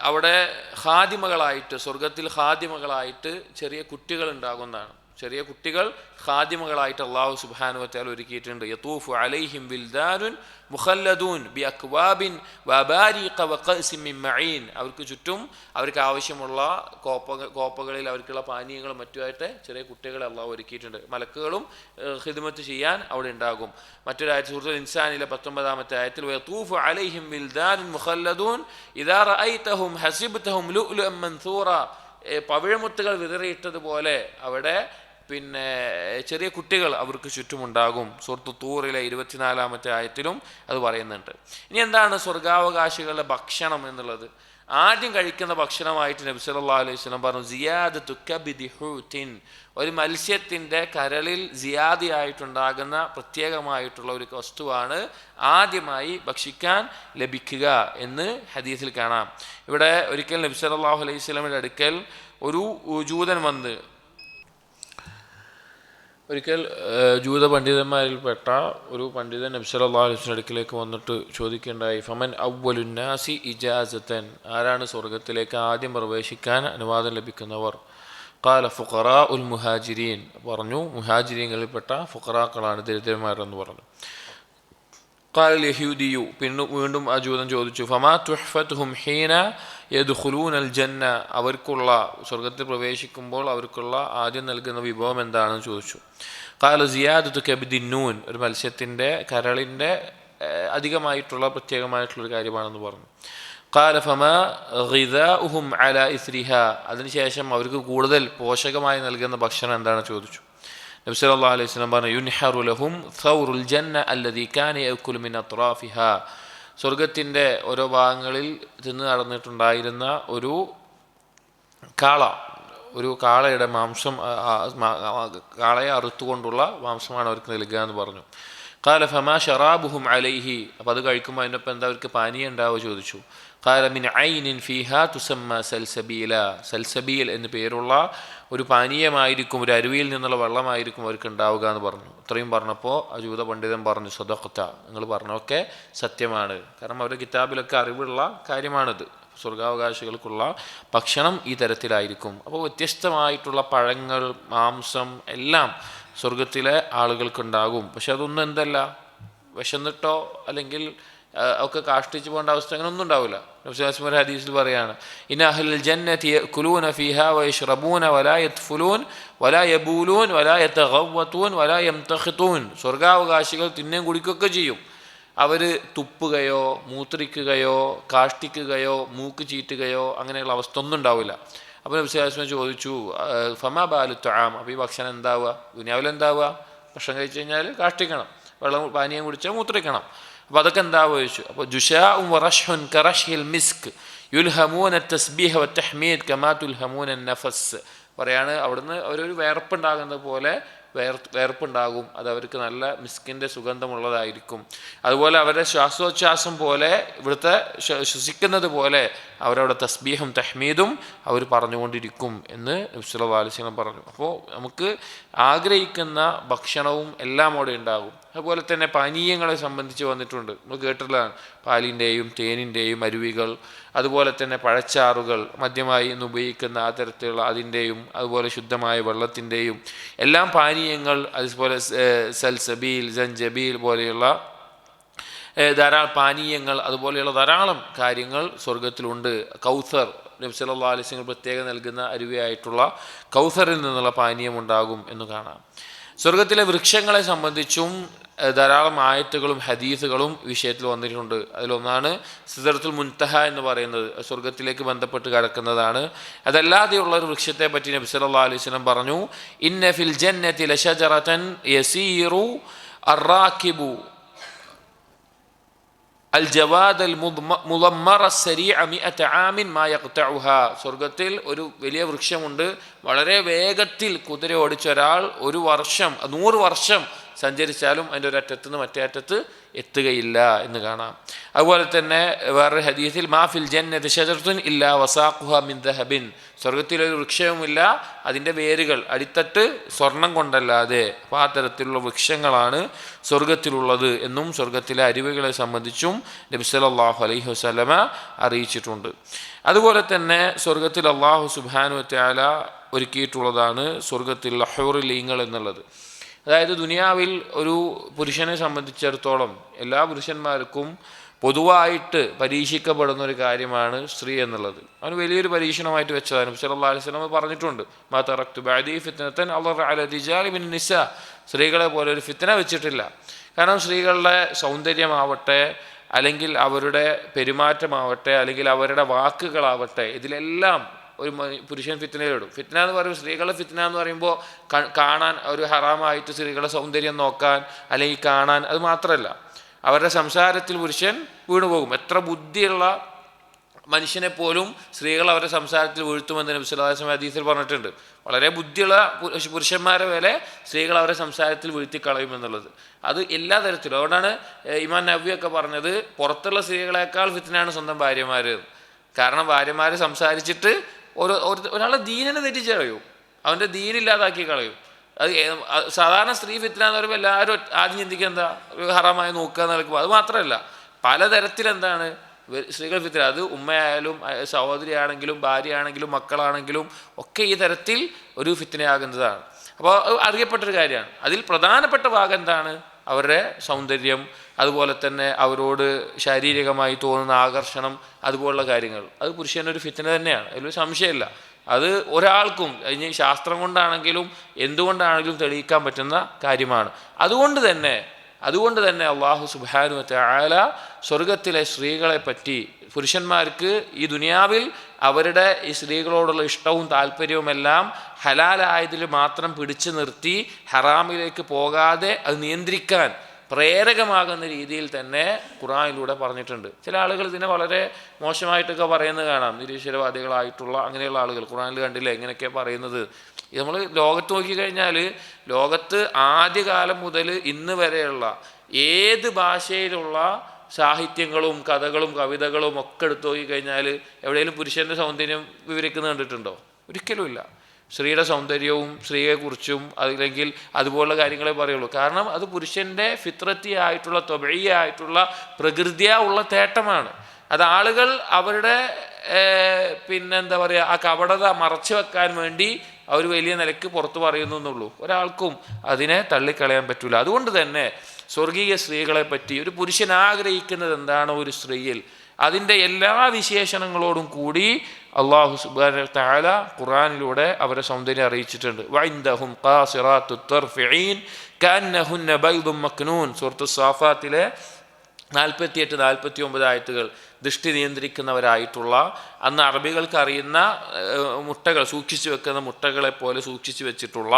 അവിടെ ഖാദിമകളായിട്ട്, സ്വർഗത്തിൽ ഖാദിമകളായിട്ട് ചെറിയ കുട്ടികൾ ഉണ്ടാകുന്നതാണ്. ചെറിയ കുട്ടികൾ ഖാദിമകളായിട്ട് അല്ലാഹു സുബ്ഹാനഹു വതആല ഒരുക്കിയിട്ടുണ്ട്. യതൂഫു അലൈഹിം വിൽദാനുൻ മുഖല്ലദൂൻ ബിഅക്വാബിൻ വബാരിഖ വഖഅസിൻ മിൻ മഈൻ, അവർക്ക് ചുറ്റും അവർക്ക് ആവശ്യമുള്ള കോപ്പകളിൽ അവർക്കുള്ള പാനീയങ്ങളും മറ്റുമായിട്ട് ചെറിയ കുട്ടികളെ അല്ലാഹു ഒരുക്കിയിട്ടുണ്ട്. മലക്കുകളും ഖിദ്മത്ത് ചെയ്യാൻ അവിടെ ഉണ്ടാകും. മറ്റൊരായത്ത് സൂറത്തുൽ ഇൻസാനിലെ 19-ാമത്തെ ആയത്തിൽ വയതൂഫു അലൈഹിം വിൽദാനുൻ മുഖല്ലദൂൻ ഇദാ റഅയ്തഹും ഹസിബ്തഹും ലുഅ്ലുഅൻ മൻസൂറ, പവിഴമുത്തുകൾ വിതറിയിട്ടതുപോലെ അവിടെ പിന്നെ ചെറിയ കുട്ടികൾ അവർക്ക് ചുറ്റുമുണ്ടാകും. സൂറത്ത് തൂറിലെ 24-ാമത്തെ ആയത്തിലും അത് പറയുന്നുണ്ട്. ഇനി എന്താണ് സ്വർഗാവകാശികളുടെ ഭക്ഷണം എന്നുള്ളത്? ആദ്യം കഴിക്കുന്ന ഭക്ഷണമായിട്ട് നബി സല്ലല്ലാഹു അലൈഹി വസല്ലം പറഞ്ഞു, സിയാദത്തു കബിദി ഹൂത്തിൻ, ഒരു മത്സ്യത്തിൻ്റെ കരളിൽ സിയാദിയായിട്ടുണ്ടാകുന്ന പ്രത്യേകമായിട്ടുള്ള ഒരു വസ്തുവാണ് ആദ്യമായി ഭക്ഷിക്കാൻ ലഭിക്കുക എന്ന് ഹദീസിൽ കാണാം. ഇവിടെ ഒരിക്കൽ നബി സല്ലല്ലാഹു അലൈഹി വസല്ലമയുടെ അടുക്കൽ ഒരു ജൂതൻ വന്ന്, ഒരിക്കൽ ജൂത പണ്ഡിതന്മാരിൽപ്പെട്ട ഒരു പണ്ഡിതൻ നബി സല്ലല്ലാഹു അലൈഹി വസല്ലം അടുക്കിലേക്ക് വന്നിട്ട് ചോദിക്കുകയുണ്ടായി, ഫമൻ അവ്വലുൻ നാസി ഇജാസതൻ, ആരാണ് സ്വർഗത്തിലേക്ക് ആദ്യം പ്രവേശിക്കാൻ അനുവാദം ലഭിക്കുന്നവർ? ഖാല ഫുഖറാഉൽ മുഹാജിരീൻ, പറഞ്ഞു മുഹാജിരീങ്ങളിൽപ്പെട്ട ഫുഖറാക്കളാണ്, ദരിദ്രന്മാരെന്ന് പറഞ്ഞു. ഖാലൽ യഹൂദിയു, പിന്നെ വീണ്ടും ആ ജൂതൻ ചോദിച്ചു, ഫമാ തുഹ്ഫതുഹും ഹീന യദ്ഖുലൂനൽ ജന്ന, അവർക്കുള്ള സ്വർഗത്തിൽ പ്രവേശിക്കുമ്പോൾ അവർക്കുള്ള ആദ്യം നൽകുന്ന വിഭവം എന്താണെന്ന് ചോദിച്ചു. ഖാല സിയാദത്തു കബിദിൻ നൂൻ, ഒരു മത്സ്യത്തിൻ്റെ കരളിൻ്റെ അധികമായിട്ടുള്ള പ്രത്യേകമായിട്ടുള്ളൊരു കാര്യമാണെന്ന് പറഞ്ഞു. ഖാല ഫമാ ഗിദാഉഹും അലാ ഇസ്രിഹ, അതിനുശേഷം അവർക്ക് കൂടുതൽ പോഷകമായി നൽകുന്ന ഭക്ഷണം എന്താണെന്ന് ചോദിച്ചു. നബി സല്ലല്ലാഹു അലൈഹി വസല്ലം പറഞ്ഞു, യുൻഹറു ലഹും സൗറുൽ ജന്ന അല്ലദീ കാന യഅകുലു മിൻ അത്റാഫിഹാ, സ്വർഗത്തിൻ്റെ ഓരോ ഭാഗങ്ങളിൽ തിന്ന് നടന്നിട്ടുണ്ടായിരുന്ന ഒരു കാളയുടെ മാംസം, കാളയെ അറുത്തുകൊണ്ടുള്ള മാംസമാണ് അവർക്ക് നൽകുക എന്ന് പറഞ്ഞു. ഖാല ഫമാ ശറാബുഹും അലൈഹി, അപ്പോൾ അത് കഴിക്കുമ്പോൾ അതിനൊപ്പം എന്താ അവർക്ക് പാനീയം ഉണ്ടാവുക ചോദിച്ചു. ഖാല മിൻ ഐനിൻ ഫീഹാ തുസമ്മ സൽസബീല, സൽസബീൽ എന്ന് പേരുള്ള ഒരു പാനീയമായിരിക്കും, ഒരു അരുവിയിൽ നിന്നുള്ള വെള്ളമായിരിക്കും അവർക്ക് ഉണ്ടാവുക എന്ന് പറഞ്ഞു. ഇത്രയും പറഞ്ഞപ്പോൾ ആ ജൂത പണ്ഡിതൻ പറഞ്ഞു, സദഖത, നിങ്ങൾ പറഞ്ഞൊക്കെ സത്യമാണ്. കാരണം അവരുടെ കിതാബിലൊക്കെ അറിവുള്ള കാര്യമാണിത്. സ്വർഗാവകാശികൾക്കുള്ള ഭക്ഷണം ഈ തരത്തിലായിരിക്കും. അപ്പോൾ വ്യത്യസ്തമായിട്ടുള്ള പഴങ്ങൾ, മാംസം എല്ലാം സ്വർഗത്തിലെ ആളുകൾക്കുണ്ടാകും. പക്ഷെ അതൊന്നും എന്തല്ല, വിശന്നിട്ടോ അല്ലെങ്കിൽ ഒക്കെ കാഷ്ടിച്ച് പോകേണ്ട അവസ്ഥ അങ്ങനെയൊന്നും ഉണ്ടാവില്ല. നബി സല്ലല്ലാഹു അലൈഹി വസല്ലം ഹദീസിൽ പറയാണ്, ഇന്ന അഹ്ലൽ ജന്നതി യഅകുലൂന ഫീഹാ വയശ്റബൂന വലാ യത്ഫുലൂൻ വലാ യബൂലൂൻ വലാ യതഗവ്വതൂൻ വലാ യംതഖിതൂൻ, സ്വർഗാവകാശികൾ തിന്നുകയും കുടിക്കുകയൊക്കെ ചെയ്യും. അവർ തുപ്പുകയോ മൂത്രിക്കുകയോ കാഷ്ടിക്കുകയോ മൂക്ക് ചീറ്റുകയോ അങ്ങനെയുള്ള അവസ്ഥ ഒന്നും ഉണ്ടാവില്ല. അപ്പോൾ നബി സല്ലല്ലാഹു അലൈഹി വസല്ലം ചോദിച്ചു, ഫമാ ബാലു ത്വആം, അപ്പോൾ ഈ ഭക്ഷണം എന്താവുക, ദുനിയാവിലെന്താവുക? ഭക്ഷണം കഴിച്ച് കഴിഞ്ഞാൽ കാഷ്ടിക്കണം, വെള്ളം പാനീയം കുടിച്ചാൽ മൂത്രിക്കണം. അപ്പോൾ അതൊക്കെ എന്താവുക ചോദിച്ചു. അപ്പോൾ ജുശാഉം വറഷ്ഹുൻ കറഷ്ഹിൽ മിസ്ക് യുൽഹമൂന തസ്ബീഹ വത്തഹ്മീദ് കമാ തുൽഹമൂന നഫസ്. പറയാണ്, അവിടുന്ന് ഒരു വേർപ്പുണ്ടാകുന്നത് പോലെ വേർപ്പുണ്ടാകും, അത് അവർക്ക് നല്ല മിസ്കിൻ്റെ സുഗന്ധമുള്ളതായിരിക്കും. അതുപോലെ അവരുടെ ശ്വാസോച്ഛ്വാസം പോലെ, ഇവിടുത്തെ ശ്വസിക്കുന്നത് പോലെ അവരവിടെ തസ്ബീഹും തഹ്മീദും അവർ പറഞ്ഞുകൊണ്ടിരിക്കും എന്ന് നബി സല്ലല്ലാഹു അലൈഹി വസല്ലം പറഞ്ഞു. അപ്പോൾ നമുക്ക് ആഗ്രഹിക്കുന്ന ഭക്ഷണവും എല്ലാം അവിടെ ഉണ്ടാകും. അതുപോലെ തന്നെ പാനീയങ്ങളെ സംബന്ധിച്ച് വന്നിട്ടുണ്ട്, നമ്മൾ കേട്ടിട്ടുള്ളതാണ്, പാലിൻ്റെയും തേനിൻ്റെയും അരുവികൾ, അതുപോലെ തന്നെ പഴച്ചാറുകൾ, മദ്യമായി ഇന്ന് ഉപയോഗിക്കുന്ന ആ തരത്തിലുള്ള അതിൻ്റെയും, അതുപോലെ ശുദ്ധമായ വെള്ളത്തിൻ്റെയും എല്ലാം പാനീയങ്ങൾ, അതുപോലെ സൽസബീൽ, സഞ്ചബീൽ പോലെയുള്ള ധാരാളം പാനീയങ്ങൾ, അതുപോലെയുള്ള ധാരാളം കാര്യങ്ങൾ സ്വർഗത്തിലുണ്ട്. കൗസർ, നബി സല്ലല്ലാഹു അലൈഹി വസല്ലം പ്രത്യേകം നൽകുന്ന അരുവിയായിട്ടുള്ള കൗസറിൽ നിന്നുള്ള പാനീയം ഉണ്ടാകും എന്ന് കാണാം. സ്വർഗത്തിലെ വൃക്ഷങ്ങളെ സംബന്ധിച്ചും ധാരാളം ആയത്തുകളും ഹദീസുകളും വിഷയത്തിൽ വന്നിട്ടുണ്ട്. അതിലൊന്നാണ് സിദ്റത്തുൽ മുൻതഹ എന്ന് പറയുന്നത്, സ്വർഗത്തിലേക്ക് ബന്ധപ്പെട്ട് കിടക്കുന്നതാണ്. അതല്ലാതെയുള്ള ഒരു വൃക്ഷത്തെ പറ്റി നബി സല്ലല്ലാഹു അലൈഹി വസല്ലം പറഞ്ഞു, ഇന്ന ഫിൽ ജന്നതി ലശജറതൻ യസീറു അർറാകിബു അൽ ജവാദ് അൽ മുളമ്മറ സരീഅ മിഅത ആമിൻ മാ യഖ്തഉഹ. സ്വർഗത്തിൽ ഒരു വലിയ വൃക്ഷമുണ്ട്, വളരെ വേഗത്തിൽ കുതിര ഓടിച്ച ഒരാൾ 100 വർഷം സഞ്ചരിച്ചാലും അതിൻ്റെ ഒരറ്റത്ത് നിന്ന് മറ്റേ അറ്റത്ത് എത്തുകയില്ല എന്ന് കാണാം. അതുപോലെ തന്നെ വേറൊരു ഹദീസിൽ മാ ഫിൽ ജന്നതി ഷജറത്തുൻ ഇല്ലാ വസാഖുഹ മിൻ ദഹബിൻ, സ്വർഗത്തിലൊരു വൃക്ഷവുമില്ല, അതിൻ്റെ വേരുകൾ അടിത്തട്ട് സ്വർണം കൊണ്ടല്ലാതെ. അപ്പോൾ ആ തരത്തിലുള്ള വൃക്ഷങ്ങളാണ് സ്വർഗത്തിലുള്ളത് എന്നും സ്വർഗത്തിലെ അരുവികളെ സംബന്ധിച്ചും നബി സല്ലല്ലാഹു അലൈഹി വസല്ലമ അറിയിച്ചിട്ടുണ്ട്. അതുപോലെ തന്നെ സ്വർഗത്തിൽ അല്ലാഹു സുബ്ഹാനഹു വ തആല ഒരുക്കിയിട്ടുള്ളതാണ് സ്വർഗത്തിലുള്ള ഹൂറുൽ ഈങ്ങൾ എന്നുള്ളത്. അതായത് ദുനിയാവിൽ ഒരു പുരുഷനെ സംബന്ധിച്ചിടത്തോളം എല്ലാ പുരുഷന്മാർക്കും പൊതുവായിട്ട് പരീക്ഷിക്കപ്പെടുന്ന ഒരു കാര്യമാണ് സ്ത്രീ എന്നുള്ളത്. അവന് വലിയൊരു പരീക്ഷണമായിട്ട് വെച്ചതാണ്. നബി സല്ലല്ലാഹു അലൈഹി വസല്ലം പറഞ്ഞിട്ടുണ്ട്, മാ തറക്തു ബഅദി ഫിത്നതൻ അളറ അല റിജാലി മിൻ നിസാ, സ്ത്രീകളെ പോലെ ഒരു ഫിത്ന വെച്ചിട്ടില്ല. കാരണം സ്ത്രീകളുടെ സൗന്ദര്യമാവട്ടെ, അല്ലെങ്കിൽ അവരുടെ പെരുമാറ്റമാവട്ടെ, അല്ലെങ്കിൽ അവരുടെ വാക്കുകളാവട്ടെ, ഇതിലെല്ലാം ഒരു പുരുഷൻ ഫിത്നയിലിടും. ഫിത്ന എന്ന് പറയുമ്പോൾ, സ്ത്രീകളുടെ ഫിത്ന എന്ന് പറയുമ്പോൾ കാണാൻ ഒരു ഹറാമായിട്ട് സ്ത്രീകളുടെ സൗന്ദര്യം നോക്കാൻ അല്ലെങ്കിൽ കാണാൻ, അത് മാത്രമല്ല, അവരുടെ സംസാരത്തിൽ പുരുഷൻ വീണുപോകും. എത്ര ബുദ്ധിയുള്ള മനുഷ്യനെ പോലും സ്ത്രീകൾ അവരുടെ സംസാരത്തിൽ വീഴ്ത്തുമെന്ന് നബി സല്ലല്ലാഹു അലൈഹി വസല്ലം ഹദീസിൽ പറഞ്ഞിട്ടുണ്ട്. വളരെ ബുദ്ധിയുള്ള പുരുഷന്മാരെ വരെ സ്ത്രീകൾ അവരുടെ സംസാരത്തിൽ വീഴ്ത്തിക്കളയുമെന്നുള്ളത്. അത് എല്ലാ തരത്തിലും. അതുകൊണ്ടാണ് ഇമാം നവവിയൊക്കെ പറഞ്ഞത്, പുറത്തുള്ള സ്ത്രീകളെക്കാൾ ഫിത്നയാണ് സ്വന്തം ഭാര്യമാർ. കാരണം ഭാര്യമാർ സംസാരിച്ചിട്ട് ഒരാളെ ദീനിനെ തെറ്റിച്ച് കളയും, അവൻ്റെ ദീനില്ലാതാക്കി കളയും. അത് സാധാരണ സ്ത്രീ ഫിത്ന എന്ന് പറയുമ്പോൾ എല്ലാവരും ആദ്യം ചിന്തിക്കുക എന്താ, ഹറാമായി നോക്കുക എന്ന് നിൽക്കുമ്പോൾ, അത് മാത്രമല്ല പലതരത്തിലെന്താണ് സ്ത്രീകൾ ഫിത്ന. അത് ഉമ്മയായാലും സഹോദരിയാണെങ്കിലും ഭാര്യയാണെങ്കിലും മക്കളാണെങ്കിലും ഒക്കെ ഈ തരത്തിൽ ഒരു ഫിത്നയാകുന്നതാണ്. അപ്പോൾ അറിയപ്പെട്ടൊരു കാര്യമാണ്. അതിൽ പ്രധാനപ്പെട്ട ഭാഗം എന്താണ്, അവരുടെ സൗന്ദര്യം, അതുപോലെ തന്നെ അവരോട് ശാരീരികമായി തോന്നുന്ന ആകർഷണം, അതുപോലുള്ള കാര്യങ്ങൾ. അത് പുരുഷനൊരു ഫിത്ന തന്നെയാണ്, അതിലൊരു സംശയമില്ല. അത് ഒരാൾക്കും ഇനി ശാസ്ത്രം കൊണ്ടാണെങ്കിലും എന്തുകൊണ്ടാണെങ്കിലും തെളിയിക്കാൻ പറ്റുന്ന കാര്യമാണ്. അതുകൊണ്ട് തന്നെ അല്ലാഹു സുബ്ഹാനഹു വ തആല സ്വർഗത്തിലെ സ്ത്രീകളെ പറ്റി, പുരുഷന്മാർക്ക് ഈ ദുനിയാവിൽ അവരുടെ ഈ സ്ത്രീകളോടുള്ള ഇഷ്ടവും താല്പര്യവുമെല്ലാം ഹലാലായതിൽ മാത്രം പിടിച്ചു നിർത്തി ഹറാമിലേക്ക് പോകാതെ അത് നിയന്ത്രിക്കാൻ പ്രേരകമാകുന്ന രീതിയിൽ തന്നെ ഖുർആനിലൂടെ പറഞ്ഞിട്ടുണ്ട്. ചില ആളുകൾ ഇതിനെ വളരെ മോശമായിട്ടൊക്കെ പറയുന്നത് കാണാം, നിരീശ്വരവാദികളായിട്ടുള്ള അങ്ങനെയുള്ള ആളുകൾ. ഖുർആനിൽ കണ്ടില്ലേ എങ്ങനെയൊക്കെ പറയുന്നത്. ഇത് നമ്മൾ ലോകത്ത് നോക്കിക്കഴിഞ്ഞാൽ, ലോകത്ത് ആദ്യകാലം മുതൽ ഇന്ന് വരെയുള്ള ഏത് ഭാഷയിലുള്ള സാഹിത്യങ്ങളും കഥകളും കവിതകളും ഒക്കെ എടുത്തു നോക്കിക്കഴിഞ്ഞാൽ എവിടെയെങ്കിലും പുരുഷൻ്റെ സൗന്ദര്യം വിവരിക്കുന്നത് കണ്ടിട്ടുണ്ടോ? ഒരിക്കലുമില്ല. സ്ത്രീയുടെ സൗന്ദര്യവും സ്ത്രീയെക്കുറിച്ചും അല്ലെങ്കിൽ അതുപോലുള്ള കാര്യങ്ങളെ പറയുള്ളൂ. കാരണം അത് പുരുഷൻ്റെ ഫിത്രത്തിയായിട്ടുള്ള ത്വബഈയായിട്ടുള്ള പ്രകൃതിയാ ഉള്ള തേട്ടമാണ്. അത് ആളുകൾ അവരുടെ പിന്നെന്താ പറയുക, ആ കപടത മറച്ചു വെക്കാൻ വേണ്ടി അവർ വലിയ നിലയ്ക്ക് പുറത്ത് പറയുന്നു എന്നുള്ളൂ. ഒരാൾക്കും അതിനെ തള്ളിക്കളയാൻ പറ്റില്ല. അതുകൊണ്ട് തന്നെ സ്വർഗീയ സ്ത്രീകളെ പറ്റി ഒരു പുരുഷൻ ആഗ്രഹിക്കുന്നത് എന്താണോ ഒരു സ്ത്രീയിൽ, അതിൻ്റെ എല്ലാ വിശേഷണങ്ങളോടും കൂടി അല്ലാഹു സുബ്ഹാനഹു വ തആല ഖുർആനിലൂടെ അവരെ സൗന്ദര്യം അറിയിച്ചിട്ടുണ്ട്. വഇൻദഹും ഖാസിറാത്തുത് തർഫീൻ കഅന്നഹുന്ന ബൈദും മക്നൂൻ. സൂറത്തുസ് സാഫാത്തിലെ 48, 49 ആയത്തുകൾ ദൃഷ്ടി നിയന്ത്രിക്കുന്നവരായിട്ടുള്ള, അന്ന് അറബികൾക്ക് അറിയുന്ന മുട്ടകൾ, സൂക്ഷിച്ചു വെക്കുന്ന മുട്ടകളെ പോലെ സൂക്ഷിച്ചു വെച്ചിട്ടുള്ള,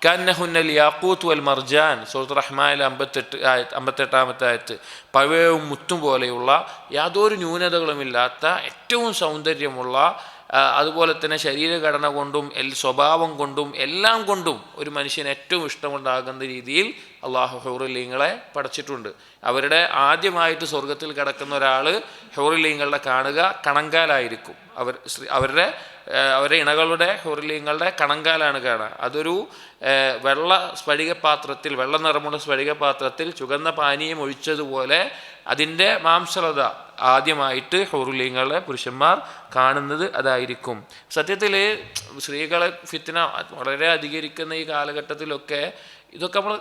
കന്നഹുന്നൽ യാഖൂത്ത് വൽ മർജാൻ, സൂറത്ത് റഹ്മാനിലെ 58-ാമത്തെ ആയത്ത്, പവഴവും മുത്തും പോലെയുള്ള യാതൊരു ന്യൂനതകളുമില്ലാത്ത ഏറ്റവും സൗന്ദര്യമുള്ള, അതുപോലെ തന്നെ ശരീരഘടന കൊണ്ടും സ്വഭാവം കൊണ്ടും എല്ലാം കൊണ്ടും ഒരു മനുഷ്യന് ഏറ്റവും ഇഷ്ടമുണ്ടാകുന്ന രീതിയിൽ അള്ളാഹു ഹൂറുലീങ്ങളെ പടച്ചിട്ടുണ്ട്. അവരുടെ ആദ്യമായിട്ട് സ്വർഗത്തിൽ കിടക്കുന്ന ഒരാൾ ഹൂറുലീങ്ങളുടെ കാണുക കണങ്കാലായിരിക്കും. അവരുടെ ഇണകളുടെ ഹൂറുലീങ്ങളുടെ കണങ്കാലാണ് കാണുക. അതൊരു വെള്ള സ്ഫടികപാത്രത്തിൽ, വെള്ള നിറമുള്ള സ്ഫടികപാത്രത്തിൽ ചുവന്ന പാനീയം ഒഴിച്ചതുപോലെ അതിൻ്റെ മാംസലത ആദ്യമായിട്ട് ഹൂറുലീങ്ങളെ പുരുഷന്മാർ കാണുന്നത് അതായിരിക്കും. സത്യത്തിൽ സ്ത്രീകളെ ഫിത്ന വളരെ അധികരിക്കുന്ന ഈ കാലഘട്ടത്തിലൊക്കെ ഇതൊക്കെ നമ്മൾ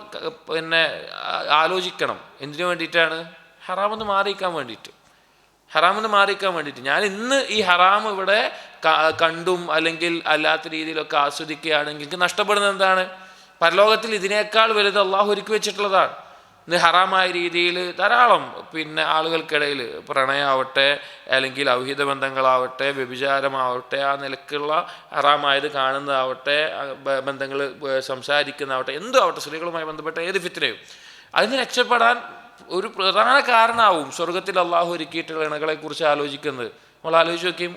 ആലോചിക്കണം. എന്തിനു വേണ്ടിയിട്ടാണ്? ഹറാമെന്ന് മാറിയിക്കാൻ വേണ്ടിയിട്ട്. ഞാൻ ഇന്ന് ഈ ഹറാം ഇവിടെ കണ്ടും അല്ലെങ്കിൽ അല്ലാത്ത രീതിയിലൊക്കെ ആസ്വദിക്കുകയാണെങ്കിൽ എനിക്ക് നഷ്ടപ്പെടുന്നത് എന്താണ്? പരലോകത്തിൽ ഇതിനേക്കാൾ വലുത് അള്ളാഹു ഒരുക്കി വെച്ചിട്ടുള്ളതാണ്. ഇന്ന് ഹറാമായ രീതിയിൽ ധാരാളം ആളുകൾക്കിടയിൽ പ്രണയമാവട്ടെ, അല്ലെങ്കിൽ ഔഹിത ബന്ധങ്ങളാവട്ടെ, വ്യഭിചാരമാവട്ടെ, ആ നിലക്കുള്ള ഹറാമായത് കാണുന്നതാവട്ടെ, ബന്ധങ്ങൾ സംസാരിക്കുന്നതാവട്ടെ, എന്തും ആവട്ടെ, സ്ത്രീകളുമായി ബന്ധപ്പെട്ട ഏത് ഫിത്നയും അതിന് രക്ഷപ്പെടാൻ ഒരു പ്രധാന കാരണമാവും സ്വർഗത്തിൽ അള്ളാഹു ഒരുക്കിയിട്ടുള്ള ഇണകളെക്കുറിച്ച് ആലോചിക്കുന്നത്. നമ്മൾ ആലോചിച്ച് നോക്കിയും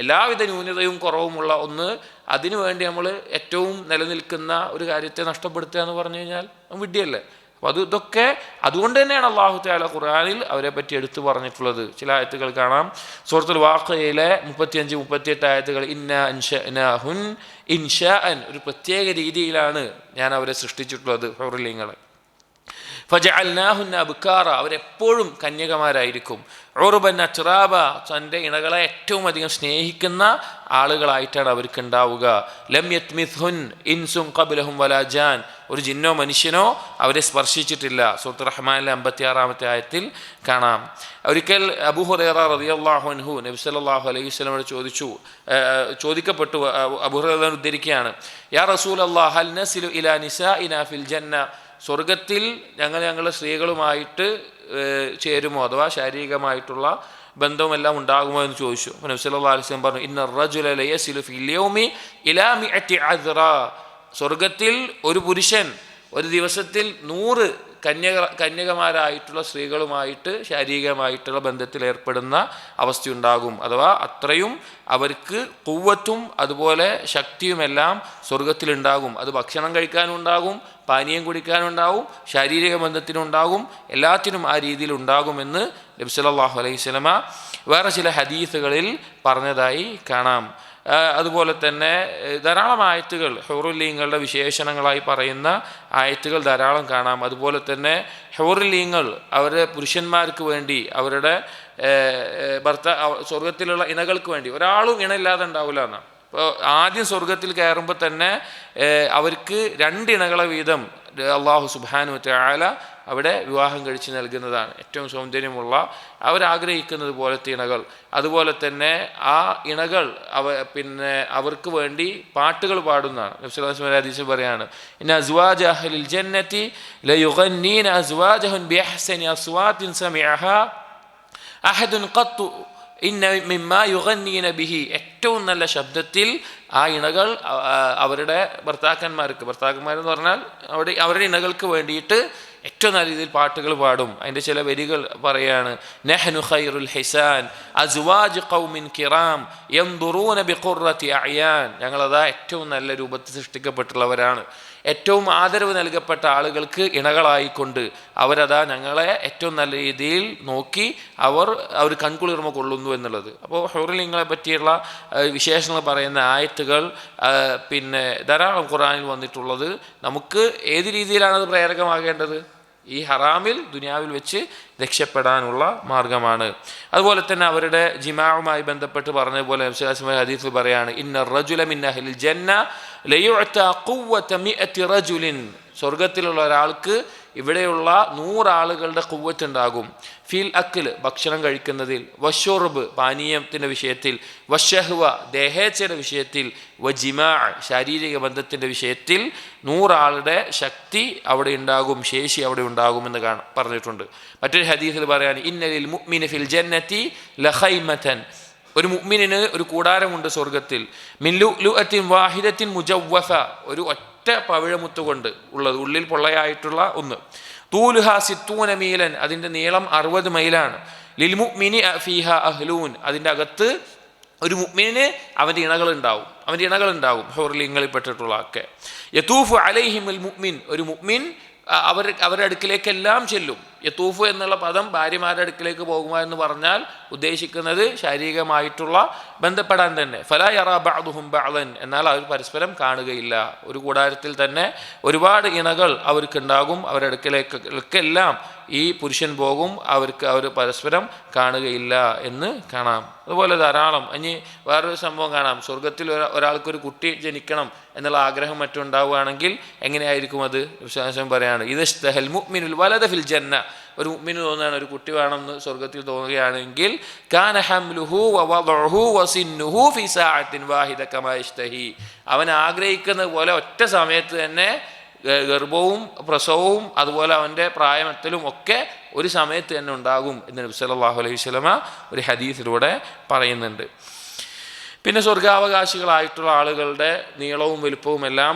എല്ലാവിധ ന്യൂനതയും കുറവുമുള്ള ഒന്ന്, അതിനു വേണ്ടി നമ്മൾ ഏറ്റവും നിലനിൽക്കുന്ന ഒരു കാര്യത്തെ നഷ്ടപ്പെടുത്തുക എന്ന് പറഞ്ഞു കഴിഞ്ഞാൽ വിഡ്ഢിയല്ലേ? അപ്പോൾ ഇതൊക്കെ അതുകൊണ്ട് തന്നെയാണ് അള്ളാഹു തആല ഖുർആനിൽ അവരെ പറ്റി എടുത്തു പറഞ്ഞിട്ടുള്ളത്. ചില ആയത്തുകൾ കാണാം. സൂറത്തുൽ വാഖിയയിലെ 35-38 ആയത്തുകൾ, ഇന്നാ അൻശഅനാഹുൻ ഇൻശാഅൻ, ഒരു പ്രത്യേക രീതിയിലാണ് ഞാൻ അവരെ സൃഷ്ടിച്ചിട്ടുള്ളത്, ഹൂറുലീങ്ങളെ. ഫജഅൽനാഹുന്ന അബ്കാറ, അവരെപ്പോഴും കന്യകമാരായിരിക്കും. ഉറുബൻ അത്റാബ, തൻ്റെ ഇണകളെ ഏറ്റവും അധികം സ്നേഹിക്കുന്ന ആളുകളായിട്ടാണ് അവർക്ക് ഉണ്ടാവുക. ലം യത്മിത്ഹുൻ ഇൻസുൻ ഖബ്ലഹും വലാ ജാൻ, ഒരു ജിന്നോ മനുഷ്യനോ അവരെ സ്പർശിച്ചിട്ടില്ല. സൂറത്ത് റഹ്മാനിലെ 56-ാമത്തെ ആയത്തിൽ കാണാം. ഒരിക്കൽ അബൂ ഹുറൈറ റളിയല്ലാഹു അൻഹു നബി സല്ലല്ലാഹു അലൈഹി വസല്ലമയോട് ചോദിക്കപ്പെട്ടു. അബൂ ഹുറൈറ ഉദ്ധരിക്കുകയാണ്, യാ റസൂലല്ലാഹ് ഹൽ നസിലു ഇലാ നിസാഇനാ ഫിൽ ജന്ന, സ്വർഗത്തിൽ ഞങ്ങളുടെ സ്ത്രീകളുമായിട്ട് ചേരുമോ, അഥവാ ശാരീരികമായിട്ടുള്ള ബന്ധവുമെല്ലാം ഉണ്ടാകുമോ എന്ന് ചോദിച്ചു. നബി സല്ലല്ലാഹു അലൈഹി വസല്ലം പറഞ്ഞു, ഇന്ന റജുല ലയസിലു ഫിൽ യൗമി ഇലാ മിഅതി അദ്റ, സ്വർഗത്തിൽ ഒരു പുരുഷൻ ഒരു ദിവസത്തിൽ 100 കന്യകമാരായിട്ടുള്ള സ്ത്രീകളുമായിട്ട് ശാരീരികമായിട്ടുള്ള ബന്ധത്തിൽ ഏർപ്പെടുന്ന അവസ്ഥയുണ്ടാകും. അഥവാ അത്രയും അവർക്ക് ഖുവ്വത്തും അതുപോലെ ശക്തിയുമെല്ലാം സ്വർഗത്തിലുണ്ടാകും. അത് ഭക്ഷണം കഴിക്കാനും ഉണ്ടാകും, പാനീയം കുടിക്കാനും ഉണ്ടാകും, ശാരീരിക ബന്ധത്തിനുണ്ടാകും, എല്ലാത്തിനും ആ രീതിയിൽ ഉണ്ടാകുമെന്ന് നബി സല്ലല്ലാഹു അലൈഹി വസല്ലമ വേറെ ചില ഹദീസുകളിൽ പറഞ്ഞതായി കാണാം. അതുപോലെ തന്നെ ധാരാളം ആയത്തുകൾ ഹൂറുലീങ്ങളുടെ വിശേഷണങ്ങളായി പറയുന്ന ആയത്തുകൾ ധാരാളം കാണാം. അതുപോലെ തന്നെ ഹൂറുലീങ്ങൾ അവരുടെ പുരുഷന്മാർക്ക് വേണ്ടി, അവരുടെ സ്വർഗത്തിലുള്ള ഇണകൾക്ക് വേണ്ടി, ഒരാളും ഇണയില്ലാതെ ഉണ്ടാവില്ല എന്നാണ്. അപ്പോൾ ആദ്യം സ്വർഗത്തിൽ കയറുമ്പോൾ തന്നെ അവർക്ക് 2 ഇണകളെ വീതം അള്ളാഹു സുബ്ഹാനഹു വ തആല അവിടെ വിവാഹം കഴിച്ച് നൽകുന്നതാണ്. ഏറ്റവും സൗന്ദര്യമുള്ള, അവരാഗ്രഹിക്കുന്നത് പോലത്തെ ഇണകൾ. അതുപോലെ തന്നെ ആ ഇണകൾ അവർക്ക് വേണ്ടി പാട്ടുകൾ പാടുന്നതാണ്. നബി സല്ലല്ലാഹു അലൈഹി വസല്ലം ഹദീസിൽ പറയാണ്, ഇന്ന അസ്വാജ അഹ്ലിൽ ജന്നതി ലയുഗന്നീന അസ്വാജഹും ബിഅഹ്സനി അസ്വാതിൻ സമിഅഹാ അഹദുൻ ഖത്തു ഇന്ന മിമ്മാ യുഗന്നീന ബിഹി, ഏറ്റവും നല്ല ശബ്ദത്തിൽ ആ ഇണകൾ അവരുടെ ഭർത്താക്കന്മാരെന്ന് പറഞ്ഞാൽ അവരുടെ ഇണകൾക്ക് വേണ്ടിയിട്ട് ഏറ്റവും നല്ല രീതിയിൽ പാട്ടുകൾ പാടും. അതിൻ്റെ ചില വരികൾ പറയാണ്, നഹ്നു ഖൈറുൽ ഹിസാൻ അസ്വാജ് ഖൗമിൻ കിറാം യൻദുറൂന ബിഖുറത്തി അഅയാൻ, ഞങ്ങളതാ ഏറ്റവും നല്ല രൂപത്തിൽ സൃഷ്ടിക്കപ്പെട്ടുള്ളവരാണ്, ഏറ്റവും ആദരവ് നൽകപ്പെട്ട ആളുകൾക്ക് ഇണകളായിക്കൊണ്ട് അവരതാ ഞങ്ങളെ ഏറ്റവും നല്ല രീതിയിൽ നോക്കി അവർ കൺകുളിർമ കൊള്ളുന്നു എന്നുള്ളത്. അപ്പോൾ ഹൂറുലീങ്ങളെ പറ്റിയുള്ള വിശേഷങ്ങൾ പറയുന്ന ആയത്തുകൾ ധാരാളം ഖുർആനിൽ വന്നിട്ടുള്ളത്. നമുക്ക് ഏത് രീതിയിലാണ് അത് പ്രേരകമാകേണ്ടത്? ഈ ഹറാമിൽ ദുനിയാവിൽ വെച്ച് രക്ഷപ്പെടാനുള്ള മാർഗമാണ്. അതുപോലെ തന്നെ അവരുടെ ജിമാഉമായി ബന്ധപ്പെട്ട് പറഞ്ഞതുപോലെ ഹദീസിൽ പറയാണ്, ഇന്ന റജുല മിൻ അഹ്ലിൽ ജന്ന ലയുഅത ഖുവ്വത 100 റജുലിൻ, സ്വർഗത്തിലുള്ള ഒരാൾക്ക് ഇവിടെയുള്ള 100 ആളുകളുടെ ഖുവ്വത്ത് ഉണ്ടാകും. ഫിൽ അക്ൽ ഭക്ഷണം കഴിക്കുന്നതിൽ, വഷുർബ് പാനീയത്തിൻ്റെ വിഷയത്തിൽ, വഷഹ്വ ദേഹേച്ഛയുടെ വിഷയത്തിൽ, വജിമാ ശാരീരിക ബന്ധത്തിൻ്റെ വിഷയത്തിൽ 100 ആളുടെ ശക്തി അവിടെ ഉണ്ടാകും, ശേഷി അവിടെ ഉണ്ടാകുമെന്ന് പറഞ്ഞിട്ടുണ്ട്. മറ്റൊരു ഹദീസിൽ പറയാണ് ഇന്നലിൽ മുഅ്മിന ഫിൽ ജന്നതി ലഖൈമതൻ, ഒരു മുഅ്മിനിന് ഒരു കൂടാരമുണ്ട് സ്വർഗത്തിൽ, മിൻ ലുഅത്തിൻ വാഹിദത്തിൻ മുജവ്വഫ, ഒരു ഒറ്റ പവിഴമുത്ത് കൊണ്ട് ഉള്ളത്, ഉള്ളിൽ പൊള്ളയായിട്ടുള്ള ഒന്ന്. തൂലുഹ 60 മീലൻ, അതിൻ്റെ നീളം 60 മൈലാണ്. ലിൽ മുഅ്മിനി ഫീഹ അഹ്ലൂൻ, അതിൻ്റെ അകത്ത് ഒരു മുഅ്മിനിന് അവൻ്റെ ഇണകളുണ്ടാവും, ഹുർലിങ്ങളിൽ പെട്ടിട്ടുള്ള ഒക്കെ. യതൂഫു അലൈഹിമുൽ മുഅ്മിൻ, ഒരു മുഅ്മിൻ അവരുടെ അടുക്കിലേക്കെല്ലാം ചെല്ലും. യതൂഫ് എന്നുള്ള പദം ഭാര്യമാരുടെ അടുക്കിലേക്ക് പോകുക എന്ന് പറഞ്ഞാൽ ഉദ്ദേശിക്കുന്നത് ശാരീരികമായിട്ടുള്ള ബന്ധപ്പെടാൻ തന്നെ. ഫലാ യറാ ബഅദുഹും ബഅദൻ, എന്നാൽ അവർ പരസ്പരം കാണുകയില്ല. ഒരു കൂടാരത്തിൽ തന്നെ ഒരുപാട് ഇണകൾ അവർക്കുണ്ടാകും, അവരുടെ അടുക്കിലേക്കെല്ലാം ഈ പുരുഷൻ പോകും, അവർ പരസ്പരം കാണുകയില്ല എന്ന് കാണാം. അതുപോലെ ധാരാളം. ഇനി വേറൊരു സംഭവം കാണാം, സ്വർഗത്തിൽ ഒരാൾക്കൊരു കുട്ടി ജനിക്കണം എന്നുള്ള ആഗ്രഹം മറ്റുണ്ടാവുകയാണെങ്കിൽ എങ്ങനെയായിരിക്കും അത്? വിശ്വാസം പറയാണ് ഇദസ്തഹൽ മുഅ്മിനുൽ വലദ ഫിൽ ജന്ന, ഒരു മുഅ്മിന് തോന്നുകയാണ് ഒരു കുട്ടി വേണമെന്ന് സ്വർഗത്തിൽ തോന്നുകയാണെങ്കിൽ കാന ഹംലുഹു വവദഉഹു വസിന്നുഹു ഫി സഅത്തിൻ വാഹിദ കമാ യശ്തഹി, അവൻ ആഗ്രഹിക്കുന്ന പോലെ ഒറ്റ സമയത്ത് തന്നെ ഗർഭവും പ്രസവവും അതുപോലെ അവൻ്റെ പ്രായമെത്തലും ഒക്കെ ഒരു സമയത്ത് തന്നെ ഉണ്ടാകും എന്ന് നബി സല്ലല്ലാഹു അലൈഹി വസല്ലമ ഒരു ഹദീസിലൂടെ പറയുന്നുണ്ട്. പിന്നെ സ്വർഗാവകാശികളായിട്ടുള്ള ആളുകളുടെ നീളവും വലുപ്പവും എല്ലാം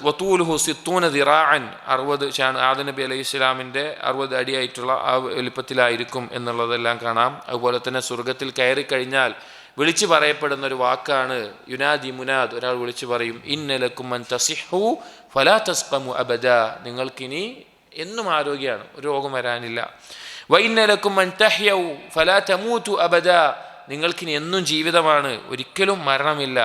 വതൂലുഹു 60 ദിറാഅൻ, 60 ആദം നബി അലൈഹി ഇസ്ലാമിൻ്റെ 60 അടിയായിട്ടുള്ള ആ വലുപ്പത്തിലായിരിക്കും എന്നുള്ളതെല്ലാം കാണാം. അതുപോലെ തന്നെ സ്വർഗത്തിൽ കയറി കഴിഞ്ഞാൽ വിളിച്ചു പറയപ്പെടുന്ന ഒരു വാക്കാണ് യുനാദി മുനാദ്, ഒരാൾ വിളിച്ചു പറയും ഇന്നലക്കും അൻ തസിഹു ഫലാ തസ്ഖമു അബദ, നിങ്ങൾക്കിനി എന്നും ആരോഗ്യമാണ്, ഒരു രോഗം വരാനില്ല. വഇന്നലക്കും അൻ തഹ്യൗ ഫലാ തമൂതു അബദ, നിങ്ങൾക്കിനി എന്നും ജീവിതമാണ്, ഒരിക്കലും മരണമില്ല.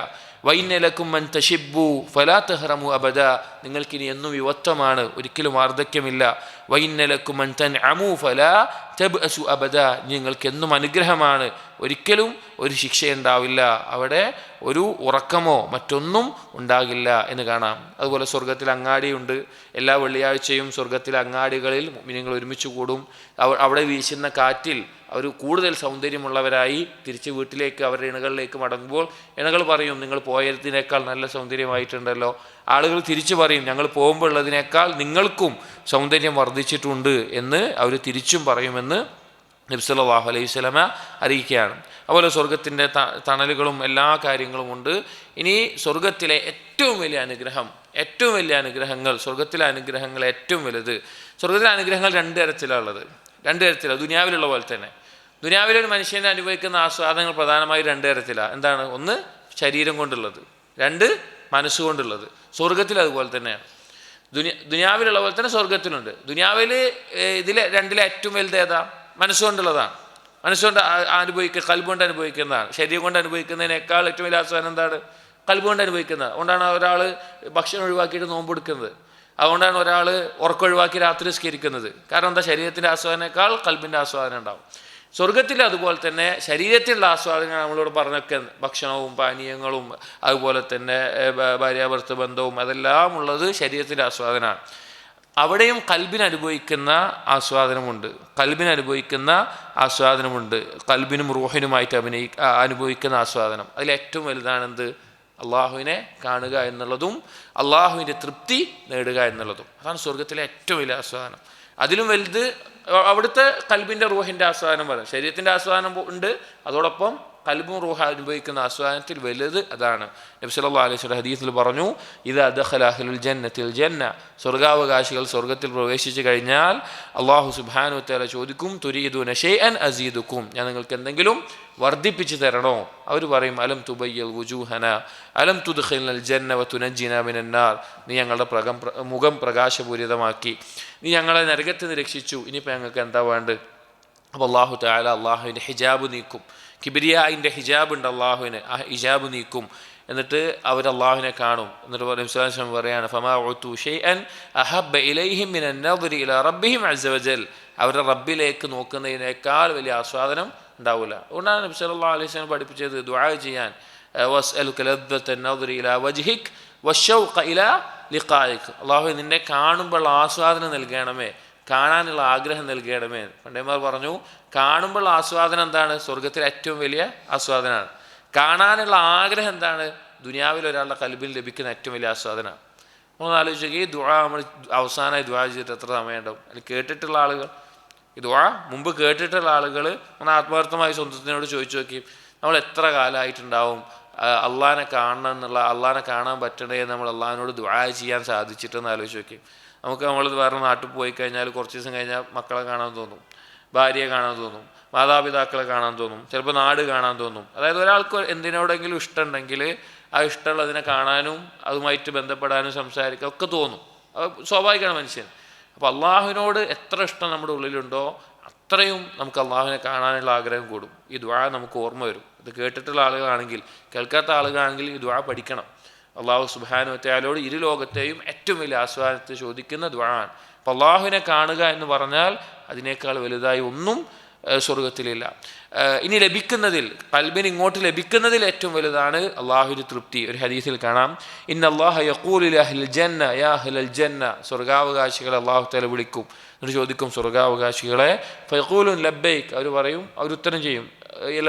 വൈന്നലക്കും മൻ തശിബ്ബു ഫലാ തഹ്റമു അബദ, നിങ്ങൾക്കിനി എന്നും യുവത്വമാണ്, ഒരിക്കലും വാർദ്ധക്യമില്ല. വൈന്നലക്കും മൻ തൻഅമു ഫലാ തബ്അസു അബദ, നിങ്ങൾക്ക് എന്നും അനുഗ്രഹമാണ്, ഒരിക്കലും ഒരു ശിക്ഷയുണ്ടാവില്ല, അവിടെ ഒരു ഉറക്കമോ മറ്റൊന്നും ഉണ്ടാകില്ല എന്ന് കാണാം. അതുപോലെ സ്വർഗത്തിൽ അങ്ങാടിയുണ്ട്. എല്ലാ വെള്ളിയാഴ്ചയും സ്വർഗത്തിലെ അങ്ങാടികളിൽ മുഅ്മിനീങ്ങൾ ഒരുമിച്ച് കൂടും. അവിടെ വീശുന്ന കാറ്റിൽ അവർ കൂടുതൽ സൗന്ദര്യമുള്ളവരായി തിരിച്ച് വീട്ടിലേക്ക് അവരുടെ ഇണകളിലേക്ക് മടങ്ങുമ്പോൾ ഇണകൾ പറയും നിങ്ങൾ പോയതിനേക്കാൾ നല്ല സൗന്ദര്യമായിട്ടുണ്ടല്ലോ. ആളുകൾ തിരിച്ചു പറയും ഞങ്ങൾ പോകുമ്പോൾ ഉള്ളതിനേക്കാൾ നിങ്ങൾക്കും സൗന്ദര്യം വർദ്ധിച്ചിട്ടുണ്ട് എന്ന് അവർ തിരിച്ചും പറയുമെന്ന് നബി സല്ലല്ലാഹു അലൈഹി വസല്ലമ അറിയിക്കുകയാണ്. അതുപോലെ സ്വർഗത്തിൻ്റെ തണലുകളും എല്ലാ കാര്യങ്ങളും ഉണ്ട്. ഇനി സ്വർഗത്തിലെ ഏറ്റവും വലിയ അനുഗ്രഹങ്ങൾ, സ്വർഗത്തിലെ അനുഗ്രഹങ്ങൾ ഏറ്റവും വലുത്, സ്വർഗത്തിലെ അനുഗ്രഹങ്ങൾ 2 തരത്തിലുള്ളത്. 2 തരത്തിലാണ്, ദുനിയാവിലുള്ള പോലെ തന്നെ. ദുനിയാവിലൊരു മനുഷ്യനെ അനുഭവിക്കുന്ന ആസ്വാദനങ്ങൾ പ്രധാനമായും 2 തരത്തിലാണ്. എന്താണ്? ഒന്ന് ശരീരം കൊണ്ടുള്ളത്, 2 മനസ്സുകൊണ്ടുള്ളത്. സ്വർഗത്തിൽ അതുപോലെ തന്നെയാണ്. ദുനിയാവിലുള്ള പോലെ തന്നെ സ്വർഗത്തിലുണ്ട്. ദുനിയാവിൽ ഇതിലെ 2 ഏറ്റവും വലുത് ഏതാ? മനസ്സുകൊണ്ടുള്ളതാണ്. മനസ്സുകൊണ്ട് കൽബുകൊണ്ട് അനുഭവിക്കുന്നതാണ്. ശരീരം കൊണ്ട് അനുഭവിക്കുന്നതിനേക്കാൾ ഏറ്റവും വലിയ ആസ്വാദനം എന്താണ്? കൽബുകൊണ്ട് അനുഭവിക്കുന്നത്. അതുകൊണ്ടാണ് ഒരാൾ ഭക്ഷണം ഒഴിവാക്കിയിട്ട് നോമ്പെടുക്കുന്നത്. അതുകൊണ്ടാണ് ഒരാൾ ഉറക്കൊഴിവാക്കി രാത്രി സ്കരിക്കുന്നത്. കാരണം എന്താ? ശരീരത്തിൻ്റെ ആസ്വാദനേക്കാൾ കൽബിൻ്റെ ആസ്വാദനം ഉണ്ടാവും. സ്വർഗത്തിൽ അതുപോലെ തന്നെ ശരീരത്തിലുള്ള ആസ്വാദനങ്ങൾ നമ്മളോട് പറഞ്ഞൊക്കെ, ഭക്ഷണവും പാനീയങ്ങളും അതുപോലെ തന്നെ ഭാര്യാഭർത്തൃ ബന്ധവും അതെല്ലാം ഉള്ളത് ശരീരത്തിൻ്റെ ആസ്വാദനമാണ്. അവിടെയും കൽബിനനുഭവിക്കുന്ന ആസ്വാദനമുണ്ട്. കൽബിനും റൂഹിനുമായിട്ട് അനുഭവിക്കുന്ന ആസ്വാദനം. അതിലേറ്റവും വലുതാണെന്ത്? അള്ളാഹുവിനെ കാണുക എന്നുള്ളതും അള്ളാഹുവിൻ്റെ തൃപ്തി നേടുക എന്നുള്ളതും. അതാണ് സ്വർഗത്തിലെ ഏറ്റവും വലിയ ആസ്വാദനം. അതിലും വലുത് അവിടുത്തെ കൽബിൻ്റെ റൂഹിൻ്റെ ആസ്വാദനം പറയും. ശരീരത്തിൻ്റെ ആസ്വാദനം ഉണ്ട്, അതോടൊപ്പം കൽബും റൂഹ അനുഭവിക്കുന്ന ആസ്വാദനത്തിൽ വലുത് അതാണ്. നബി സല്ലല്ലാഹു അലൈഹി വസല്ലം ഹദീസിൽ പറഞ്ഞു ഇദാ ദഖല അഹ്ലുൽ ജന്നത്തിൽ ജന്ന, സ്വർഗാവകാശികൾ സ്വർഗത്തിൽ പ്രവേശിച്ചു കഴിഞ്ഞാൽ അല്ലാഹു സുബ്ഹാനഹു വ തആല ചോദിക്കും തുരീദൂന ഷൈഅൻ അസീദുക്കും, ഞാൻ നിങ്ങൾക്ക് എന്തെങ്കിലും വർദ്ധിപ്പിച്ചു തരണോ? അവർ പറയും അലം തുബയ്യൽ വുജൂഹന അലം തുദ്ഖിൽനൽ ജന്ന വ തുനജ്ജിന മിനന്നാർ, നീ ഞങ്ങളുടെ മുഖം പ്രകാശപൂരിതമാക്കി, നീ ഞങ്ങളെ നരകത്തിൽ നിന്ന് രക്ഷിച്ചു, ഇനിയിപ്പോൾ ഞങ്ങൾക്ക് എന്താ വേണ്ടത്? അപ്പോൾ അല്ലാഹു തആല അള്ളാഹുവിൻ്റെ ഹിജാബ് നീക്കും. കിബ്രിയായിൻ്റെ ഹിജാബ് ഉണ്ട് അള്ളാഹുവിന്, ആ ഹിജാബ് നീക്കും. എന്നിട്ട് അവർ അള്ളാഹുവിനെ കാണും. എന്നിട്ട് നബി പറയാണ് ഫമാ ഉതു ഷൈഅൻ അഹബ്ബ ഇലൈഹിം മിനൻ നദരി ഇലാ റബ്ബിഹിം അസ്സ വജൽ, അവരുടെ റബ്ബിലേക്ക് നോക്കുന്നതിനേക്കാൾ വലിയ ആസ്വാദനം ഉണ്ടാവില്ല. അതുകൊണ്ടാണ് നബി സല്ലല്ലാഹു അലൈഹി വസല്ലം പഠിപ്പിച്ചത് ദുആ ചെയ്യാൻ, വസ്അലുക ലദ്ദത നദരി ഇലാ വജ്ഹിക് വശൗഖ ഇലാ ലിഖായിക്, അള്ളാഹു നിന്നെ കാണുമ്പോൾ ആസ്വാദനം നൽകണമേ, കാണാനുള്ള ആഗ്രഹം നൽകണമേ. പണ്ഡിതന്മാർ പറഞ്ഞു കാണുമ്പോൾ ആസ്വാദനം എന്താണ്? സ്വർഗത്തിലെ ഏറ്റവും വലിയ ആസ്വാദനമാണ്. കാണാനുള്ള ആഗ്രഹം എന്താണ്? ദുനിയാവിൽ ഒരാളുടെ കൽബിൽ ലഭിക്കുന്ന ഏറ്റവും വലിയ ആസ്വാദനമാണ്. ഒന്ന് ആലോചിക്കുക, ഈ ദുആ നമ്മൾ അവസാനമായി ദുആ ചെയ്തിട്ട് എത്ര സമയം ഉണ്ടാവും? അല്ലെങ്കിൽ കേട്ടിട്ടുള്ള ആളുകൾ, ഈ ദുആ മുമ്പ് കേട്ടിട്ടുള്ള ആളുകൾ ഒന്ന് ആത്മാർത്ഥമായി സ്വന്തത്തിനോട് ചോദിച്ചു നോക്കി, നമ്മൾ എത്ര കാലമായിട്ടുണ്ടാവും അള്ളാഹിനെ കാണണം എന്നുള്ള, അള്ളാഹിനെ കാണാൻ പറ്റണേ എന്ന് നമ്മൾ അള്ളാഹിനോട് ദുആ ചെയ്യാൻ സാധിച്ചിട്ടെന്ന് ആലോചിച്ച് നോക്കി. നമുക്ക് നമ്മൾ വേറെ നാട്ടിൽ പോയി കഴിഞ്ഞാൽ കുറച്ച് ദിവസം കഴിഞ്ഞാൽ മക്കളെ കാണാൻ തോന്നും, ഭാര്യയെ കാണാൻ തോന്നും, മാതാപിതാക്കളെ കാണാൻ തോന്നും, ചിലപ്പോൾ നാട് കാണാൻ തോന്നും. അതായത് ഒരാൾക്ക് എന്തിനോടെങ്കിലും ഇഷ്ടമുണ്ടെങ്കിൽ ആ ഇഷ്ടമുള്ളതിനെ കാണാനും അതുമായിട്ട് ബന്ധപ്പെടാനും സംസാരിക്കാൻ ഒക്കെ തോന്നും. അത് സ്വാഭാവികമാണ് മനുഷ്യൻ. അപ്പോൾ അള്ളാഹുവിനോട് എത്ര ഇഷ്ടം നമ്മുടെ ഉള്ളിലുണ്ടോ അത്രയും നമുക്ക് അള്ളാഹുവിനെ കാണാനുള്ള ആഗ്രഹം കൂടും. ഈ ദുആ നമുക്ക് ഓർമ്മ വരും. ഇത് കേട്ടിട്ടുള്ള ആളുകളാണെങ്കിൽ, കേൾക്കാത്ത ആളുകളാണെങ്കിൽ ഈ ദുആ പഠിക്കണം. അള്ളാഹു സുബ്ഹാനഹു വ തആലയോട് ഇരു ലോകത്തെയും ഏറ്റവും വലിയ ആസ്വാദനത്തെ ചോദിക്കുന്ന ദുആണ്. അപ്പോൾ അള്ളാഹുവിനെ കാണുക എന്ന് പറഞ്ഞാൽ അതിനേക്കാൾ വലുതായി ഒന്നും സ്വർഗത്തിലില്ല. ഇനി ലഭിക്കുന്നതിൽ, ഖൽബിന് ഇങ്ങോട്ട് ലഭിക്കുന്നതിൽ ഏറ്റവും വലുതാണ് അള്ളാഹുവിൻ്റെ തൃപ്തി. ഒരു ഹദീസിൽ കാണാം, ഇന്നല്ലാഹ യഖൂലു ലി അഹ്ലിൽ ജന്ന യാ അഹ്ലൽ ജന്ന, സ്വർഗാവകാശികളെ അള്ളാഹു തആല വിളിക്കും, എന്നിട്ട് ചോദിക്കും സ്വർഗാവകാശികളെ, ഫയഖൂലുൻ ലബ്ബൈക്, അവർ പറയും, അവർ ഉത്തരം ചെയ്യും,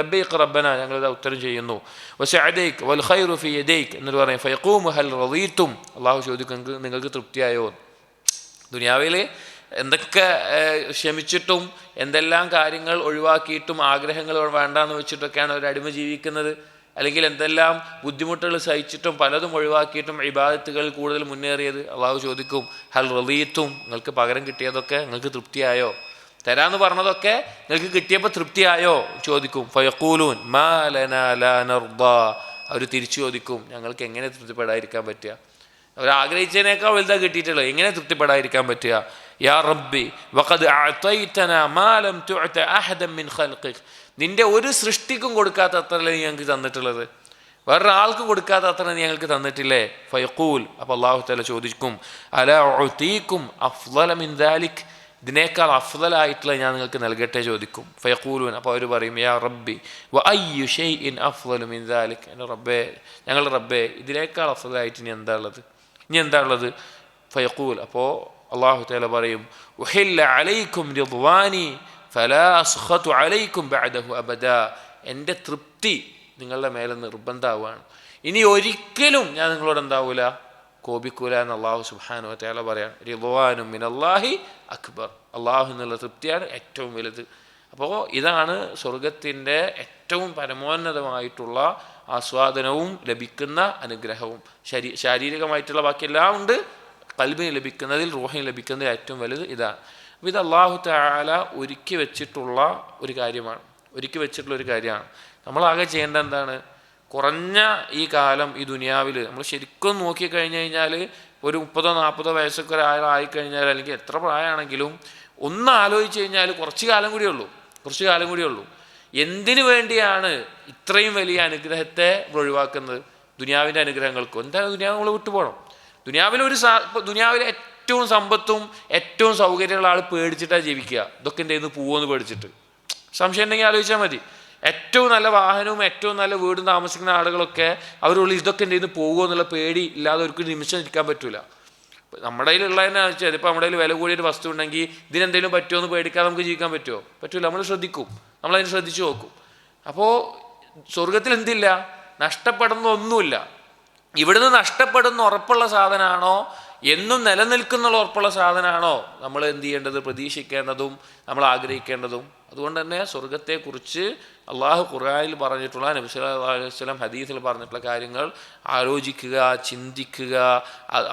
ലബ്ബൈക് റബ്ബന, ഞങ്ങളിതാ ഉത്തരം ചെയ്യുന്നു, വസഅദൈക് വൽ ഖൈറു ഫി യദൈക്, എന്നിട്ട് പറയും ഫയഖൂമു ഹൽ റളീതും, അള്ളാഹു ചോദിക്കും നിങ്ങൾക്ക് തൃപ്തിയായോ? ദുനിയാവിൽ എന്തൊക്കെ ക്ഷമിച്ചിട്ടും എന്തെല്ലാം കാര്യങ്ങൾ ഒഴിവാക്കിയിട്ടും ആഗ്രഹങ്ങൾ വേണ്ടാന്ന് വെച്ചിട്ടൊക്കെയാണ് ഒരു അടിമ ജീവിക്കുന്നത്. അല്ലെങ്കിൽ എന്തെല്ലാം ബുദ്ധിമുട്ടുകൾ സഹിച്ചിട്ടും പലതും ഒഴിവാക്കിയിട്ടും ഇബാദത്തുകൾ കൂടുതൽ മുന്നേറിയത്. അള്ളാഹു ചോദിക്കും ഹൽ റളീതും, നിങ്ങൾക്ക് പകരം കിട്ടിയതൊക്കെ നിങ്ങൾക്ക് തൃപ്തിയായോ? തരാന്ന് പറഞ്ഞതൊക്കെ നിങ്ങൾക്ക് കിട്ടിയപ്പോൾ തൃപ്തിയായോ ചോദിക്കും. ഫയഖൂലൂൻ മാ ലനാ ലാ നർദാ, അവർ തിരിച്ചു ചോദിക്കും ഞങ്ങൾക്ക് എങ്ങനെ തൃപ്തിപ്പെടാതിരിക്കാൻ പറ്റുക? അവർ ആഗ്രഹിച്ചതിനേക്കാൾ വലുതാ കിട്ടിയിട്ടുള്ളത്, എങ്ങനെ തൃപ്തിപ്പെടാതിരിക്കാൻ പറ്റുക? യാ റബ്ബി വഖദ് അഅതൈതനാ മാ ലം തുഅത അഹദൻ മിൻ ഖൽഖിക്, നിന്റെ ഒരു സൃഷ്ടിക്കും കൊടുക്കാത്ത അത്രയല്ലേ നീ ഞങ്ങൾക്ക് തന്നിട്ടുള്ളത്, വേറൊരാൾക്കും കൊടുക്കാത്ത അത്ര നീ ഞങ്ങൾക്ക് തന്നിട്ടില്ലേ? ഫയഖൂൽ, അപ്പോൾ അല്ലാഹു തആല ചോദിക്കും അലാ ഉഅതീകും അഫ്ളല മിൻ ദാലിക്, ഇതിനേക്കാൾ അഫ്ളലായിട്ടുള്ള ഞാൻ നിങ്ങൾക്ക് നൽകട്ടെ ചോദിക്കും. ഫയഖൂലൂൻ, അപ്പോൾ അവർ പറയും യാ റബ്ബി വ അയ്യു ഷൈഇൻ അഫ്ളലു മിൻ ദാലിക്, എൻ്റെ റബ്ബേ, ഞങ്ങളുടെ റബ്ബേ, ഇതിനേക്കാൾ അഫ്ളലായിട്ട് ഇനി എന്താ ഉള്ളത്? ഇനി എന്താ ഉള്ളത്? ഫയഖൂൽ, അപ്പോൾ അല്ലാഹു തആല പറയും ഉഹില്ല അലൈക്കും റിദ്വാനി ഫലാ അസ്ഖതു അലൈക്കും ബഅദഹു അബദാ, എൻ്റെ തൃപ്തി നിങ്ങളുടെ മേലെ നിർബന്ധമാവുകയാണ്, ഇനി ഒരിക്കലും ഞാൻ നിങ്ങളോട് എന്താവൂല, കോപിക്കൂല എന്ന് അല്ലാഹു സുബ്ഹാനഹു വ തആല പറയാം. റിദ്വാനും മിനല്ലാഹി അക്ബർ, അള്ളാഹു എന്നുള്ള തൃപ്തിയാണ് ഏറ്റവും വലുത്. അപ്പോൾ ഇതാണ് സ്വർഗത്തിൻ്റെ ഏറ്റവും പരമോന്നതമായിട്ടുള്ള ആസ്വാദനവും ലഭിക്കുന്ന അനുഗ്രഹവും. ശാരീരികമായിട്ടുള്ള ബാക്കിയെല്ലാം ഉണ്ട്, ഖൽബിന് ലഭിക്കുന്നതിൽ, റൂഹിന് ലഭിക്കുന്നതിൽ ഏറ്റവും വലുത് ഇതാണ്. അപ്പോൾ ഇത് അല്ലാഹു തആല ഒരുക്കി വെച്ചിട്ടുള്ള ഒരു കാര്യമാണ്. നമ്മളാകെ ചെയ്യേണ്ട എന്താണ്? കുറഞ്ഞ ഈ കാലം ഈ ദുനിയാവിൽ നമ്മൾ ശരിക്കും നോക്കിക്കഴിഞ്ഞ് കഴിഞ്ഞാൽ ഒരു 30-40 വയസ്സൊക്കെ ഒരാളായിക്കഴിഞ്ഞാൽ, അല്ലെങ്കിൽ എത്ര പ്രായമാണെങ്കിലും ഒന്ന് ആലോചിച്ച് കഴിഞ്ഞാൽ കുറച്ച് കാലം കൂടിയേ ഉള്ളൂ. എന്തിനു വേണ്ടിയാണ് ഇത്രയും വലിയ അനുഗ്രഹത്തെ ഒഴിവാക്കുന്നത്? ദുനിയാവിൻ്റെ അനുഗ്രഹങ്ങൾക്കും എന്തായാലും ദുനിയാവ് നമ്മൾ വിട്ടുപോകണം. ദുനിയാവിലെ ഏറ്റവും സമ്പത്തും ഏറ്റവും സൗകര്യമുള്ള ആൾ പേടിച്ചിട്ടാണ് ജീവിക്കുക, ഇതൊക്കെ എൻ്റെ കയ്യിൽ നിന്ന് പോവുമെന്ന് പേടിച്ചിട്ട്. സംശയം ഉണ്ടെങ്കിൽ ആലോചിച്ചാൽ മതി. ഏറ്റവും നല്ല വാഹനവും ഏറ്റവും നല്ല വീടും താമസിക്കുന്ന ആളുകളൊക്കെ അവരുള്ളിൽ ഇതൊക്കെ എൻ്റെ കയ്യിൽ നിന്ന് പോകുമോ എന്നുള്ള പേടി ഇല്ലാതെ അവർക്ക് നിമിഷം ഇരിക്കാൻ പറ്റില്ല. നമ്മുടെ കയ്യിലുള്ളതെന്ന് വെച്ചാൽ ഇപ്പോൾ നമ്മുടെ കയ്യിൽ വില കൂടിയൊരു വസ്തു ഉണ്ടെങ്കിൽ ഇതിനെന്തെങ്കിലും പറ്റുമോ എന്ന് പേടിക്കാതെ നമുക്ക് ജീവിക്കാൻ പറ്റുമോ? പറ്റില്ല. നമ്മൾ ശ്രദ്ധിക്കും, നമ്മളതിനെ ശ്രദ്ധിച്ചു നോക്കും. അപ്പോൾ സ്വർഗത്തിൽ എന്തില്ല? നഷ്ടപ്പെടുന്ന ഒന്നുമില്ല. ഇവിടുന്ന് നഷ്ടപ്പെടുന്ന ഉറപ്പുള്ള സാധനമാണോ, എന്നും നിലനിൽക്കുന്ന ഉറപ്പുള്ള സാധനമാണോ നമ്മൾ എന്ത് ചെയ്യേണ്ടത്? പ്രതീക്ഷിക്കേണ്ടതും നമ്മൾ ആഗ്രഹിക്കേണ്ടതും. അതുകൊണ്ട് തന്നെ സ്വർഗത്തെക്കുറിച്ച് അള്ളാഹു ഖുർആനിൽ പറഞ്ഞിട്ടുള്ള, നബി സല്ലല്ലാഹു അലൈഹി വസല്ലം ഹദീസിൽ പറഞ്ഞിട്ടുള്ള കാര്യങ്ങൾ ആലോചിക്കുക, ചിന്തിക്കുക,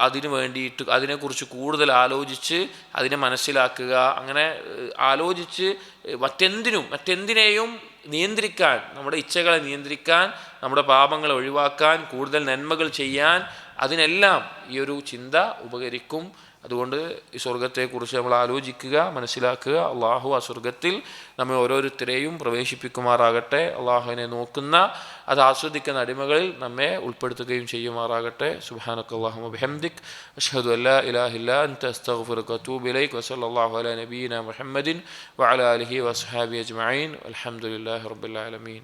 അതിനു വേണ്ടിയിട്ട് അതിനെക്കുറിച്ച് കൂടുതൽ ആലോചിച്ച് അതിനെ മനസ്സിലാക്കുക. അങ്ങനെ ആലോചിച്ച് മറ്റെന്തിനേയും നിയന്ത്രിക്കാൻ, നമ്മുടെ ഇച്ഛകളെ നിയന്ത്രിക്കാൻ, നമ്മുടെ പാപങ്ങളെ ഒഴിവാക്കാൻ, കൂടുതൽ നന്മകൾ ചെയ്യാൻ, അതിനെല്ലാം ഈ ഒരു ചിന്ത ഉപകരിക്കും. അതുകൊണ്ട് ഈ സ്വർഗത്തെക്കുറിച്ച് നമ്മൾ ആലോചിക്കുക, മനസ്സിലാക്കുക. അള്ളാഹു ആ സ്വർഗത്തിൽ നമ്മെ ഓരോരുത്തരെയും പ്രവേശിപ്പിക്കുമാറാകട്ടെ. അള്ളാഹുവിനെ നോക്കുന്ന, അത് ആസ്വദിക്കുന്ന അടിമകളിൽ നമ്മെ ഉൾപ്പെടുത്തുകയും ചെയ്യുമാറാകട്ടെ. സുബ്ഹാനക്കല്ലാഹുമ്മ വബിഹംദിക് അശ്ഹദു അല്ലാ ഇലാഹ ഇല്ലാ അൻത അസ്തഗ്ഫിറുക വഅതൂബു ഇലൈക് വസല്ലല്ലാഹു അലാ നബിയിനാ മുഹമ്മദിൻ വഅലാ ആലിഹി വഅസ്ഹാബിഹി അജ്മഈൻ. അൽഹംദുലില്ലാഹി റബ്ബിൽ ആലമീൻ.